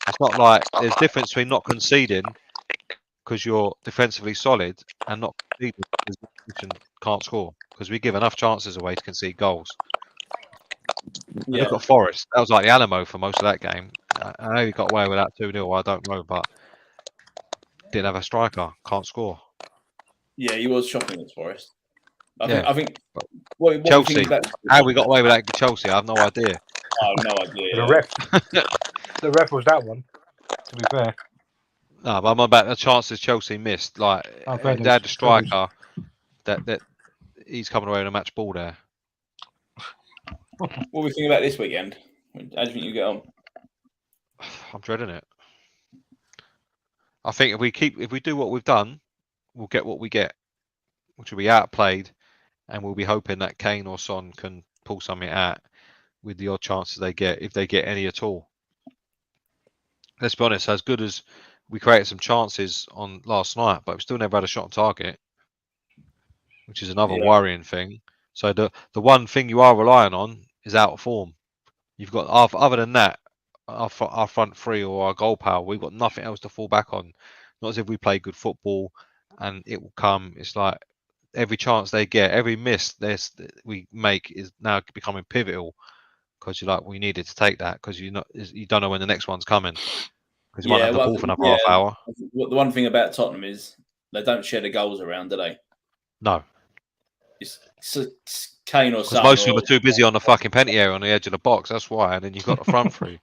It's not like there's a difference between not conceding because you're defensively solid and not conceding because the opposition can't score, because we give enough chances away to concede goals. Yeah. Look at Forest. That was like the Alamo for most of that game. I know he got away with that 2-0. I don't know, but didn't have a striker. Can't score. Yeah, he was shocking at Forest. I think what Chelsea. How we got away with that at Chelsea, I have no idea. I have no idea. The ref was that one. To be fair. No, but I'm about the chances Chelsea missed. Like they had a striker that he's coming away with a match ball there. What do we think about this weekend? How do you think you get on? I'm dreading it. I think if we do what we've done, we'll get what we get, which will be outplayed and we'll be hoping that Kane or Son can pull something out with the odd chances they get, if they get any at all. Let's be honest, as good as we created some chances on last night, but we still never had a shot on target, which is another worrying thing. So the one thing you are relying on is out of form. You've got, other than that, our front three or our goal power, we've got nothing else to fall back on. Not as if we play good football and it will come. It's like every chance they get, every miss we make is now becoming pivotal, because you're like, we needed to take that, because you don't know when the next one's coming, because you might have the ball for another half hour. The one thing about Tottenham is they don't share the goals around, do they? No. It's Kane or Son. Most of them are too busy on the fucking penalty area on the edge of the box. That's why. And then you've got the front three.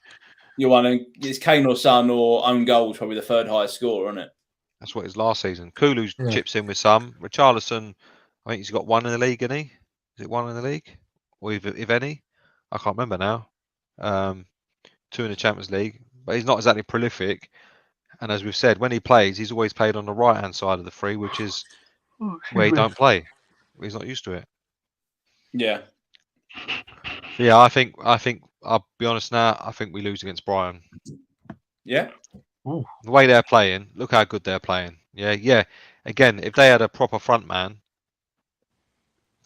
It's Kane or Son or own goals, probably the third highest scorer, isn't it? That's what his last season. Kulu chips in with some. Richarlison, I think he's got one in the league, isn't he? Is it one in the league? Or if any? I can't remember now. 2 in the Champions League. But he's not exactly prolific. And as we've said, when he plays, he's always played on the right-hand side of the three, which is where he don't play. He's not used to it. Yeah. Yeah, I think I'll be honest now, I think we lose against Brighton. Yeah. Ooh. The way they're playing, look how good they're playing. Yeah. Again, if they had a proper front man,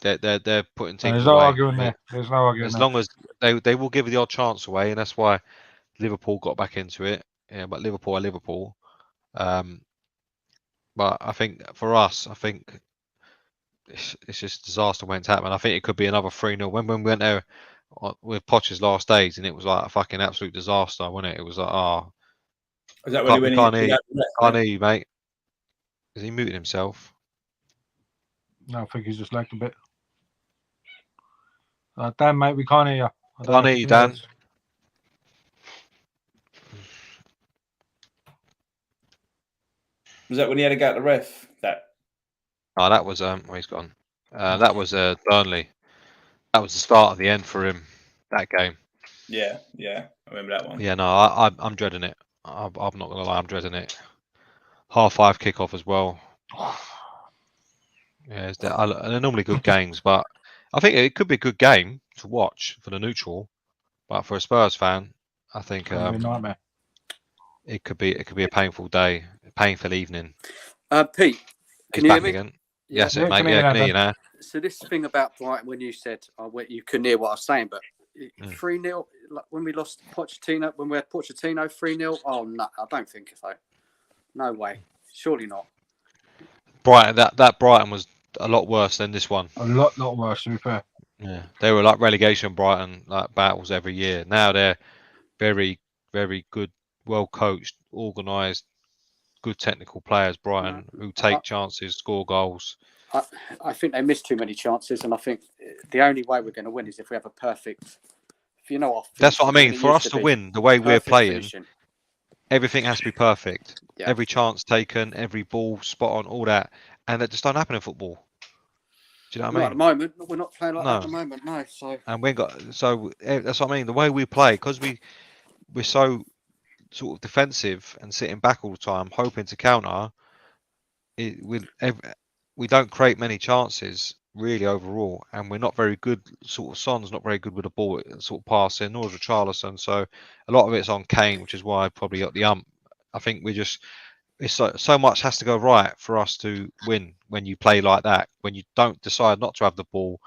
they're putting teams There's away. No arguing there. There's no arguing. As long as they will give the odd chance away, and that's why Liverpool got back into it. Yeah, but Liverpool are Liverpool. But I think for us, it's just a disaster when it's happened. I think it could be another 3-0. When we went there with Poch's last days, and it was like a fucking absolute disaster, wasn't it? It was like, is that when can't hear you, mate. Is he muted himself? No, I think he's just lagged a bit. Dan, mate, we can't hear you. Can't hear you, Dan. Was that when he had to go at the ref? Oh, that was he's gone. That was Burnley. That was the start of the end for him. That game. Yeah, I remember that one. Yeah, no, I'm dreading it. I'm not gonna lie, I'm dreading it. 5:30 kickoff as well. Yeah, they're normally good games, but I think it could be a good game to watch for the neutral. But for a Spurs fan, I think it could be a painful day, a painful evening. Pete, can you hear me? Again. Yes, mate. Yeah, can hear you now. So this thing about Brighton, when you said you couldn't hear what I was saying, but 3-0, like when we lost Pochettino, when we had Pochettino 3-0. Oh no, I don't think so. No way, surely not. Brighton, that Brighton was a lot worse than this one. A lot worse, to be fair. Yeah, they were like relegation Brighton battles every year. Now they're very, very good, well coached, organised, good technical players. Brighton who take chances, score goals. I think they miss too many chances, and I think the only way we're going to win is if we have a perfect. That's what I mean. For us to win, the way we're playing, everything has to be perfect. Yeah. Every chance taken, every ball spot on, all that, and that just don't happen in football. Do you know what I mean? At the moment, we're not playing like that at the moment. No, and that's what I mean. The way we play, because we're so sort of defensive and sitting back all the time, hoping to counter. We don't create many chances really overall, and we're not very good. Sort of Son's not very good with the ball, sort of passing, nor is Richarlison. So a lot of it's on Kane, which is why I probably got the ump. I think it's so much has to go right for us to win when you play like that. When you don't decide not to have the ball,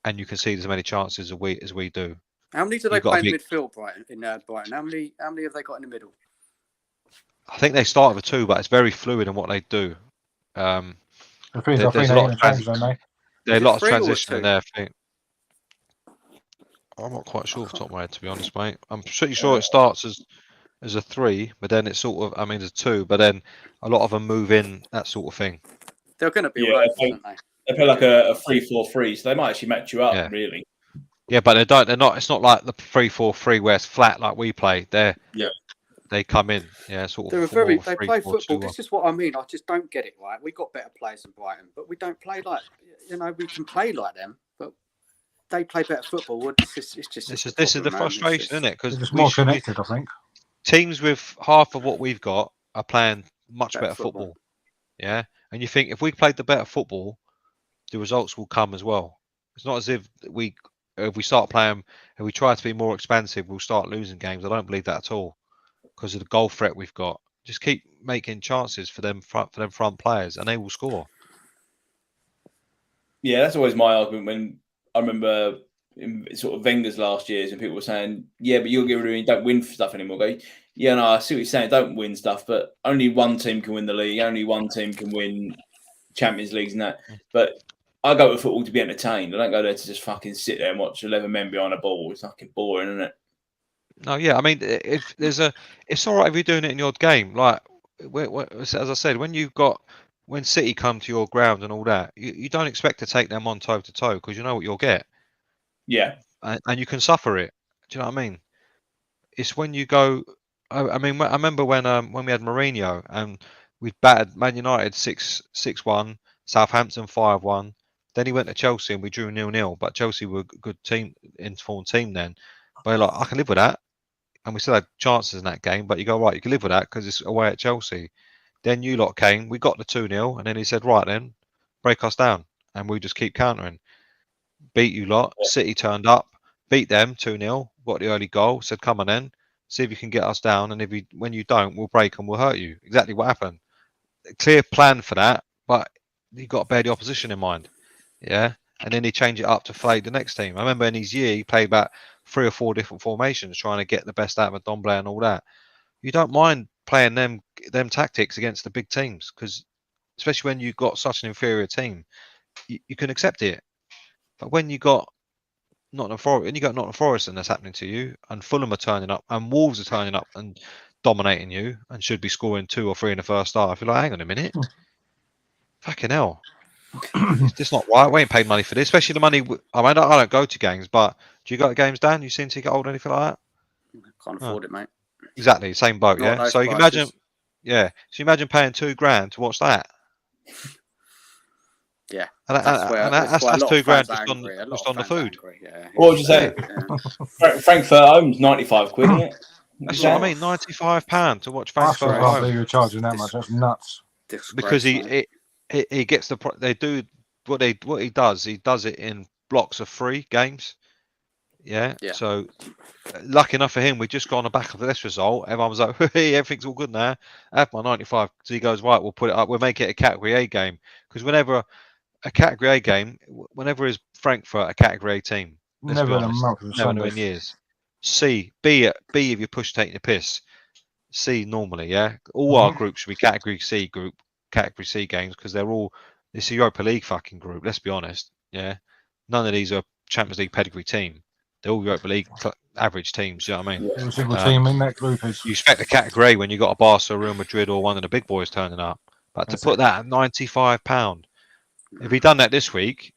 and you can see as many chances as we do. How many do they play in midfield, Brighton? Brighton, how many have they got in the middle? I think they start with 2, but it's very fluid in what they do. There's a lot of transition in there. I think. I'm not quite sure off the top of my head, to be honest, mate. I'm pretty sure it starts as a 3, but then it's sort of, there's 2, but then a lot of them move in, that sort of thing. They're going to be all over, aren't they? They play like a 3-4-3, so they might actually match you up, really. Yeah, but they're not. It's not like the 3-4-3 where it's flat like we play. They come in, sort of. They play football. This is what I mean. I just don't get it right. We got better players than Brighton, but we don't play like we can play like them, but they play better football. Well, this is the frustration, isn't it? Because it's more connected, I think. Teams with half of what we've got are playing much better football. Yeah, and you think if we played the better football, the results will come as well. It's not as if if we start playing, if we try to be more expansive, we'll start losing games. I don't believe that at all because of the goal threat we've got. Just keep making chances for them front players, and they will score. Yeah, that's always my argument. When I remember in sort of Wenger's last years, and people were saying, "Yeah, but you'll get rid of it. You don't win stuff anymore." Go, yeah, no, I see what you're saying. Don't win stuff, but only one team can win the league. Only one team can win Champions Leagues and that. But I go to football to be entertained. I don't go there to just fucking sit there and watch 11 men behind a ball. It's fucking boring, isn't it? No, yeah. I mean, if there's it's all right if you're doing it in your game. Like, as I said, when City come to your ground and all that, you don't expect to take them on toe to toe because you know what you'll get. Yeah. And you can suffer it. Do you know what I mean? It's when you go. I mean, I remember when we had Mourinho and we battered Man United 6-1, Southampton 5-1. Then he went to Chelsea and we drew 0-0. But Chelsea were a good team, informed team then. But like, I can live with that. And we still had chances in that game. But you go, right, you can live with that because it's away at Chelsea. Then you lot came, we got the 2-0. And then he said, right then, break us down. And we just keep countering. Beat you lot. Yeah. City turned up, beat them 2-0, got the early goal, said, come on then, see if you can get us down. And when you don't, we'll break and we'll hurt you. Exactly what happened. A clear plan for that. But you got to bear the opposition in mind. Yeah. And then he changed it up to play the next team. I remember in his year, he played about 3 or 4 different formations, trying to get the best out of Ndombele and all that. You don't mind playing them tactics against the big teams because, especially when you've got such an inferior team, you can accept it. But when you got Nottingham Forest and that's happening to you, and Fulham are turning up, and Wolves are turning up and dominating you, and should be scoring 2 or 3 in the first half, you're like, hang on a minute, fucking hell. It's just not right. We ain't paid money for this, especially the money. I mean, I don't go to games, but do you go to games, Dan? You seen ticket hold anything like that? Can't afford it, mate. Exactly, same boat, not yeah. So you can imagine, yeah. So you imagine paying $2,000 to watch that. Yeah, and that's $2,000 just on the food. Yeah. What would you say? Frankfurt home's £95, isn't it? That's what I mean. £95 to watch Frankfurt home. I can't believe you're charging that much. That's nuts. Because he gets they do what he does. He does it in blocks of 3 games. Yeah. So lucky enough for him, we just got on the back of this result. Everyone was like, "Hey, everything's all good now. I have my 95." So he goes, "Right, we'll put it up. We'll make it a Category A game." Because whenever a Category A game, whenever is Frankfurt a Category A team? Never in a month. Never in years. C, B if you push taking the piss. C normally, yeah. All our groups should be Category C games because it's a Europa League fucking group. Let's be honest, yeah. None of these are Champions League pedigree team. They're all Europa League average teams. You know what I mean? Every single team in that group is. You expect a Category A when you got a Barca, Real Madrid, or one of the big boys turning up, but to put that at £95, if he done that this week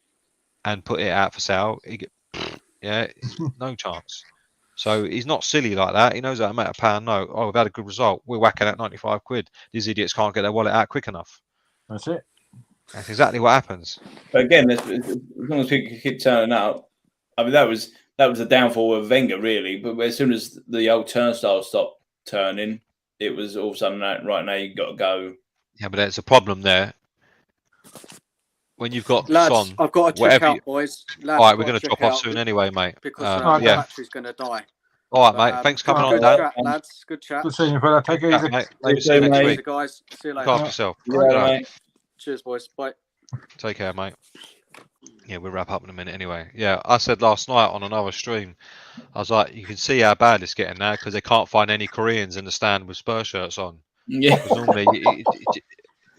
and put it out for sale, no chance. So he's not silly like that. He knows that I'm at £1. No, we've had a good result. We're whacking at £95. These idiots can't get their wallet out quick enough. That's it. That's exactly what happens. But again, as long as people keep turning out, I mean, that was the downfall of Wenger, really. But as soon as the old turnstile stopped turning, it was all of a sudden right now you've got to go. Yeah, but there's a problem there. When you've got lads, Son, I've got to check out, boys. Lads, all right, we're going to drop off soon anyway, mate. Because the battery's going to die. All right, mate. Thanks for coming on, Dan. Lads, good chat. Good seeing you, fella. Take it easy. Mate. Maybe see you next week. Guys, see you later. Look after yourself. Mate. Cheers, boys. Bye. Take care, mate. Yeah, we'll wrap up in a minute anyway. Yeah, I said last night on another stream, I was like, you can see how bad it's getting now because they can't find any Koreans in the stand with Spurs shirts on. Yeah. Normally,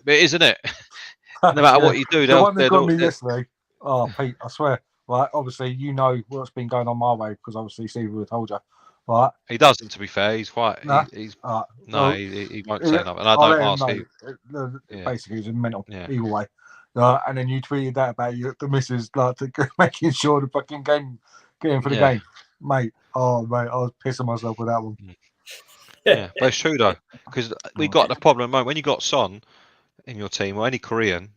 isn't it? No matter what you do, the one that got me yesterday. Oh, Pete, I swear. Right, obviously, you know what's been going on my way because obviously Steve would have told you. Right. He doesn't, to be fair. He's quite. Nah. He won't say nothing. And I don't ask him. Basically, he's a mental either way. And then you tweeted that about the missus, like making sure the fucking game, getting for the game, mate. Oh, mate, I was pissing myself with that one. Yeah, but it's true though, because we got the problem when you got Son in your team or any Korean,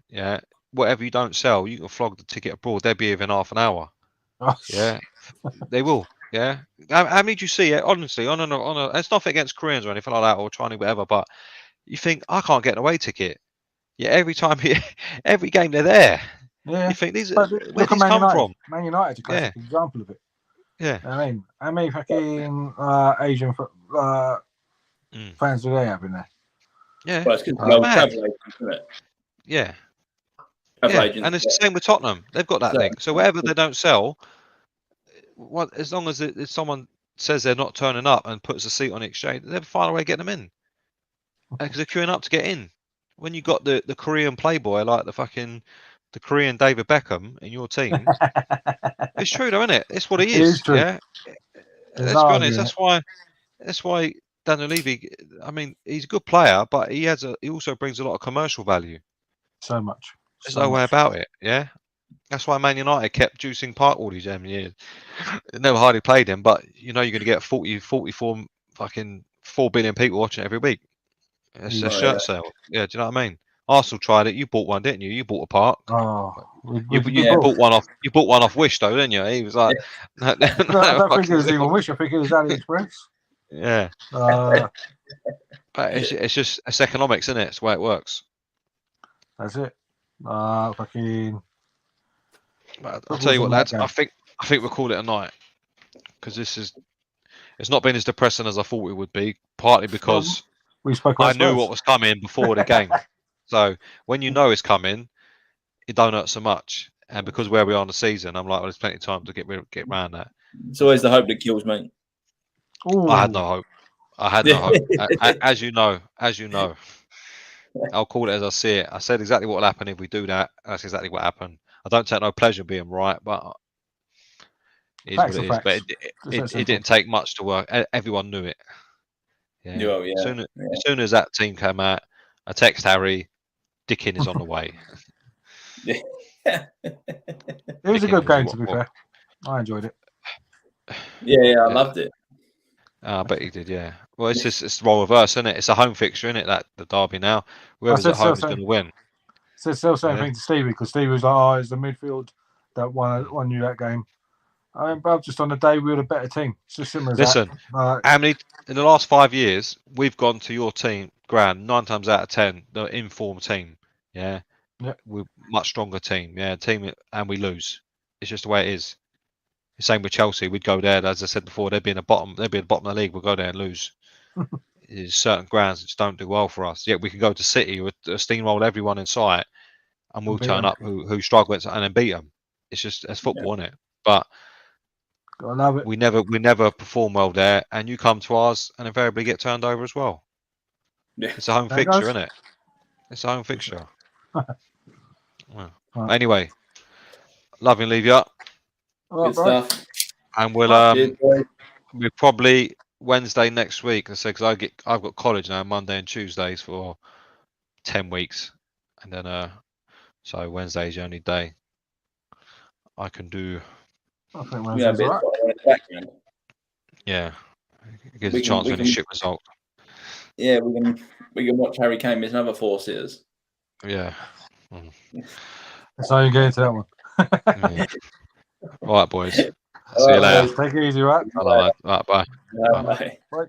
whatever you don't sell, you can flog the ticket abroad. They'll be here in half an hour. Yeah, they will. Yeah, how many do you see? Honestly, on a, it's nothing against Koreans or anything like that, or Chinese, whatever. But you think I can't get an away ticket? Yeah, every time, every game they're there. Yeah. You think where did these come from? Man United's a classic example of it. Yeah. I mean, how many fucking Asian fans do they have in there? Yeah. Well, it's travel agents, isn't it? Yeah. And it's the same with Tottenham. They've got that link. So wherever they don't sell, as long as if someone says they're not turning up and puts a seat on the exchange, they'll find a way to get them in. Because they're queuing up to get in. When you got the Korean playboy like the Korean David Beckham in your team, it's true though, isn't it? It's what he is. It is true. Yeah. Let's be honest. That's why Daniel Levy. I mean, he's a good player, but he also brings a lot of commercial value. So much. There's no way about it. Yeah. That's why Man United kept juicing Park all these years. Never hardly played him, but you're going to get 44 fucking 4 billion people watching it every week. It's a shirt sale. Yeah, do you know what I mean? Arsenal tried it. You bought one, didn't you? You bought a Park. Oh, you bought one off. You bought one off Wish, though, didn't you? He was like, I don't think it was even Wish. I think it was AliExpress. Yeah. But it's economics, isn't it? It's the way it works. That's it. Fucking. I'll tell you what, lads. I think we'll call it a night because it's not been as depressing as I thought it would be. Partly because I knew what was coming before the game. So when you know it's coming, it don't hurt so much. And because where we are in the season, I'm like, well, there's plenty of time to get around that. It's always the hope that kills, mate. Ooh. I had no hope. As you know. I'll call it as I see it. I said exactly what will happen if we do that. That's exactly what happened. I don't take no pleasure being right, but it is what it is. But it didn't take much to work. Everyone knew it. Yeah. As soon as that team came out, I text Harry, Dickin is on the way. It was a good game, to be fair. I enjoyed it. Yeah, I loved it. I bet he did, yeah. Well, it's the role reverse, isn't it? It's a home fixture, isn't it? That the derby now. Whoever's at home is going to win. It's the same thing to Stevie, because Stevie was like, "Oh, it's the midfield that won you that game." I mean, bro, just on the day we were a better team. It's just similar. Listen, how many in the last 5 years we've gone to your team, Grand, 9 times out of 10, the informed team. Yeah, we're much stronger team. Yeah, and we lose. It's just the way it is. The same with Chelsea. We'd go there, as I said before, they'd be at the bottom of the league. We'll go there and lose. There's certain grounds that just don't do well for us. Yet we can go to City, with steamroll everyone in sight, and we'll turn up who struggle and then beat them. It's just that's football, isn't it? But I love it. We never perform well there, and you come to ours and invariably get turned over as well. Yeah. It's a home fixture, isn't it? It's a home fixture. Well, anyway, love and leave you up. Good stuff. And we'll probably Wednesday next week. I say because I've got college now Monday and Tuesdays for 10 weeks, and then so Wednesday's the only day I can do. I think Wednesday's all right. Yeah, it gives a chance for any shit result. Yeah, we can watch Harry Kane miss another 4 sitters. Yeah. That's how you get into that one. Yeah. All right, boys. See you later. Take it easy, right? All right, bye. Bye.